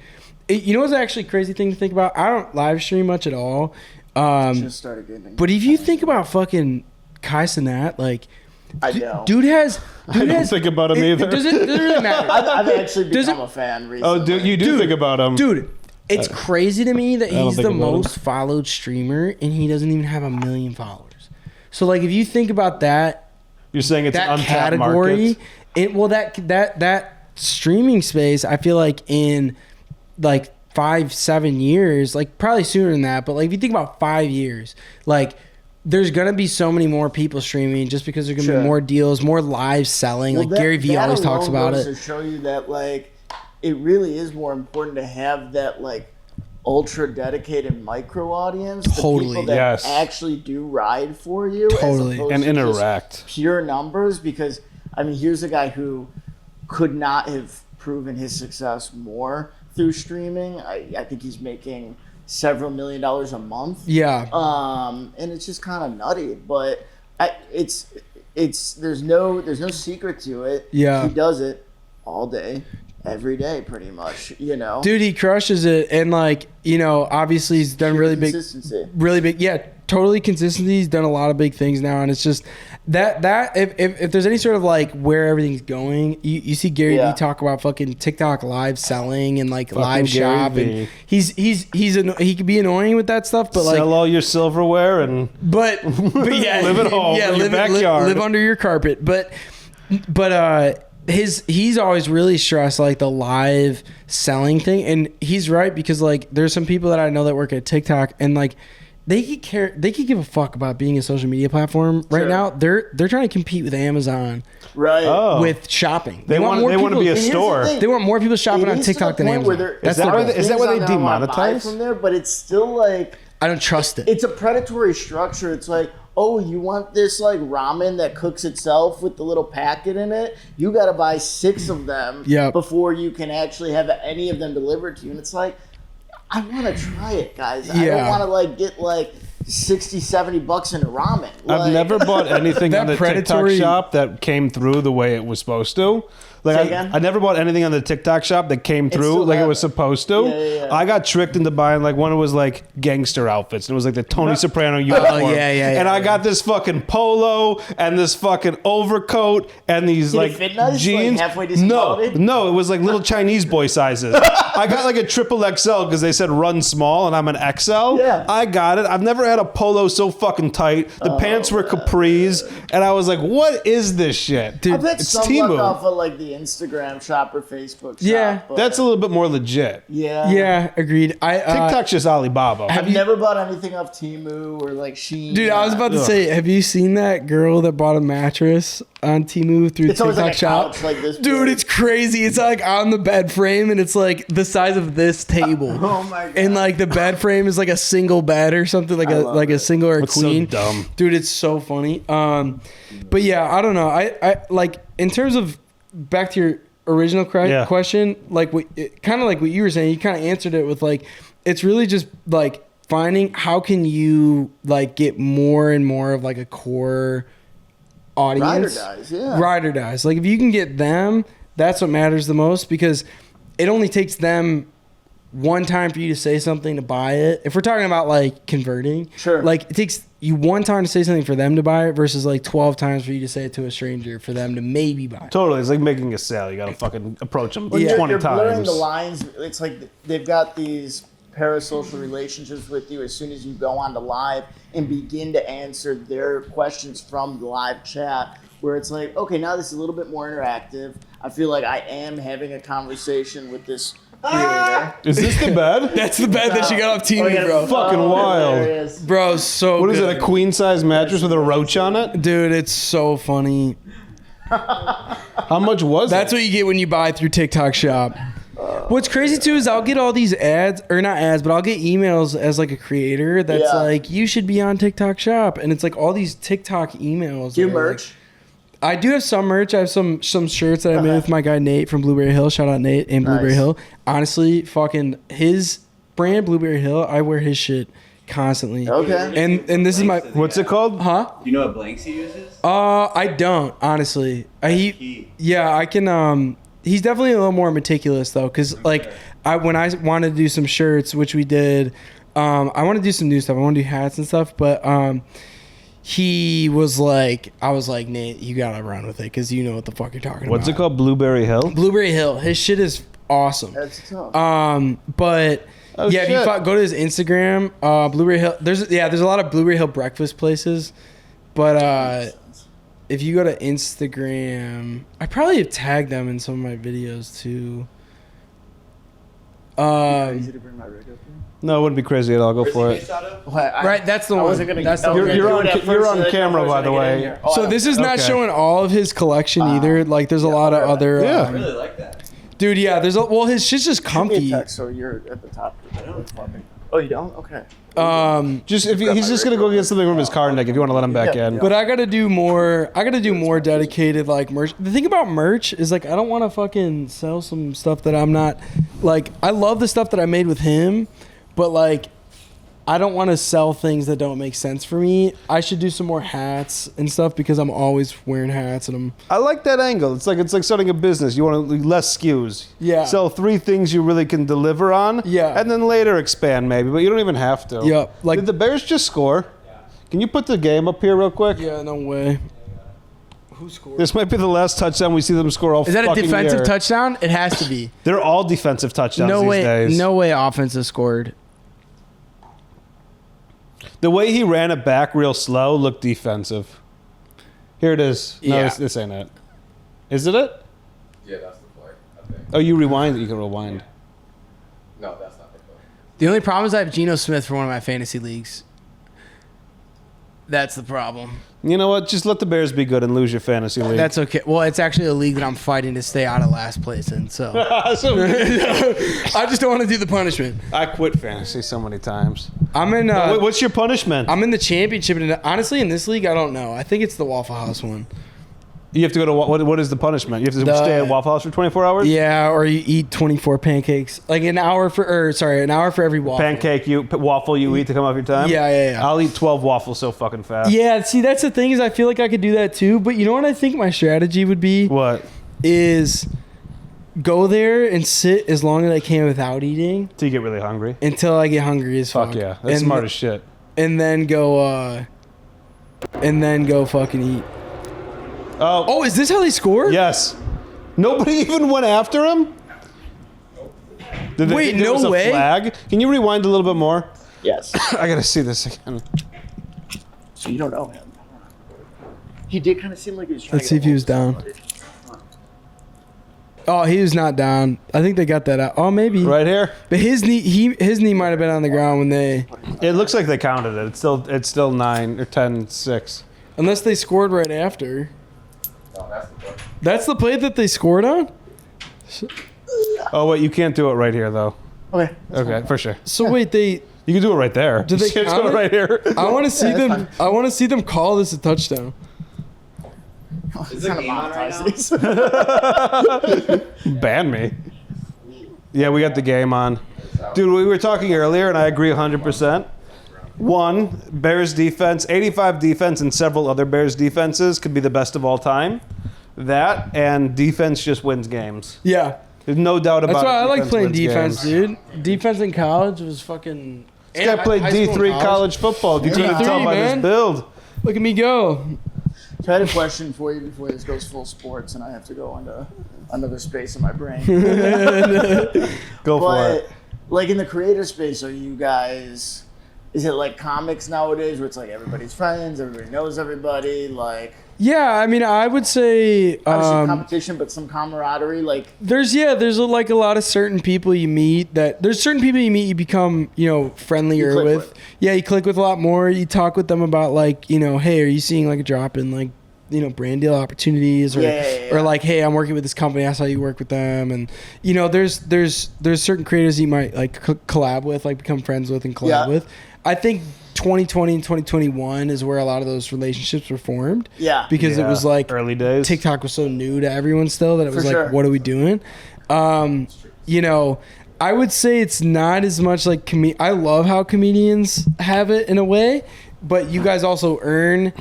you know what's actually a crazy thing to think about? I don't live stream much at all. Just started getting. But if you think about fucking Kai Cenat, like, I know. Dude has. I don't think about him either. Does it really matter? I've actually become a fan recently. Oh, dude, you do think about him, dude. It's crazy to me that he's the most followed streamer, and he doesn't even have 1 million followers. So like, if you think about that. You're saying it's that an untapped category, market? That streaming space, I feel like in like 5-7 years, like probably sooner than that, but like if you think about 5 years, like there's gonna be so many more people streaming just because there's gonna be more deals, more live selling. Well, like Gary Vee always talks about it. To show you that like it really is more important to have that like ultra dedicated micro audience, totally, the people that actually do ride for you, totally, as and interact. Pure numbers, because I mean, here's a guy who could not have proven his success more through streaming. I think he's making several $1 million a month. Yeah. And it's just kind of nutty, but it's there's no secret to it. Yeah. He does it all day. Every day, pretty much, you know. Dude, he crushes it, and like, you know, obviously he's done really big, totally consistency. He's done a lot of big things now, and it's just that if there's any sort of like where everything's going, you see Gary Vee talk about fucking TikTok live selling and like fucking live shop, and he could be annoying with that stuff, but like sell all your silverware and but yeah, live at home, in your backyard, live under your carpet, but he's always really stressed like the live selling thing, and he's right, because like there's some people that I know that work at TikTok, and like they could give a fuck about being a social media platform right now. They're trying to compete with Amazon, right? With shopping. They want to be a store. They want more people shopping on TikTok than Amazon. Is that where they demonetize from there? But it's still like I don't trust it. It's a predatory structure. It's like, oh, you want this like ramen that cooks itself with the little packet in it? You got to buy 6 of them before you can actually have any of them delivered to you. And it's like, I want to try it, guys. I don't want to like get like $60-$70 in a ramen. I've never bought anything on the TikTok shop that came through the way it was supposed to. Like I never bought anything on the TikTok shop that came through like it was supposed to. Yeah. I got tricked into buying like one. It was like gangster outfits, and it was like the Tony Soprano uniform. And I got this fucking polo and this fucking overcoat and these Did like it fit nice? jeans. Like halfway decent quality? No, it was like little Chinese boy sizes. I got like a triple XL because they said run small, and I'm an XL. Yeah. I got it. I've never had a polo so fucking tight. The pants were capris, and I was like, "What is this shit, dude?" I bet it's some Temu. off of like the Instagram shop or Facebook shop. Yeah, that's a little bit more legit. Yeah, agreed. TikTok's just Alibaba. I've never bought anything off Temu or like Shein. Dude, I was about to say, have you seen that girl that bought a mattress on Temu through it's TikTok like a shop? Couch like this dude, it's crazy. It's like on the bed frame, and it's like the size of this table. Oh my god! And like the bed frame is like a single bed or something, like a single or a queen. So dumb, dude. It's so funny. But yeah, I don't know. I like in terms of back to your original question, like kind of like what you were saying. You kind of answered it with like, it's really just like finding how can you like get more and more of like a core audience. Ride or dies. Like if you can get them, that's what matters the most, because it only takes them one time for you to say something to buy it. If we're talking about like converting, like it takes you one time to say something for them to buy it versus like 12 times for you to say it to a stranger for them to maybe buy it. Totally. It's like making a sale. You got to fucking approach them 20 you're times. Blurring the lines. It's like they've got these parasocial relationships with you as soon as you go on to live and begin to answer their questions from the live chat, where it's like, okay, now this is a little bit more interactive. I feel like I am having a conversation with this creator. Is this the bed? That's the bed that she got off TV, bro. Fucking wild. Bro, so what is it, a queen size mattress with a roach on it? Dude, it's so funny. How much was That's what you get when you buy through TikTok shop. What's crazy too is I'll get all these ads, or not ads, but I'll get emails as like a creator that's like, you should be on TikTok shop. And it's like all these TikTok emails. Do you merch? I do have some merch. I have some shirts that I made with my guy Nate from Blueberry Hill. Shout out Nate and Blueberry Hill. Honestly, fucking his brand Blueberry Hill. I wear his shit constantly. Okay. And this is my. What's it called? Do you know what blanks he uses? I don't honestly. I can. He's definitely a little more meticulous though, because when I wanted to do some shirts, which we did, I want to do some new stuff. I want to do hats and stuff, but he was like, I was like, Nate, you gotta run with it because you know what the fuck you're talking about. What's it called? Blueberry Hill. Blueberry Hill. His shit is awesome. That's tough. But if you go to his Instagram, Blueberry Hill. There's a lot of Blueberry Hill breakfast places, but if you go to Instagram, I probably have tagged them in some of my videos too. Crazy to bring my rig up here? No, it wouldn't be crazy at all. Go for it. Right, that's the one. You're on camera, by the way. So this is not showing all of his collection either. Like, there's a lot of other. I really like that. Dude, yeah, his shit's just comfy. So you're at the top. Oh, you don't? Okay. Just if he's just gonna go get something from his car, Nick. If you want to let him back in. But I gotta do more. Dedicated like merch. The thing about merch is like I don't want to fucking sell some stuff that I'm not like. I love the stuff that I made with him, but like I don't want to sell things that don't make sense for me. I should do some more hats and stuff because I'm always wearing hats and I like that angle. It's like starting a business. You want less SKUs. Yeah. Sell 3 things you really can deliver on. Yeah. And then later expand maybe, but you don't even have to. Yeah. Like, did the Bears just score? Yeah. Can you put the game up here real quick? Yeah, no way. Who scored? This might be the last touchdown we see them score all. Is that a defensive year. touchdown? It has to be. They're all defensive touchdowns these days. No way offensive scored. The way he ran it back real slow looked defensive. Here it is. No, Yeah. this ain't it. Is it it? Yeah, that's the play, I think. Oh, you rewind it. You can rewind. No, that's not the play. The only problem is I have Geno Smith for one of my fantasy leagues. That's the problem. You know what? Just let the Bears be good and lose your fantasy league. That's okay. Well, it's actually a league that I'm fighting to stay out of last place in, so. I just don't want to do the punishment. I quit fantasy so many times. I'm in. What's your punishment? I'm in the championship, and honestly, in this league, I don't know. I think it's the Waffle House one. You have to go to what is the punishment? You have to stay at Waffle House for 24 hours? Yeah, or you eat 24 pancakes. Like an hour for every waffle. Waffle you eat to come off your time? Yeah. I'll eat 12 waffles so fucking fast. Yeah, see, that's the thing is I feel like I could do that too. But you know what I think my strategy would be? What? Is go there and sit as long as I can without eating. Till you get really hungry? Until I get hungry as fuck. Fuck yeah. That's smart as shit. And then go fucking eat. Oh, is this how they scored? Yes. Nobody even went after him? Did they think there was a flag? Can you rewind a little bit more? Yes. I gotta see this again. So you don't know him. He did kind of seem like he was trying Let's see if he was down. Oh, he was not down. I think they got that out. Oh, maybe. Right here? But his knee might have been on the ground when they... It looks like they counted it. It's still 9 or 10-6. Unless they scored right after. No, that's the play. That's the play that they scored on? Oh, wait, you can't do it right here, though. Okay, for sure. So wait, You can do it right there. Did they can't count do it it? right here. I want to see them. I want to see them call this a touchdown. Is the game on right now? Ban me. Yeah, we got the game on. Dude, we were talking earlier, and I agree 100%. One, Bears defense, 85 defense, and several other Bears defenses could be the best of all time. That and defense just wins games. Yeah. There's no doubt about it. That's why I like playing defense, dude. Defense in college was fucking... This guy played D3 college football. You can tell by this build. Look at me go. So I had a question for you before this goes full sports, and I have to go into another space in my brain. Go for it. Like in the creator space, are you guys... Is it like comics nowadays where it's like everybody's friends, everybody knows everybody, like... Yeah, I mean, I would say... Obviously competition, but some camaraderie, like... There's like a lot of certain people you meet that... There's certain people you meet you become, friendlier with. Yeah, you click with a lot more. You talk with them about like, hey, are you seeing like a drop in like brand deal opportunities, or like, hey, I'm working with this company, I saw you work with them, and there's certain creators you might like collab with, like become friends with and collab with. I think 2020 and 2021 is where a lot of those relationships were formed. Yeah. Because it was like early days. TikTok was so new to everyone still that it was like, what are we doing? I would say it's not as much like I love how comedians have it in a way, but you guys also earn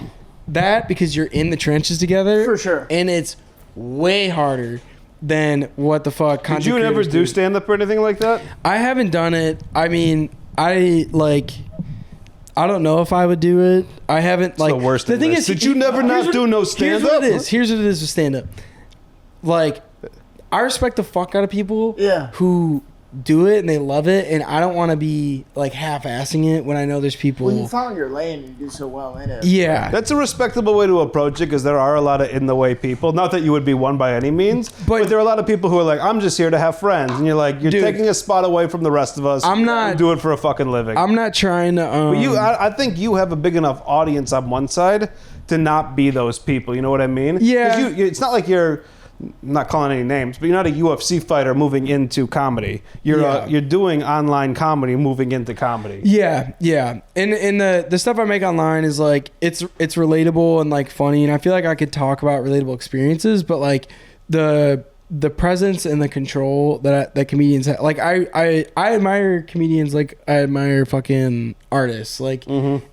that because you're in the trenches together. For sure. And it's way harder than what the fuck. Did you ever do stand-up or anything like that? I haven't done it. I mean, I don't know if I would do it. I haven't the worst. The thing is, did you never not do no stand up? Here's what it is with stand up. Like, I respect the fuck out of people who do it and they love it, and I don't want to be like half-assing it when I know there's people. Well, you found your lane and you do so well in it. Yeah, that's a respectable way to approach it because there are a lot of in the way people. Not that you would be one by any means, but there are a lot of people who are like, I'm just here to have friends, and you're like, you're taking a spot away from the rest of us. I'm not do it for a fucking living. I'm not trying to. But I think you have a big enough audience on one side to not be those people. You know what I mean? Yeah. It's not like you're. I'm not calling any names, but you're not a UFC fighter moving into comedy. You're doing online comedy, moving into comedy. Yeah, and the stuff I make online is like it's relatable and like funny, and I feel like I could talk about relatable experiences, but like the presence and the control that comedians have. Like I admire comedians, like I admire fucking artists. Like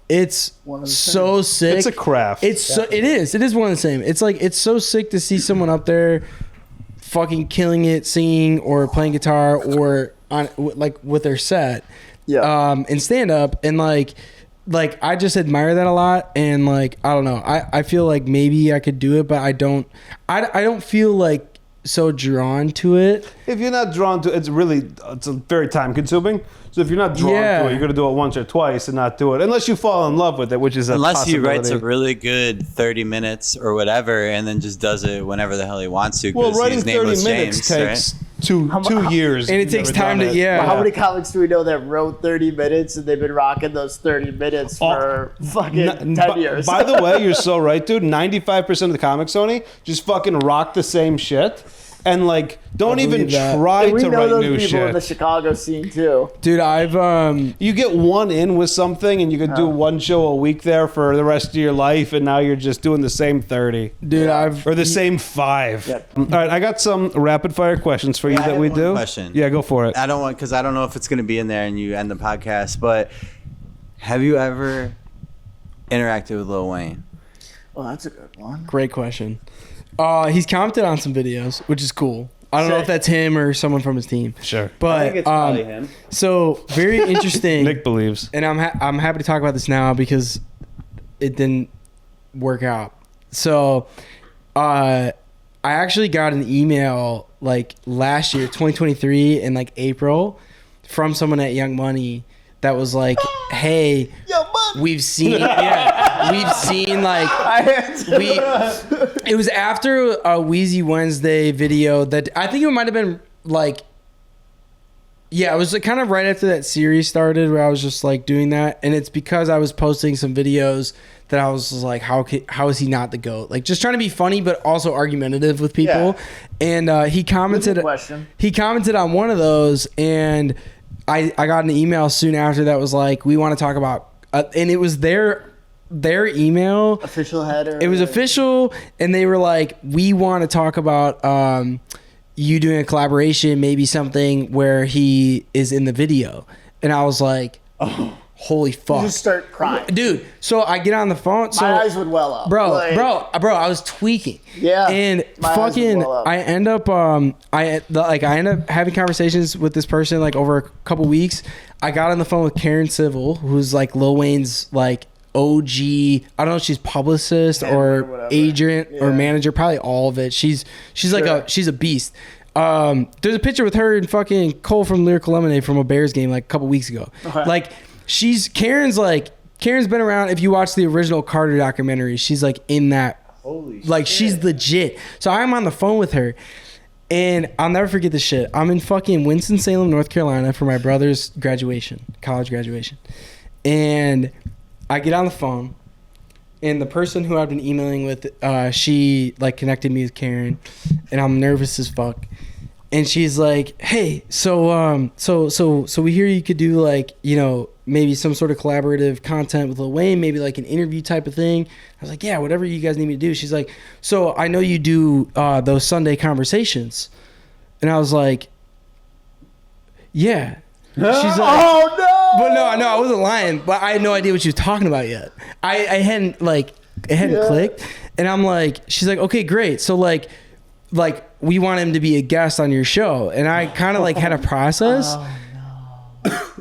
it's so sick. It's a craft. It is one of the same. It's like it's so sick to see someone up there fucking killing it, singing or playing guitar or on like with their set. Yeah. And stand up, and like I just admire that a lot, and like I don't know. I feel like maybe I could do it, but I don't feel like so drawn to it. If you're not drawn to it, it's a very time consuming. So if you're not drawn to it, you're going to do it once or twice and not do it. Unless you fall in love with it, which is a Unless possibility. he writes a really good 30 minutes or whatever and then just does it whenever the hell he wants to. Well, writing he's 30 Nameless minutes James, takes two years. And it takes time to, Well, how many comics do we know that wrote 30 minutes and they've been rocking those 30 minutes for fucking 10 years? By the way, you're so right, dude. 95% of the comics, Sony, just fucking rock the same shit. And like, don't even try to write new shit. We know those people in the Chicago scene too, dude. You get one in with something, and you could do one show a week there for the rest of your life, and now you're just doing the same 30, dude. Or the same 5. Yep. All right, I got some rapid fire questions for you that we do. Question. Yeah, go for it. I don't know if it's going to be in there, and you end the podcast. But have you ever interacted with Lil Wayne? Oh, that's a good one. Great question. He's commented on some videos, which is cool. I don't know if that's him or someone from his team. Sure, but I think it's probably him. So very interesting. Nick believes, and I'm happy to talk about this now because it didn't work out. So, I actually got an email like last year, 2023, in like April, from someone at Young Money that was like, "Hey, we've seen like it was after a Wheezy Wednesday video that I think it might have been like, it was like kind of right after that series started where I was just like doing that, and it's because I was posting some videos that I was just like, how is he not the GOAT? Like just trying to be funny but also argumentative with people, and he commented on one of those, and I got an email soon after that was like, we want to talk about, and it was their email. Official header. It was official, and they were like, we want to talk about you doing a collaboration, maybe something where he is in the video. And I was like, oh, holy fuck. You just start crying. Dude, so I get on the phone. My eyes would well up. Bro, I was tweaking. Yeah. And fucking, I end up having conversations with this person like over a couple weeks. I got on the phone with Karen Civil, who's like Lil Wayne's like OG. I don't know if she's publicist or agent or manager, probably all of it. She's like she's a beast. There's a picture with her and fucking Cole from Lyrical Lemonade from a Bears game like a couple weeks ago. Okay. Like Karen's been around. If you watch the original Carter documentary, she's like in that. Holy like shit. She's legit. So I'm on the phone with her, and I'll never forget this shit. I'm in fucking Winston-Salem, North Carolina for my brother's college graduation, and I get on the phone. and the person who I've been emailing with, she like connected me with Karen, and I'm nervous as fuck. And she's like, "Hey, so we hear you could do like, you know, maybe some sort of collaborative content with Lil Wayne, maybe like an interview type of thing." I was like, "Yeah, whatever you guys need me to do." She's like, "So I know you do those Sunday conversations," and I was like, "Yeah." She's like, "Oh no!" But no, I wasn't lying. But I had no idea what she was talking about yet. I hadn't like it hadn't clicked, and I'm like, she's like, "Okay, great. So like we want him to be a guest on your show," and I kind of like had a process,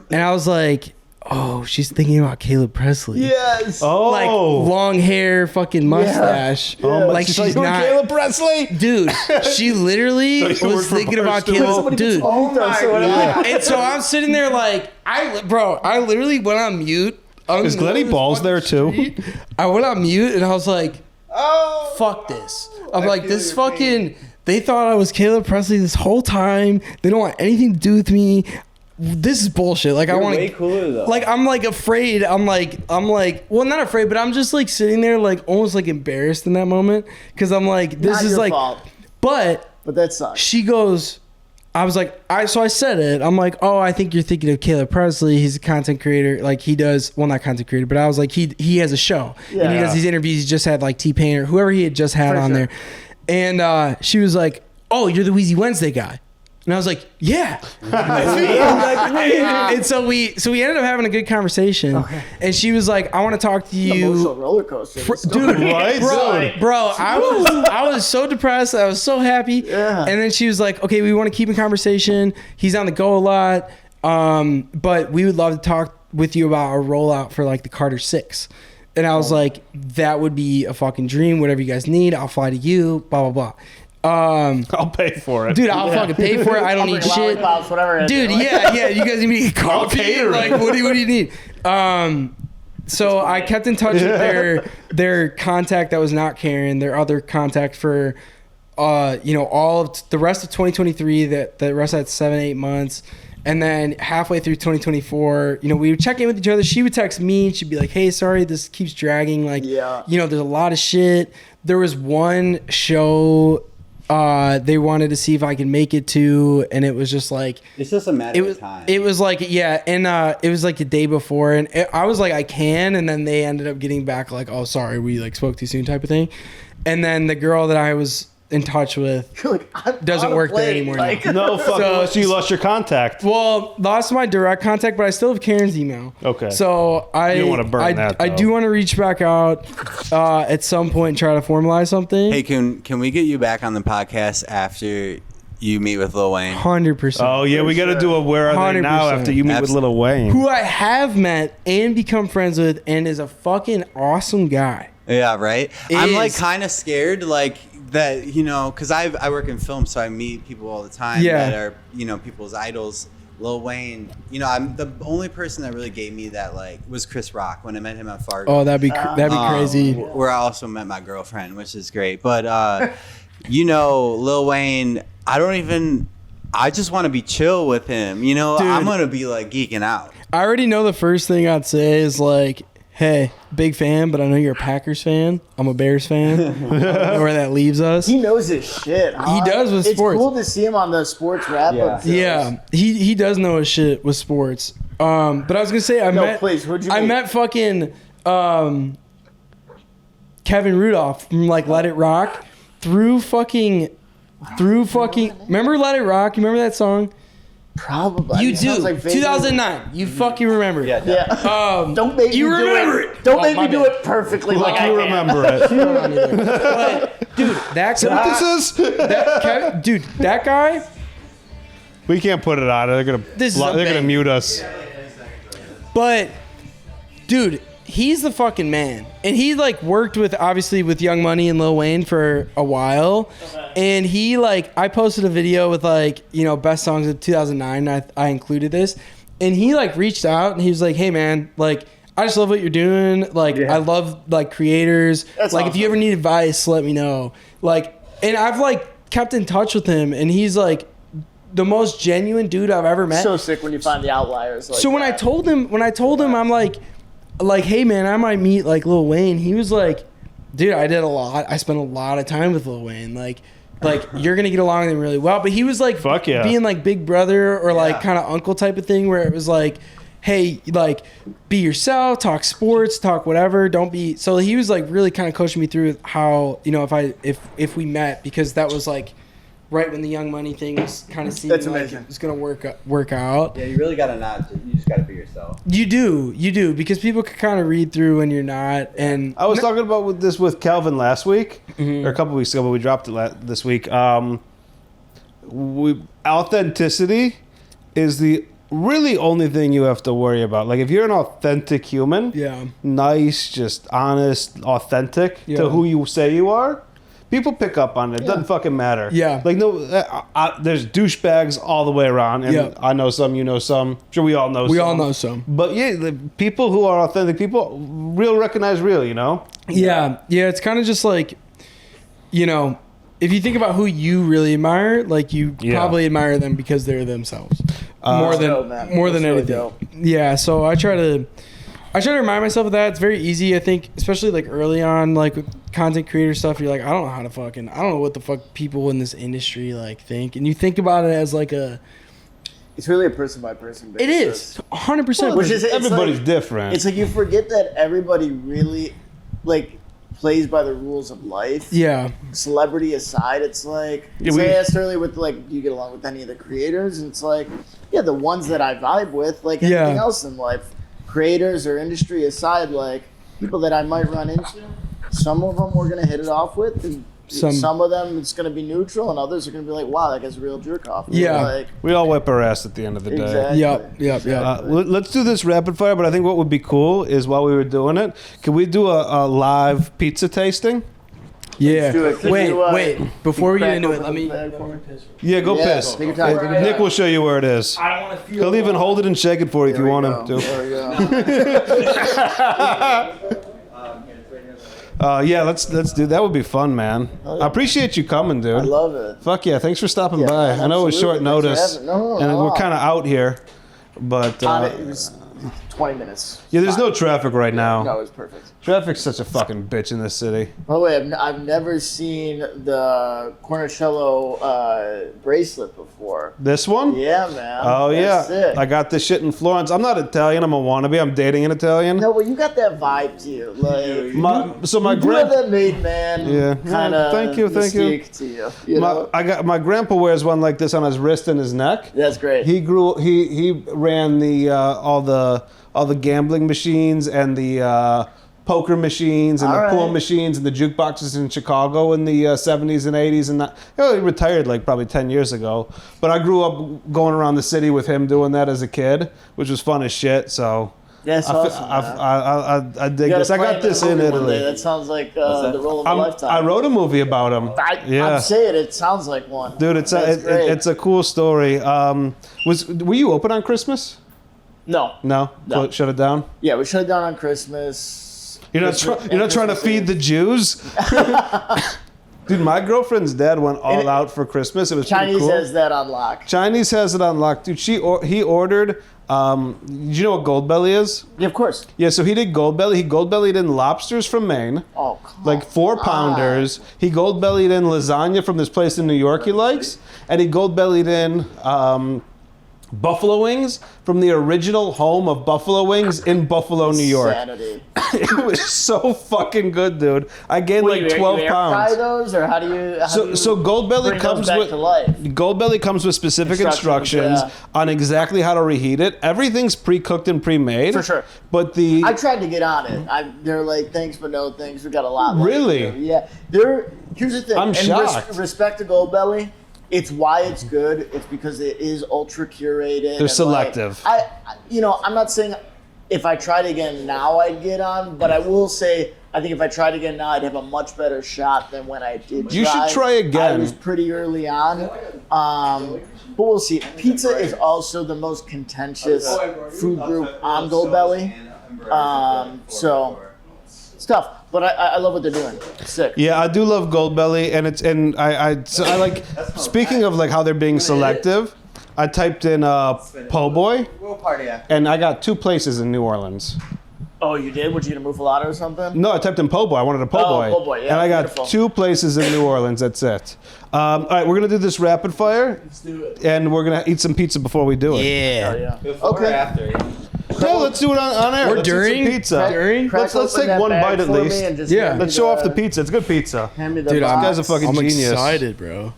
and I was like, "Oh, she's thinking about Caleb Presley." Yes. Oh, like long hair, fucking mustache. Yeah. Oh, like she's not Caleb Presley, dude. She literally was thinking about Caleb, dude. Oh my God. And so I'm sitting there like, I literally went on mute. Is Glenny Balls there too? I went on mute and I was like, "Oh, fuck this!" I'm like, this fucking. They thought I was Caleb Presley this whole time. They don't want anything to do with me. This is bullshit. Like, I want to. Way cooler though. Like, I'm like afraid. I'm like, well, not afraid, but I'm just like sitting there, like almost like embarrassed in that moment because I'm like, this Not is your like, fault. but that sucks. she goes. I was like, so I said it. I'm like, "Oh, I think you're thinking of Caleb Presley. He's a content creator. Like he does, well, not content creator, but I was like, he has a show and he does these interviews. He just had like T-Pain or whoever he had just had on there." And she was like, "Oh, you're the Wheezy Wednesday guy." And I was like, "Yeah." And so we ended up having a good conversation. Okay. And she was like, "I want to talk to you." Emotional roller coaster. Dude, right? bro, I was so depressed. I was so happy. Yeah. And then she was like, "Okay, we want to keep in conversation. He's on the go a lot. But we would love to talk with you about a rollout for like the Carter 6. And I was like, "That would be a fucking dream. Whatever you guys need, I'll fly to you, blah, blah, blah." I'll pay for it, dude. I'll fucking pay for it. I don't need shit, whatever. Dude. Yeah. You guys need me to get coffee? Like, what do you need? So I kept in touch with their contact that was not Karen, their other contact for, all of the rest of 2023. That the rest of that 7-8 months. And then halfway through 2024, we would check in with each other. She would text me and she'd be like, "Hey, sorry, this keeps dragging. Like, there's a lot of shit." There was one show they wanted to see if I could make it to, and it was just like, it's just a matter of time. It was like, and it was like the day before, and I was like, I can, and then they ended up getting back like, "Oh, sorry, we like spoke too soon," type of thing. And then the girl that I was in touch with doesn't work there anymore. Like, no, fuck. So you lost your contact. Well, lost my direct contact, but I still have Karen's email. Okay. So you don't want to burn that. I do want to reach back out at some point and try to formalize something. Hey, can we get you back on the podcast after you meet with Lil Wayne? 100%. Oh yeah, we got to do a Where Are They Now after you meet with Lil Wayne, who I have met and become friends with, and is a fucking awesome guy. Yeah, right. I'm like kind of scared, like that, because I work in film, so I meet people all the time that are people's idols. Lil Wayne, I'm the only person that really gave me that like was Chris Rock when I met him at Fargo. Oh, that'd be crazy. Where I also met my girlfriend, which is great. But Lil Wayne, I just want to be chill with him. Dude, I'm gonna be like geeking out. I already know the first thing I'd say is like, "Hey, big fan, but I know you're a Packers fan. I'm a Bears fan." I don't know where that leaves us. He knows his shit. Huh? He does with sports. It's cool to see him on the sports wrap-up. Yeah, he does know his shit with sports. But I was gonna say I met fucking Kevin Rudolph from like Let It Rock through fucking. Remember Let It Rock? You remember that song? Probably. You do. Like 2009. You fucking remember it. Yeah. Don't make me do it. Don't make me do it perfectly like I remember it. But, dude, that guy. That guy. We can't put it on. They're gonna mute us. But, dude, he's the fucking man, and he like worked with Young Money and Lil Wayne for a while. And he I posted a video with best songs of 2009. I included this, and he reached out and he was like, "Hey man, I just love what you're doing. I love creators. That's awesome. If you ever need advice, let me know." And I've kept in touch with him, and he's the most genuine dude I've ever met. So sick when you find the outliers. So when I told him, I'm like, like, hey man, I might meet like Lil Wayne. He was like, dude, I spent a lot of time with Lil Wayne. Like you're gonna get along with him really well. But he was like, fuck yeah, being like big brother or like kind of uncle type of thing, where it was like, hey, like, be yourself, talk sports, talk whatever, don't be. So he was like really kind of coaching me through how, you know, if we met, because that was like right when the Young Money thing was kind of seeming like it was gonna work out. Yeah, you really gotta you just gotta be yourself. You do, because people can kind of read through when you're not. And I was talking about this with Calvin last week, or a couple weeks ago, but we dropped it this week. Authenticity is the really only thing you have to worry about. Like, if you're an authentic human, nice, just honest, authentic to who you say you are, people pick up on it. It doesn't fucking matter. Yeah. Like, no, there's douchebags all the way around, and I know some, you know some. I'm sure we all know some. We all know some. But yeah, the people who are authentic, people recognize real, you know? Yeah. It's kind of just like, you know, if you think about who you really admire, like, you probably admire them because they're themselves more than anything. Dope. Yeah, so I try to remind myself of that. It's very easy, I think, especially like early on, like with content creator stuff. You're like, I don't know what the fuck people in this industry like think, and you think about it as like it's really a person by person basis. It is 100%. Which is everybody's different. It's like you forget that everybody really like plays by the rules of life. Yeah. Celebrity aside, it's like, I asked earlier with like, do you get along with any of the creators? And it's like, the ones that I vibe with, like anything else in life, creators or industry aside, like people that I might run into, some of them we're going to hit it off with, and some of them it's going to be neutral, and others are going to be like, wow, that guy's a real jerk off. Yeah. Like, we all wipe our ass at the end of the day. Exactly. Yep. Let's do this rapid fire, but I think what would be cool is while we were doing it, can we do a live pizza tasting? Yeah. Wait. Before we get into it, let me piss. Yeah, go piss. Take your time. Nick will show you where it is. I don't want to feel. He'll even hold it and shake it for you if you want him to. There we go. Yeah, let's do that. Would be fun, man. I appreciate you coming, dude. I love it. Fuck yeah, thanks for stopping by. I know it was short notice, and we're kind of out here, but it was 20 minutes. Yeah, there's no traffic right now. No, it was perfect. Traffic's such a fucking bitch in this city. By the way, I've never seen the Cornicello bracelet before. This one? Yeah, man. Oh, That's sick. I got this shit in Florence. I'm not Italian. I'm a wannabe. I'm dating an Italian. No, but you got that vibe to you. Like, my you have that made man kind of thank you. to you. Know? My grandpa wears one like this on his wrist and his neck. That's great. He ran all the gambling machines and the poker machines and the pool machines and the jukeboxes in Chicago in the 70s and 80s, and he retired like probably 10 years ago. But I grew up going around the city with him doing that as a kid, which was fun as shit. So that's awesome. I dig this. I got this in Italy. That sounds like the role of a lifetime. I wrote a movie about him. I'm saying it sounds like one. Dude, it's a cool story. Were you open on Christmas? No. Shut it down? Yeah, we shut it down on Christmas. You're not trying to feed the Jews? Dude, my girlfriend's dad went all out for Christmas. It was Chinese pretty cool. has that on lock. Chinese has it on lock. Dude, he ordered, do you know what Goldbelly is? Yeah, of course. Yeah, so he did Goldbelly. He Goldbellied in lobsters from Maine. Oh, come like 4-pounders. He Goldbellied in lasagna from this place in New York he likes. And he Goldbellied in buffalo wings from the original home of Buffalo Wings in Buffalo, New York. Insanity. It was so fucking good, dude. I gained like 12 pounds. Fry those, or how do you? So Goldbelly comes with specific instructions on exactly how to reheat it. Everything's pre-cooked and pre-made. For sure. But I tried to get on it. They're like, thanks but no thanks. We got a lot. Really? Yeah. Here's the thing. I'm shocked. Respect to Goldbelly. It's why it's good. It's because it is ultra curated. They're selective. I'm not saying if I tried again now I'd get on, but I will say I think if I tried again now I'd have a much better shot than when I did. You should try again. I was pretty early on, but we'll see. Pizza is also the most contentious food group on Goldbelly, so it's tough. But I love what they're doing. It's sick. Yeah, I do love Goldbelly, and I like. Speaking of like how they're being selective, I typed in po' boy, and I got 2 places in New Orleans. Oh, you did? Would you get a muffalata or something? No, I typed in po' boy. I wanted a po' boy. Po' boy, yeah. And I got beautiful. 2 places in New Orleans. That's it. All right, we're going to do this rapid fire. Let's do it. And we're going to eat some pizza before we do it. Yeah. Oh, yeah. Before or after? No, let's do it on air. Or Let's eat some during? pizza. During? Let's take one bite at least. Yeah. Let's show off the pizza. It's good pizza. Hand me the Dude, box. You guys are fucking I'm genius. excited, bro.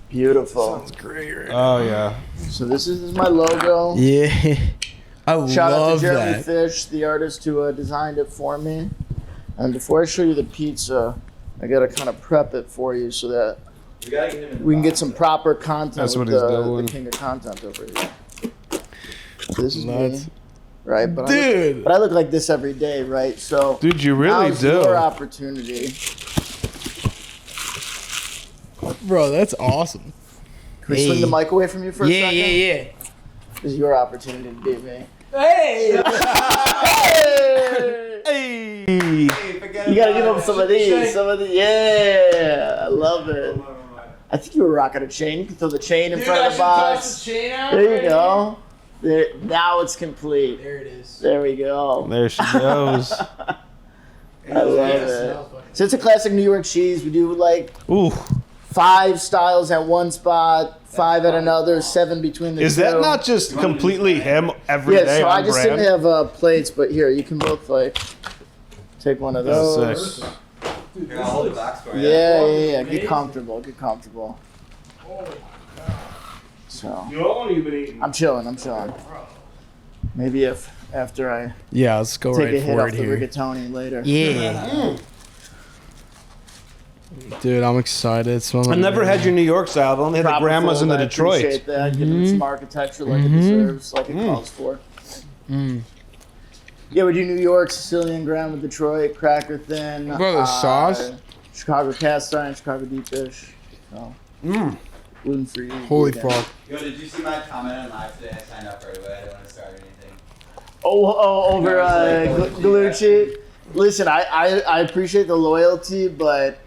Beautiful. Great. Right? Oh, yeah. So this is my logo. Yeah. I Shout out love to Jeremy that. Fish, the artist who designed it for me. And before I show you the pizza, I gotta kind of prep it for you so that we can get some proper content. That's with what he's doing. the king of content over here. This is Nuts. me, right? But Dude. I look like this every day, right? So, Dude, you really now's do. your opportunity. Bro, that's awesome. Can we swing the mic away from you for a second? Yeah. This is your opportunity to beat me. Hey! Hey! You gotta give up some of these. Yeah, I love it. I think you were rocking a chain. You can throw the chain in front of the box. There you go. There, now it's complete. There it is. There we go. There she goes. I love it. So it's a classic New York cheese. We do like Ooh. 5 styles at one spot, 5 at another, 7 between the two. Is that not just completely him every day? Yeah, so I on just brand? didn't have plates, but here, you can both like take one of That's those. sick. Here, I'll hold the box for you. Yeah. Get comfortable. So You all only been eating. I'm chilling. Maybe after I Yeah, let's go take right a hit for off it the here. rigatoni later. Yeah. Dude, I'm excited. It smells I like never had your New York style. I've only had the Proper grandmas in fold, the I Detroit. appreciate that. Giving it some architecture like it deserves, like it calls for. Yeah, we do New York, Sicilian ground with Detroit, cracker thin. Bro, the sauce? Chicago cast iron, Chicago deep dish. So, gluten free. Holy fuck. Yo, did you see my comment on live today? I signed up right away. I didn't want to start anything. Over Galucci. Listen, I appreciate the loyalty, but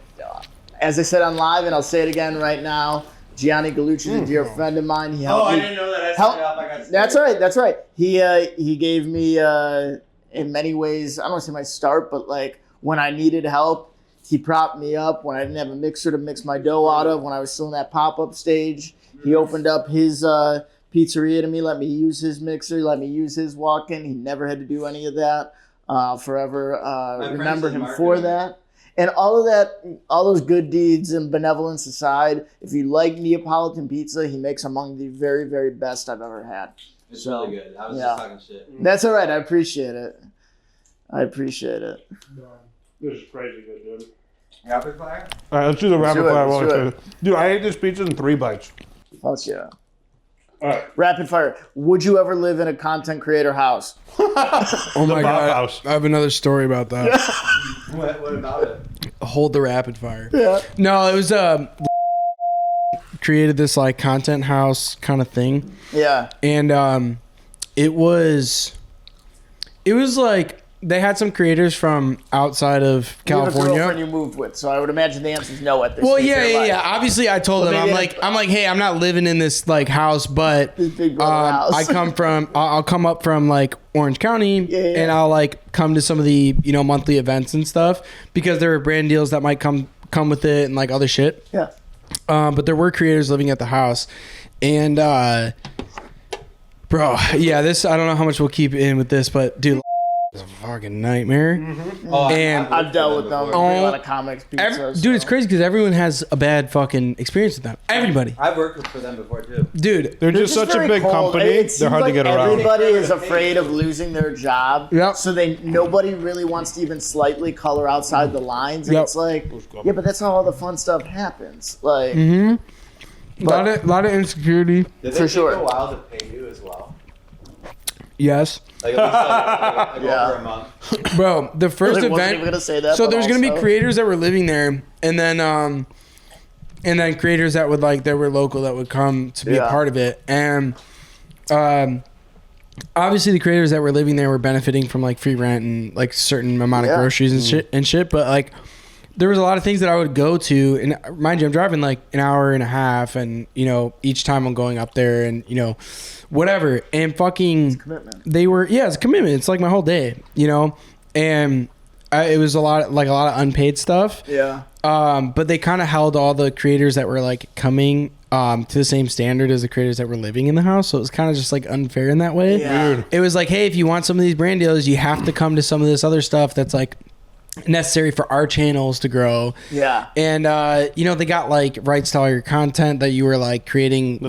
as I said on live, and I'll say it again right now, Gianni Galucci is a dear friend of mine. He helped me. I didn't know that. I signed up. I got scared. That's right. He gave me in many ways, I don't want to say my start, but like when I needed help, he propped me up. When I didn't have a mixer to mix my dough out of, when I was still in that pop-up stage, he opened up his pizzeria to me, let me use his mixer, let me use his walk-in. He never had to do any of that. Forever remember him for that. And all of that, all those good deeds and benevolence aside, if you like Neapolitan pizza, he makes among the very, very best I've ever had. It's really good. I was yeah. just talking shit. That's all right. I appreciate it. This is crazy good, dude. Rapid fire? All right, let's do the rapid fire. Let's do it. Dude, I ate this pizza in 3 bites. Fuck yeah. All right. Rapid fire. Would you ever live in a content creator house? Oh my god. House. I have another story about that. What about it? Hold the rapid fire. Yeah. No, it was created this like content house kind of thing. Yeah. And it was like they had some creators from outside of You have a California. girlfriend you moved with, so I would imagine the answer is no at this Well, stage of your life. yeah. Obviously, I told Well, them maybe I'm like, hey, I'm not living in this like house, but This big brother house. I'll come up from like Orange County, and I'll like come to some of the monthly events and stuff because there are brand deals that might come with it and like other shit. Yeah. But there were creators living at the house, and bro, yeah, this I don't know how much we'll keep in with this, but dude. It's a fucking nightmare. And I've dealt with them. A lot of comics. Pizza, dude, it's crazy because everyone has a bad fucking experience with them. Everybody. I've worked for them before too. Dude, They're just such a very big cold. company. It seems They're hard like to get around. Everybody is afraid of losing their job. Yep. So nobody really wants to even slightly color outside the lines. And Yep. it's like, yeah, but that's how all the fun stuff happens. Like, a lot of insecurity. Did For they sure. take a while to pay you as well? Yes. Like at least Yeah. over a month. Bro, the first I wasn't event. even gonna say that. So but there's gonna be also- creators that were living there, and then creators that were local that would come to be a Yeah. part of it, and obviously the creators that were living there were benefiting from like free rent and like certain amount of Yeah. groceries and shit. But like there was a lot of things that I would go to, and mind you, I'm driving like an hour and a half, and each time I'm going up there, and whatever, and fucking it's a commitment. It's like my whole day, and it was a lot of unpaid stuff. Yeah. But they kind of held all the creators that were like coming to the same standard as the creators that were living in the house, so it was kind of just like unfair in that way. Yeah. Weird. It was like, hey, if you want some of these brand deals, you have to come to some of this other stuff that's like necessary for our channels to grow. Yeah. And they got like rights to all your content that you were like creating,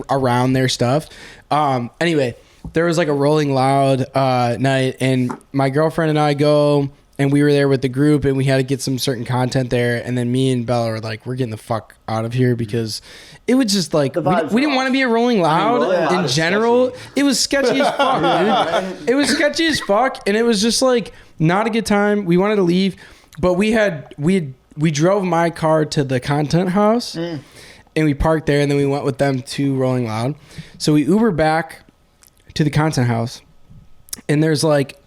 around their stuff. Anyway, there was like a Rolling Loud night, and my girlfriend and I go, and we were there with the group, and we had to get some certain content there, and then me and Bella were like, we're getting the fuck out of here, because it was just like we didn't want to be a Rolling Loud in general. Sketchy. It was sketchy as fuck, dude. It was sketchy as fuck, and it was just like not a good time. We wanted to leave, but we drove my car to the content house, and we parked there, and then we went with them to Rolling Loud. So we Uber back to the content house, and there's like,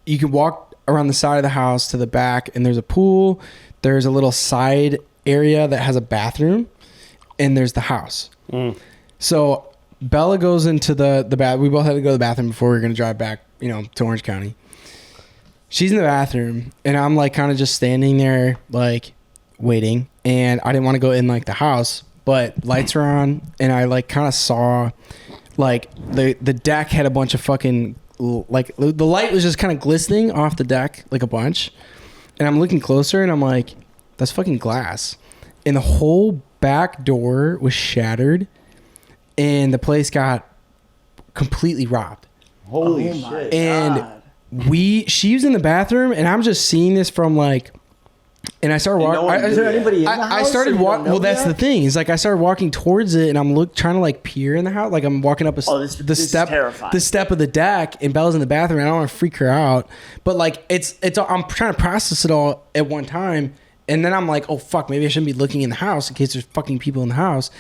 you can walk around the side of the house to the back, and there's a pool, there's a little side area that has a bathroom, and there's the house. So Bella goes into the bath. We both had to go to the bathroom before we were going to drive back to Orange County. She's in the bathroom, and I'm like kind of just standing there like waiting, and I didn't want to go in like the house, but lights are on, and I like kind of saw like the deck had a bunch of fucking, like the light was just kind of glistening off the deck like a bunch, and I'm looking closer, and I'm like, that's fucking glass, and the whole back door was shattered, and the place got completely robbed. Holy shit. And she was in the bathroom, and I'm just seeing this from like, and I started walking. Is there anybody in the house? I started walking. Well, that's the thing. It's like I started walking towards it, and I'm trying to like peer in the house. Like I'm walking up the step of the deck, and Bella's in the bathroom. And I don't want to freak her out, but like it's. I'm trying to process it all at one time, and then I'm like, oh fuck, maybe I shouldn't be looking in the house in case there's fucking people in the house.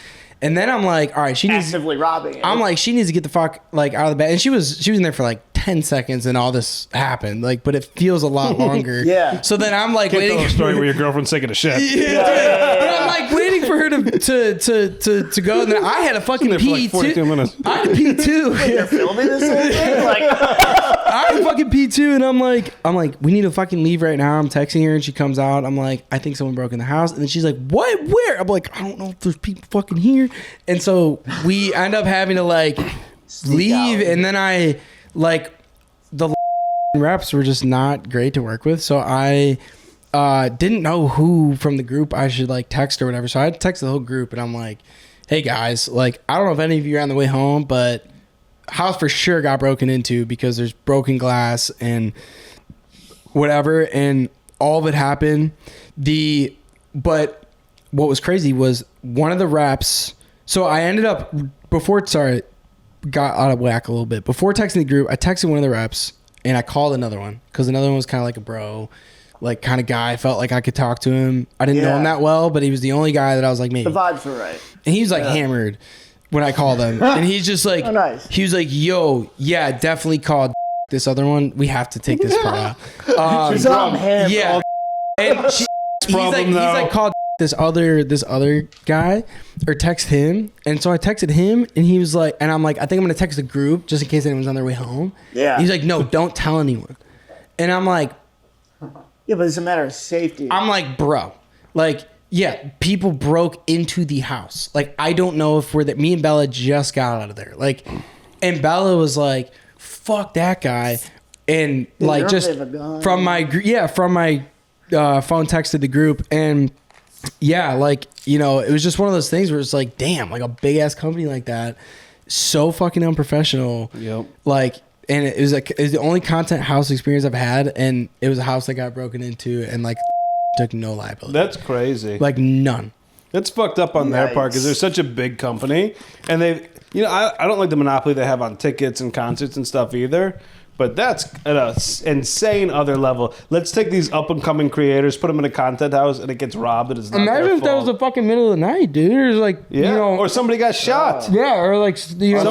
And then I'm like, all right, she needs actively robbing it. I'm like, she needs to get the fuck like out of the bed. And she was in there for like 10 seconds, and all this happened. Like, but it feels a lot longer. Yeah. So then I'm like, waiting. Tell a story where your girlfriend's taking a shit. But I'm like waiting for her to go, and then I had a fucking pee for like 42 minutes. I had to pee too. You're filming this whole thing? Like, I had to fucking pee too, and I'm like, we need to fucking leave right now. I'm texting her, and she comes out. I'm like, I think someone broke in the house, and then she's like, what? Where? I'm like, I don't know if there's people fucking here, and so we end up having to like leave, and then I like the reps were just not great to work with, so I didn't know who from the group I should like text or whatever. So I texted the whole group, and I'm like, hey guys, like I don't know if any of you are on the way home, but house for sure got broken into because there's broken glass and whatever, and all of it happened. But what was crazy was one of the reps. So I ended up got out of whack a little bit. Before texting the group, I texted one of the reps, and I called another one because another one was kind of like a bro, like kind of guy. I felt like I could talk to him. I didn't know him that well, but he was the only guy that I was like, maybe. The vibes were right. And he was like hammered when I called him. And he's just like, he was like, yo, yeah, definitely called this other one. We have to take this part out. She's on him. Yeah. And he's like called this other guy, or text him. And so I texted him, and he was like, and I'm like, I think I'm gonna text the group just in case anyone's on their way home. Yeah. He's like, no, don't tell anyone. And I'm like, yeah, but it's a matter of safety. I'm like, bro, like, yeah, people broke into the house. Like, I don't know if me and Bella just got out of there. Like, and Bella was like, fuck that guy. And like, just from my phone texted the group, and yeah, like, it was just one of those things where it's like, damn, like a big ass company like that, so fucking unprofessional. Yep. Like, and it was the only content house experience I've had, and it was a house that got broken into, and like took no liability. That's crazy. Like none. That's fucked up on their part because they're such a big company, and they, I don't like the monopoly they have on tickets and concerts and stuff either. But that's at an insane other level. Let's take these up-and-coming creators, put them in a content house, and it gets robbed, and it's not Imagine their if that was the fucking middle of the night, dude. There's like, or somebody got shot. Yeah, or like, you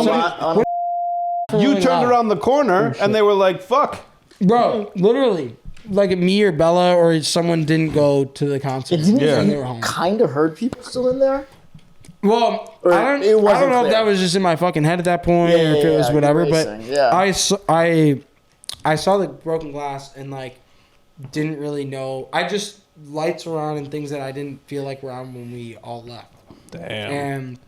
turned around the corner, and they were like, fuck. Bro, literally. like me or Bella or someone didn't go to the concert. Didn't they were home. Kind of heard people still in there? Well, I don't know if that was just in my fucking head at that point or if it was whatever, but I saw the broken glass and like didn't really know. I just lights were on and things that I didn't feel like were on when we all left. Damn. And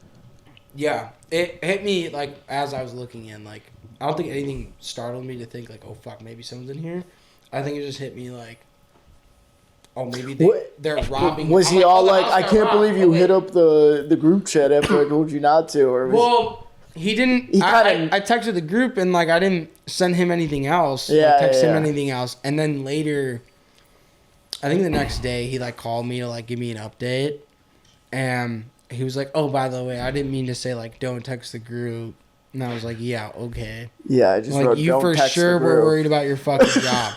yeah, it hit me like as I was looking in. Like I don't think anything startled me to think like, oh fuck, maybe someone's in here. I think it just hit me like, oh, maybe they're robbing. Was he all like, I can't believe you hit up the group chat after I told you not to? Or well, he didn't. I texted the group and like I didn't send him anything else. Yeah, text him anything else. And then later, I think the next day he like called me to like give me an update, and he was like, "Oh, by the way, I didn't mean to say like don't text the group." And I was like, "Yeah, okay." Yeah, I just like wrote, you don't for text sure the were group. worried about your fucking job.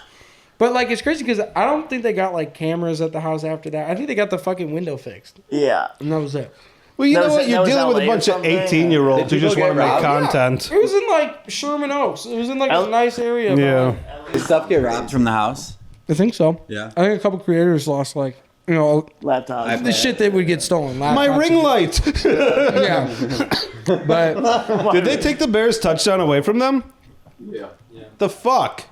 But, like, it's crazy because I don't think they got, like, cameras at the house after that. I think they got the fucking window fixed. Yeah. And that was it. Well, you know what? You're dealing with a bunch of 18-year-olds who just want to make content. It was in, like, Sherman Oaks. It was in, like, a nice area. Yeah. Did stuff get robbed from the house? I think so. Yeah. I think a couple creators lost, like, you know, laptops. The shit that would get stolen. My ring light. Yeah. But did they take the Bears' touchdown away from them? Yeah. The fuck?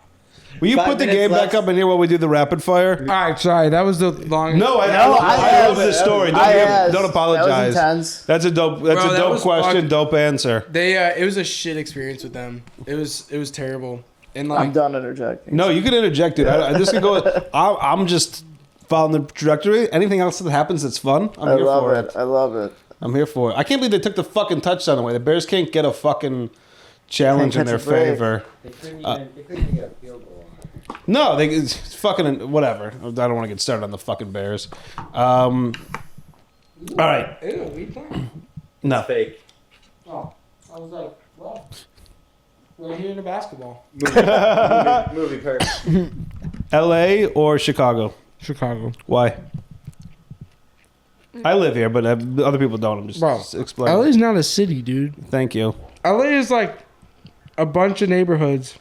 Will you put the game back up in here while we do the rapid fire? All right, sorry. That was the long. No, I love this story. Don't apologize. That was intense. That's a dope question, dope answer. It was a shit experience with them. It was terrible. And like, I'm done interjecting. No, you can interject, dude. This can go. I'm just following the trajectory. Anything else that happens that's fun, I'm here for it. I love it. I'm here for it. I can't believe they took the fucking touchdown away. The Bears can't get a fucking challenge in their favor. They couldn't even get a field goal. No, it's fucking whatever. I don't want to get started on the fucking Bears. All right. Ew, we playing? No. Fake. Oh, I was like, well, we're here in a basketball. Movie perk. L.A. or Chicago? Chicago. Why? I live here, but other people don't. I'm just explaining. LA's not a city, dude. Thank you. LA is like a bunch of neighborhoods.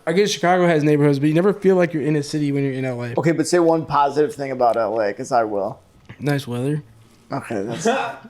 I guess Chicago has neighborhoods, but you never feel like you're in a city when you're in LA. Okay, but say one positive thing about LA, because I will. Nice weather. Okay, that's...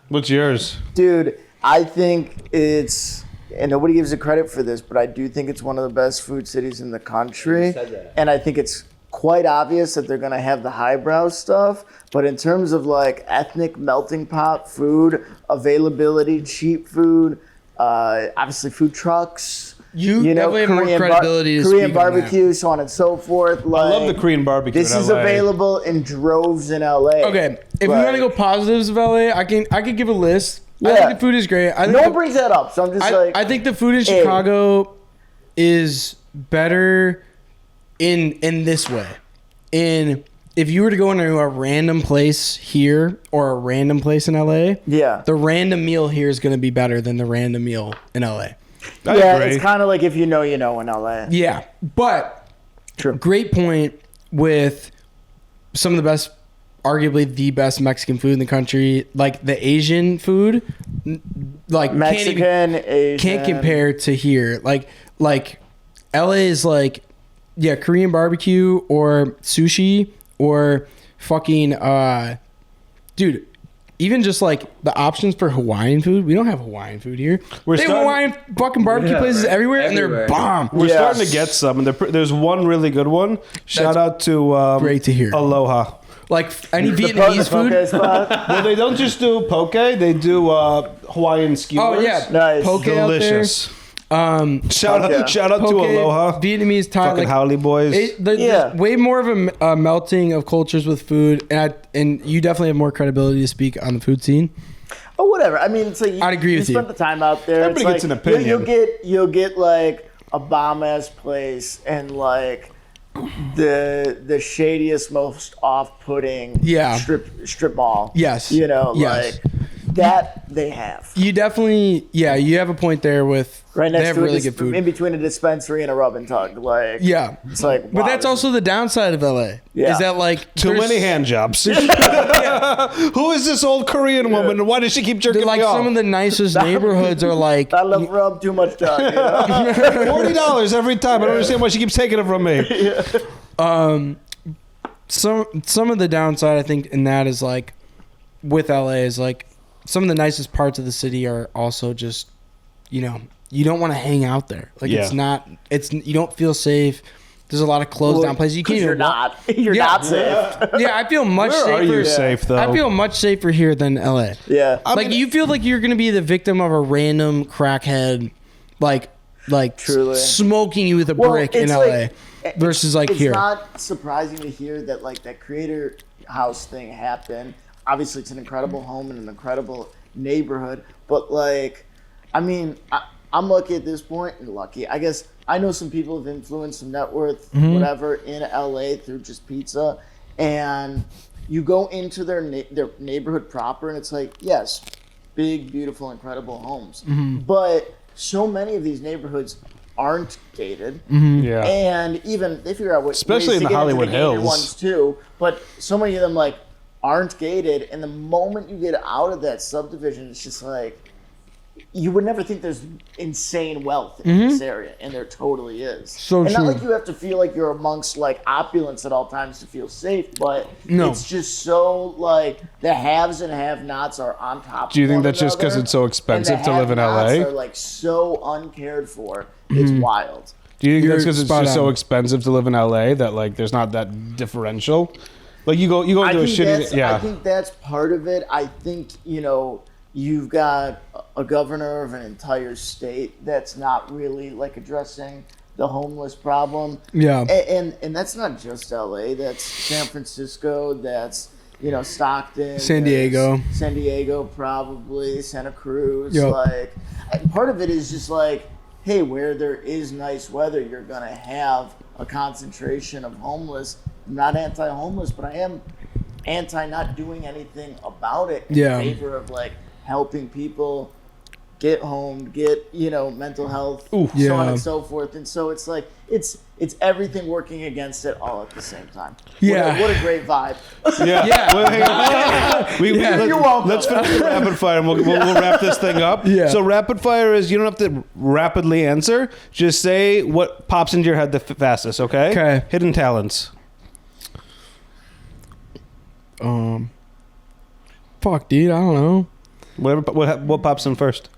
What's yours? Dude, I think it's... And nobody gives it credit for this, but I do think it's one of the best food cities in the country. And I think it's quite obvious that they're going to have the highbrow stuff. But in terms of like ethnic melting pot food, availability, cheap food, obviously food trucks... You know, definitely have more credibility to Korean speak barbecue, on that. so on and so forth. Like, I love the Korean barbecue. This is available in droves in LA. Okay, if we want to go positives of LA, I could give a list. Yeah. I think the food is great. No one brings that up, so I'm just I think the food in Chicago is better in this way. If you were to go into a random place here or a random place in LA, the random meal here is going to be better than the random meal in LA. I agree. It's kind of like if you know in LA. Yeah, but great point with some of the best, arguably the best Mexican food in the country. Like the Asian food, like Mexican, Asian. Can't compare to here. Like LA is like, yeah, Korean barbecue or sushi or fucking, dude. Even just like the options for Hawaiian food, we don't have Hawaiian food here. They have Hawaiian fucking barbecue places everywhere, and they're bomb. We're starting to get some, and there's one really good one. Shout out to great to hear. Aloha. Like any Vietnamese food. Well, they don't just do poke; they do Hawaiian skewers. Oh yeah, nice, poke delicious. Shout out poke, to Aloha, Vietnamese Thai, fucking Howley boys. There's way more of a melting of cultures with food, and you definitely have more credibility to speak on the food scene. Oh, whatever. I mean, it's like I'd agree with you. You spend the time out there. Everybody gets an opinion. You'll get like a bomb ass place and like the shadiest, most off-putting strip mall. Yes, like that they have. You definitely, you have a point there with right next they have to really good food in between a dispensary and a rub and tug. Like it's like, wow, but that's also the downside of LA. Yeah. Is that like too many hand jobs? Who is this old Korean woman? Why does she keep jerking me off? Some of the nicest neighborhoods are like I love rub too much tongue. $40 every time. I don't understand why she keeps taking it from me. Some of the downside I think in that is like with LA is like some of the nicest parts of the city are also just, you know, you don't want to hang out there. Like you don't feel safe. There's a lot of closed down places. You can't even You're not safe. Yeah, I feel much safer. Are you safe though? I feel much safer here than LA. Yeah. Like you feel like you're gonna be the victim of a random crackhead, like Truly. smoking you with a brick in LA versus like it's here. It's not surprising to hear that like that creator house thing happened. Obviously, it's an incredible home and an incredible neighborhood. But like, I mean, I'm lucky at this point. Lucky, I guess. I know some people have influenced, some net worth, whatever, in LA through just pizza, and you go into their neighborhood proper, and it's like, yes, big, beautiful, incredible homes, but so many of these neighborhoods aren't gated, and even they figure out what, especially in the Hollywood Hills ones too. But so many of them like aren't gated, and the moment you get out of that subdivision, it's just like. You would never think there's insane wealth in this area, and there totally is. So and true. not like you have to feel like you're amongst like opulence at all times to feel safe, but it's just so like the haves and have-nots are on top. Do you think that's just because it's so expensive to live in LA? Are like so uncared for. It's wild. Do you think that's because it's just so expensive to live in LA that like there's not that differential? Like you go into a shitty. I think that's part of it. I think you've got a governor of an entire state that's not really like addressing the homeless problem. Yeah. And that's not just LA. That's San Francisco. That's, Stockton. San Diego, probably. Santa Cruz. Yep. Like, part of it is just like, hey, where there is nice weather, you're going to have a concentration of homeless. I'm not anti-homeless, but I am anti not doing anything about it in favor of like helping people get home, get mental health, so on and so forth. And so it's like it's everything working against it all at the same time. Yeah, what a great vibe. Yeah. Well, hang on. Let's finish the rapid fire, and we'll wrap this thing up. Yeah. So rapid fire is you don't have to rapidly answer. Just say what pops into your head the fastest. Okay. Okay. Hidden talents. Fuck, dude. I don't know. What pops in first?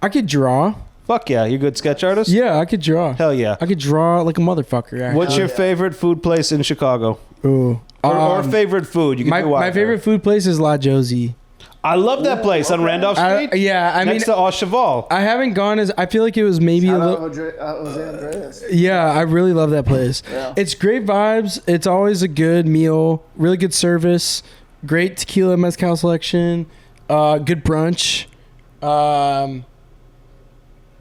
I could draw. Fuck yeah, you good sketch artist? Yeah, I could draw. Hell yeah. I could draw like a motherfucker. Actually. What's your favorite food place in Chicago? Ooh. Or favorite food? You can do my favorite food place is La Josie. I love that place on Randolph Street. Next to Au Cheval. I haven't gone I feel like it was maybe a little. Jose Andreas. Yeah, I really love that place. Yeah. It's great vibes. It's always a good meal. Really good service. Great tequila mezcal selection. Good brunch.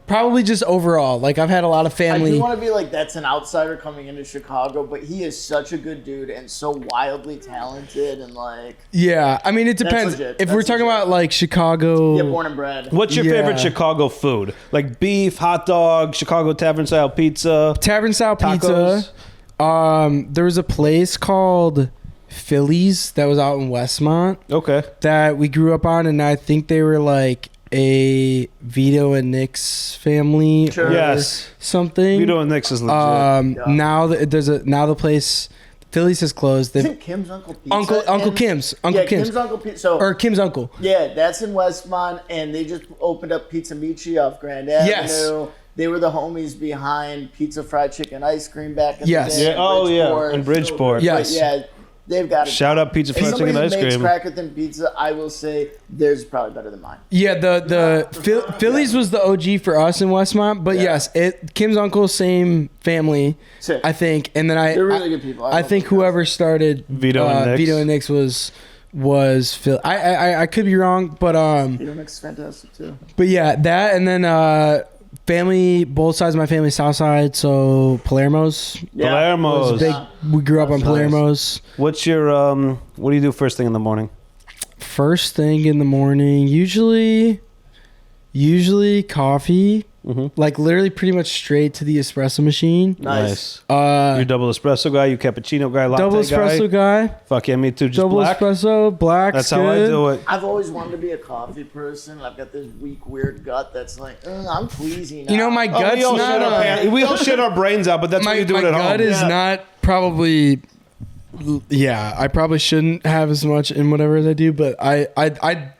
Probably just overall. Like I've had a lot of family. I do want to be like that's an outsider coming into Chicago, but he is such a good dude and so wildly talented and like. Yeah, I mean it depends. If we're talking about like Chicago. Yeah, born and bred. What's your favorite Chicago food? Like beef, hot dog, Chicago tavern style pizza. Tavern style tacos. Pizza. There was a place called Phillies that was out in Westmont. Okay. That we grew up on, and I think they were like a Vito and Nick's family. Sure. Yes. Something. Vito and Nick's is legit. Now the place Phillies has closed. Isn't Kim's Uncle Pizza? Uncle Kim's. Kim's Uncle Pizza. Or Kim's Uncle. Yeah, that's in Westmont, and they just opened up Pizza Michi off Grand Avenue. Yes. They were the homies behind Pizza Fried Chicken Ice Cream back in the day. Yeah. Oh yeah. In Bridgeport. Yes. But yeah. They've got it. Shout out Pizza Fried Chicken Ice Cream. Makes cracker thin pizza. I will say theirs is probably better than mine. Yeah, the Phillies was the OG for us in Westmont, but yes, Kim's Uncle, same family, Sick. I think, and then they're really good people. I think whoever started Vito and Nick's was Phil. I could be wrong, but Vito Nick's is fantastic too. But yeah, that and then family, both sides of my family, South Side, so Palermo's. Yeah. Palermo's. We grew up on Palermo's. What's your what do you do first thing in the morning? First thing in the morning, usually coffee. Mm-hmm. Like literally pretty much straight to the espresso machine. Nice. You double espresso guy, you cappuccino guy, latte double espresso guy. Fuck yeah, me too. Just double black. Espresso, black. That's how I do it. I've always wanted to be a coffee person. I've got this weak, weird gut that's like, I'm queasy now. You know, my gut's we all shit our brains out, but that's what you do it at home. My gut is not probably, yeah, I probably shouldn't have as much in whatever I do, but I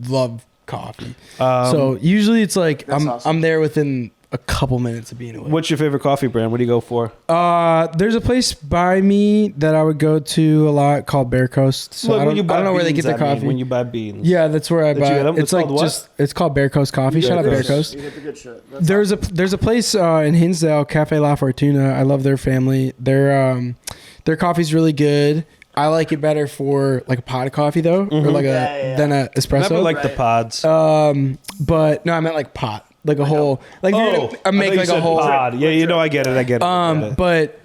love coffee. So usually it's like I'm there within a couple minutes of being away. What's your favorite coffee brand? What do you go for? There's a place by me that I would go to a lot called Bear Coast. So I don't know where they get the coffee. When you buy beans. Yeah, that's where I buy it. It's like it's called Bear Coast Coffee. Shout out Bear Coast. You get the good shit. There's a place in Hinsdale, Cafe La Fortuna. I love their family. Their coffee's really good. I like it better for like a pot of coffee though, or like than a espresso. Never like the pods. But no, I meant like pot. Like a whole, like I make like a whole pod. Yeah, I get it. But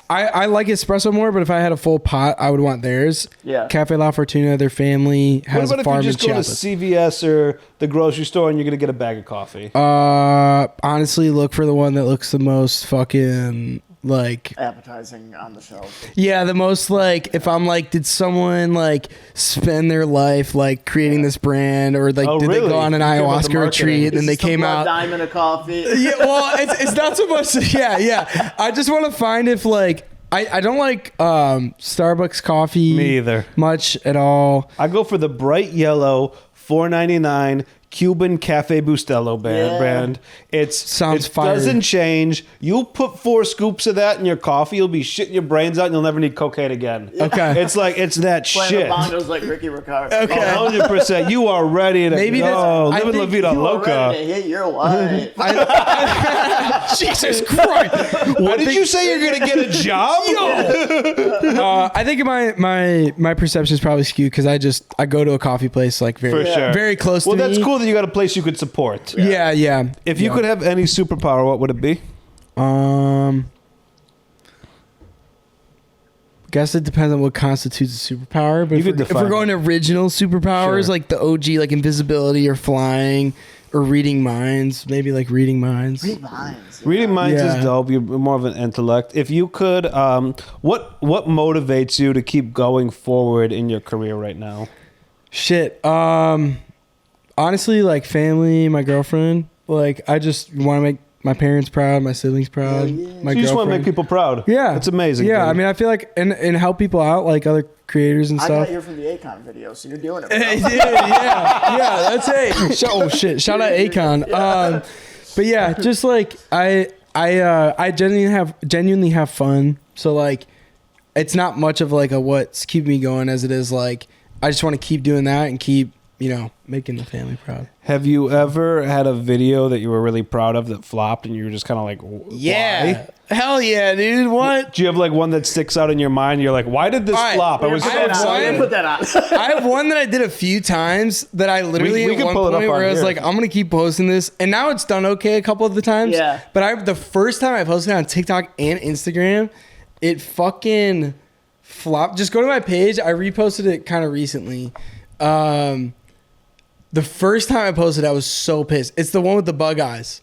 I like espresso more. But if I had a full pot, I would want theirs. Yeah. Cafe La Fortuna, their family has a farm in Chiapas. What about if you just go to CVS or the grocery store and you're gonna get a bag of coffee? Honestly, look for the one that looks the most fucking like appetizing on the shelf. Yeah, the most like if I'm like, did someone like spend their life like creating this brand, or like did they go on an ayahuasca retreat and they came out diamond of coffee? Yeah, well, it's not so much. Yeah. I just want to find if like I don't like Starbucks coffee. Me either. Much at all. I go for the bright yellow $4.99 Cuban Cafe Bustelo brand. It doesn't change. You put 4 scoops of that in your coffee, you'll be shitting your brains out and you'll never need cocaine again. Okay. It's like, it's that shit. Bongos like Ricky Ricardo. Okay. 100%. You are ready to go. Living La Vida Loca. Ready to hit your wife. Jesus Christ. What did you say? You're going to get a job? I think my perception is probably skewed because I go to a coffee place like very close to me. Well, that's cool that you got a place you could support. Yeah. If you could have any superpower, what would it be? Guess it depends on what constitutes a superpower. But if we're going original superpowers, like the OG, like invisibility or flying or reading minds, maybe like reading minds. Reading minds is dope. You're more of an intellect. If you could, what motivates you to keep going forward in your career right now? Shit. Honestly, like family, my girlfriend. Like I just want to make my parents proud, my siblings proud. My you just want to make people proud. Yeah, that's amazing. Yeah, dude. I mean, I feel like and help people out, like other creators and stuff. I got you from the Akon video, so you're doing it. Yeah, that's it. Oh shit! Shout out Akon. But yeah, just like I genuinely have fun. So like, it's not much of like a what's keeping me going as it is like I just want to keep doing that and keep making the family proud. Have you ever had a video that you were really proud of that flopped and you were just kind of like, why? Hell yeah, dude. What? Do you have like one that sticks out in your mind? You're like, why did this flop? I was so excited. Put that on. I have one that I did a few times that I literally at one point where I was like, I'm going to keep posting this. And now it's done okay a couple of the times. Yeah. But the first time I posted it on TikTok and Instagram, it fucking flopped. Just go to my page. I reposted it kind of recently. The first time I posted, I was so pissed. It's the one with the bug eyes.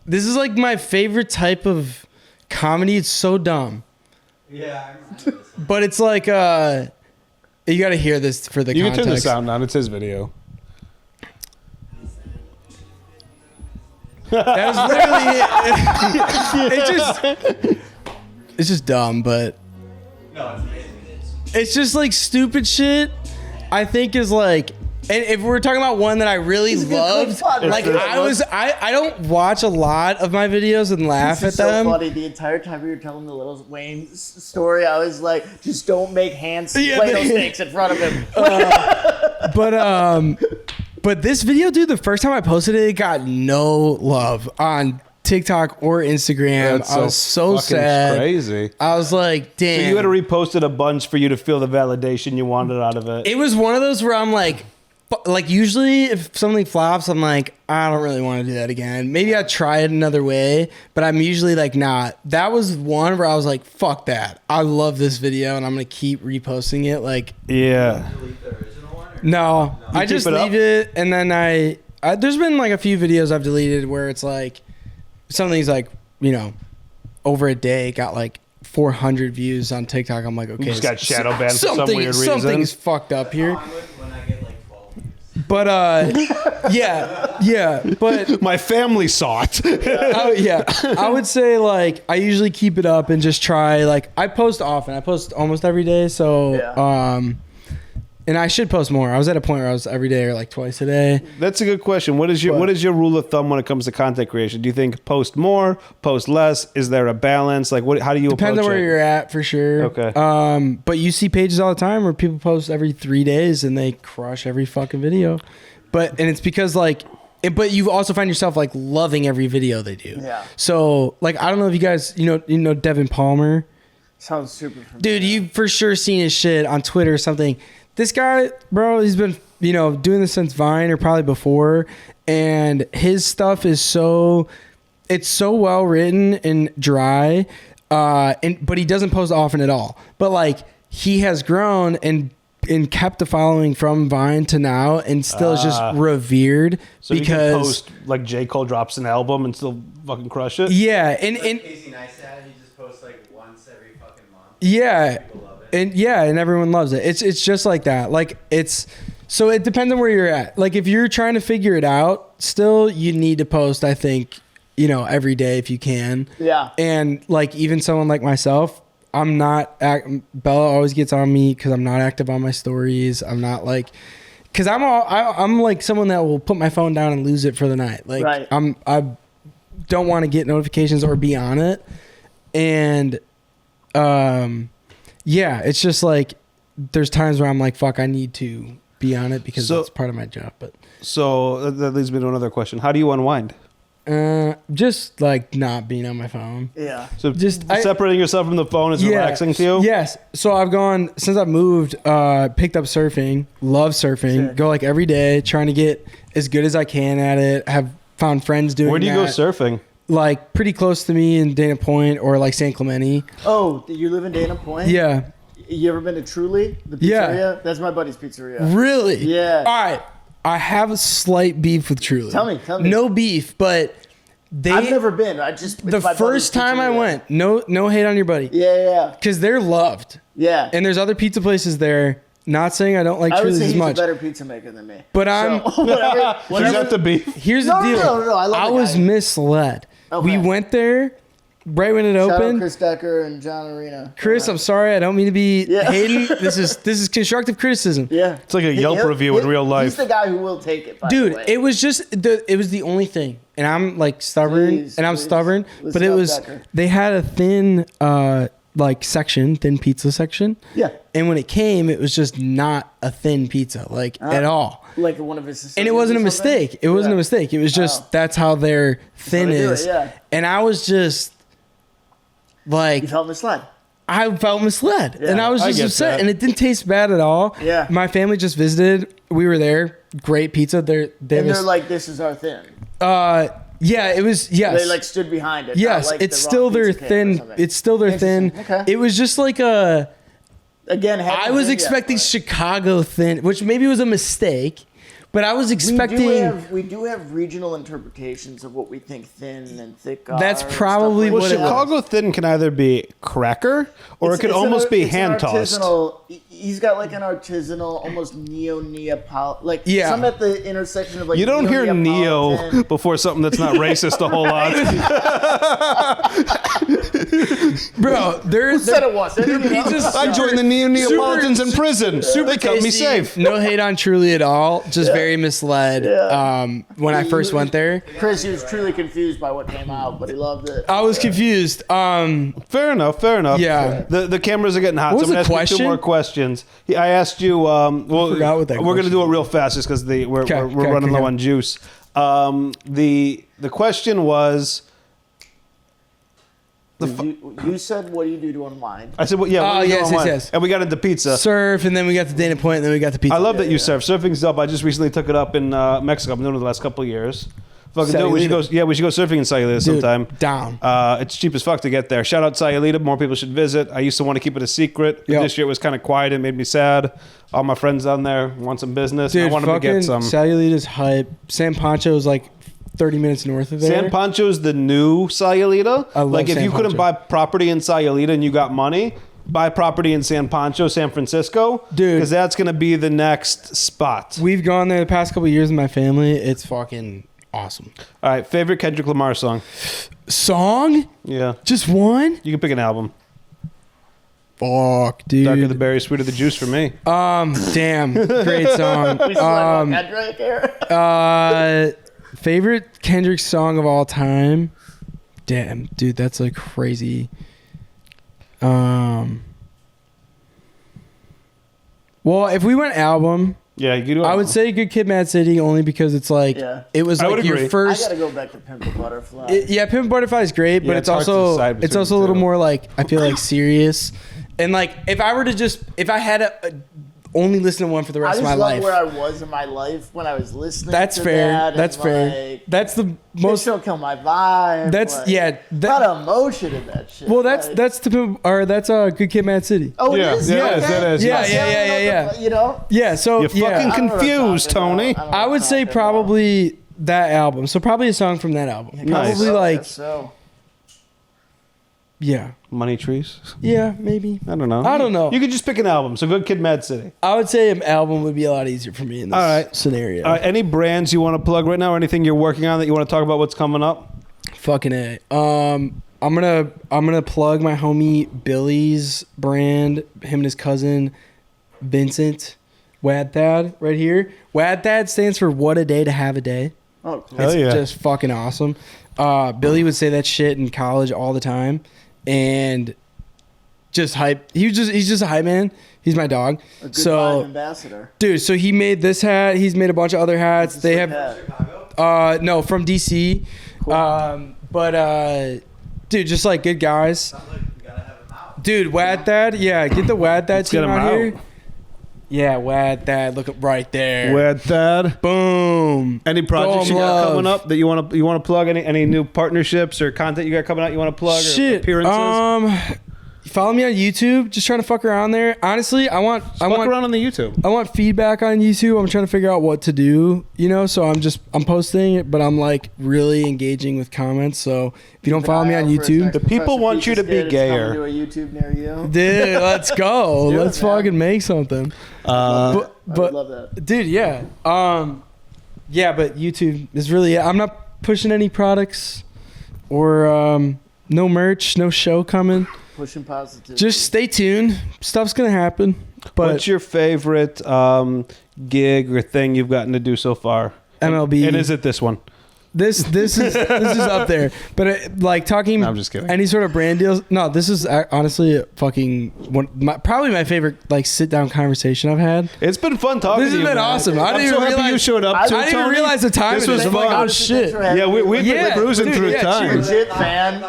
This is like my favorite type of comedy. It's so dumb. Yeah, I remember this one. But it's like, you got to hear this for the context. You can turn the sound on. It's his video. That was literally it. It's just dumb, but No, it's amazing. it's just like stupid shit. I think is like. And if we're talking about one that I really loved, like I don't watch a lot of my videos and laugh at them. So funny. The entire time we were telling the Little Wayne story, I was like, just don't make Play-Doh snakes in front of him. But this video, dude, the first time I posted it, it got no love on TikTok or Instagram. I was so sad. Crazy. I was like, damn. So you had to repost it a bunch for you to feel the validation you wanted out of it. It was one of those where I'm like usually if something flops, I'm like, I don't really want to do that again. Maybe I try it another way, but I'm usually like not. That was one where I was like, fuck that. I love this video and I'm going to keep reposting it. Like, yeah. Delete the original one? No, I just leave it. And then I there's been like a few videos I've deleted where it's like, something's like, over a day got like 400 views on TikTok. I'm like, okay. You just got shadow banned for some weird reason. Something's fucked up here. When I get like 12 views. But but my family saw it. I would say like I usually keep it up and just try. Like I post often. I post almost every day. So and I should post more. I was at a point where I was every day or like twice a day. That's a good question. What is your rule of thumb when it comes to content creation? Do you think post more, post less? Is there a balance? Like how do you approach it? Depends on where you're at for sure. Okay. But you see pages all the time where people post every 3 days and they crush every fucking video. And it's because like, but you also find yourself like loving every video they do. Yeah. So like, I don't know if you guys, you know Devin Palmer. Sounds super familiar. Dude, you've for sure seen his shit on Twitter or something. This guy, bro, he's been, doing this since Vine or probably before. And his stuff is it's so well written and dry. But he doesn't post often at all. But like he has grown and kept the following from Vine to now and still is just revered so because you can post like J. Cole drops an album and still fucking crush it. Yeah. And Casey Neistat, he just posts like once every fucking month. Yeah. And everyone loves it. It's just like that. Like so it depends on where you're at. Like if you're trying to figure it out, still you need to post, I think, every day if you can. Yeah. And like even someone like myself, I'm not Bella always gets on me because I'm not active on my stories. I'm not like because I'm like someone that will put my phone down and lose it for the night. Like right. I don't want to get notifications or be on it. And yeah, it's just like there's times where I'm like, fuck, I need to be on it because that's part of my job. But so that leads me to another question. How do you unwind? Just like not being on my phone. Yeah. So just separating yourself from the phone is relaxing to you? Yes. So I've gone since I've moved, picked up surfing, love surfing, go like every day, trying to get as good as I can at it. Have found friends doing that. Where do you go surfing? Like pretty close to me in Dana Point or like San Clemente. Oh, you live in Dana Point? Yeah. You ever been to Truly, the pizzeria? Yeah. That's my buddy's pizzeria. Really? Yeah. All right. I have a slight beef with Truly. Tell me. No beef, but I've never been. The first time I went, no hate on your buddy. Yeah. Because they're loved. Yeah. And there's other pizza places there. Not saying I don't like Truly's as much. He's a better pizza maker than me. But whatever the beef. Here's the deal. No. I was misled. Okay. We went there right when it opened. Shout out Chris Decker and John Arena. Chris, I'm sorry. I don't mean to be hating. This is constructive criticism. Yeah. It's like a Yelp review in real life. He's the guy who will take it, Dude, it was just it was the only thing. And I'm like stubborn stubborn. But it was they had a thin thin pizza section. Yeah. And when it came, it was just not a thin pizza, at all. Like one of his. And it wasn't a mistake. It wasn't a mistake. It was just that's how their thin is. And I was just like, you felt misled. I felt misled, and I was just upset, and it didn't taste bad at all. Yeah. My family just visited. We were there. Great pizza. They're like, this is our thin. Yeah, it was. Yes, they like stood behind it. Yes, it's still their thin. It's still their thin. Okay. It was just like a. Again, I was expecting Chicago thin, which maybe was a mistake, but I was expecting. We do have regional interpretations of what we think thin and thick are. That's probably what Chicago thin can either be cracker or it could almost be hand tossed. He's got like an artisanal, almost neo-Neapolitan, some at the intersection of like. You don't hear neo before something that's not racist a whole lot. Bro, who said it was? I joined the neo-Neapolitans in prison. They kept me safe. No hate on Truly at all. Just very misled. When I first went there, Chris, he was truly confused by what came out, but he loved it. I was confused. Fair enough. Yeah. The cameras are getting hot. What was so I'm the question? 2 more questions. I asked you. I forgot what that we're going to do it real fast, just because we're running low on juice. The question was. You said, what do you do to unwind? I said, well, yeah. Yes. And we got into pizza. Surf, and then we got to Dana Point, and then we got to pizza. I love that you surf. Surfing's up. I just recently took it up in Mexico. I've been doing it the last couple of years. Fucking do it. We should go surfing in Sayulita sometime. Down. It's cheap as fuck to get there. Shout out Sayulita. More people should visit. I used to want to keep it a secret. Yep. This year it was kind of quiet. It made me sad. All my friends down there want some business. Dude, I wanted to get some. Sayulita's hype. San Pancho is like 30 minutes north of there. San Pancho's the new Sayulita. I love if San you couldn't Pancho. buy property in Sayulita and you got money, buy property in San Francisco, dude, because that's gonna be the next spot. We've gone there the past couple of years with my family. It's fucking awesome. All right, favorite Kendrick Lamar song? Yeah, just one. You can pick an album. Fuck, dude. Darker the berry, sweeter the juice for me. Damn, great song. Favorite Kendrick song of all time? Damn, dude, that's like crazy. Well, if we went album, yeah, you do. I would say Good Kid, Mad City, only because it's like it was like your first. I gotta go back to Pimp a Butterfly. Pimp a Butterfly is great, but it's also a little more like I feel like serious. And like if I had only listen to one for the rest of my life. I just love where I was in my life when I was listening. That's to fair. That that's fair. Like, that's the most. Don't kill my vibe. That's like, a lot of emotion in that shit. Well, that's Good Kid, Mad City. Oh, it is. That is. Yeah. You know. Yeah. So you're fucking confused, Tony. I would say probably that album. So probably a song from that album. Nice. Probably like. So. Yeah. Money Trees? Yeah, maybe. I don't know. You could just pick an album. So Good Kid, Mad City. I would say an album would be a lot easier for me in this scenario. Any brands you want to plug right now or anything you're working on that you want to talk about what's coming up? Fucking A. I'm gonna plug my homie Billy's brand, him and his cousin Vincent Wadthad right here. Wadthad stands for What a Day to Have a Day. Oh, cool. It's just fucking awesome. Billy would say that shit in college all the time. And just hype. He's just a hype man. He's my dog. A good vibe ambassador. Dude, so he made this hat. He's made a bunch of other hats. They have no, from DC. Cool. Dude, just like good guys. Sounds like we gotta have him out. Dude, Wadthad, get the Wadthad team out here. Yeah, Wadthad, look up right there. Wadthad. Boom. Any projects you got coming up that you want to plug? Any new partnerships or content you got coming out you want to plug? Or appearances? Follow me on YouTube. Just trying to fuck around there. Honestly, I want around on the YouTube. I want feedback on YouTube. I'm trying to figure out what to do, so I'm posting it, but I'm like really engaging with comments. So if you don't follow me on YouTube, the people want you to be gayer. To a YouTube near you. Dude, let's go. Let's fucking make something. But I would love that. Dude, yeah. But YouTube is really I'm not pushing any products or no merch, no show coming. Pushing positivity. Just stay tuned. Stuff's gonna happen. But what's your favorite gig or thing you've gotten to do so far? MLB. And is it this one? This is up there, but like talking. No, I'm just kidding. Any sort of brand deals? No, this is honestly a fucking probably my favorite like sit down conversation I've had. It's been fun talking. This to you. This has been awesome. I didn't even realize you showed up. I didn't even realize the time. This was fun. Like, oh shit! Yeah, we're cruising through time. Legit fan.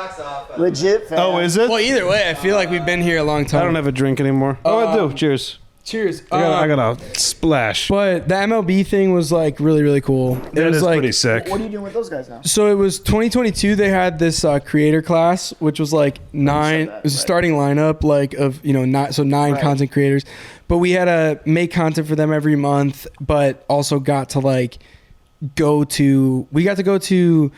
Legit fan. Oh, is it? Well, either way, I feel like we've been here a long time. I don't have a drink anymore. I do. Cheers. Cheers. I got a splash. But the MLB thing was like really, really cool. It was like pretty sick. What are you doing with those guys now? So it was 2022. They had this creator class, which was like nine. It was a starting lineup like of nine content creators. But we had to make content for them every month. But also got to like go to the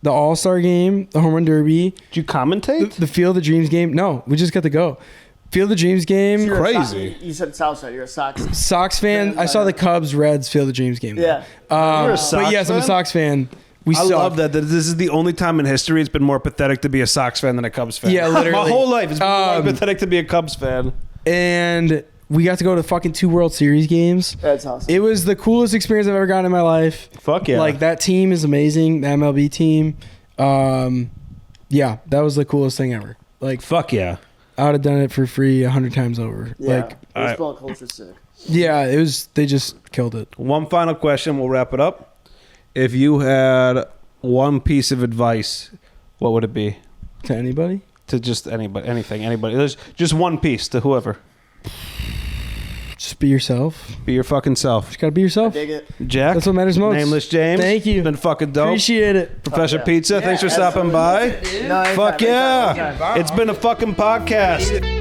All-Star game, the Home Run Derby. Did you commentate? The Field of Dreams game. No, we just got to go. Field of Dreams game. So crazy. You said Southside. You're a Sox fan. I saw the Cubs Reds Field of Dreams game. Yeah. You're a Sox but yes, fan? I'm a Sox fan. I love that this is the only time in history it's been more pathetic to be a Sox fan than a Cubs fan. Yeah, literally. My whole life it's been more pathetic to be a Cubs fan. And we got to go to fucking 2 World Series games. That's awesome. It was the coolest experience I've ever gotten in my life. Fuck yeah. Like that team is amazing. The MLB team. Yeah, that was the coolest thing ever. Like fuck yeah. I would have done it for free 100 times over. Yeah, like baseball culture's sick. Yeah, it was. They just killed it. One final question. We'll wrap it up. If you had one piece of advice, what would it be? To anybody? To just anybody, anything, anybody. There's just one piece to whoever. Just be yourself. Be your fucking self. Just gotta be yourself. I dig it. Jack. That's what matters most. Nameless James. Thank you. Been fucking dope. Appreciate it. Professor Pizza. Thanks for stopping by. No, Fuck yeah. It's been a fucking podcast.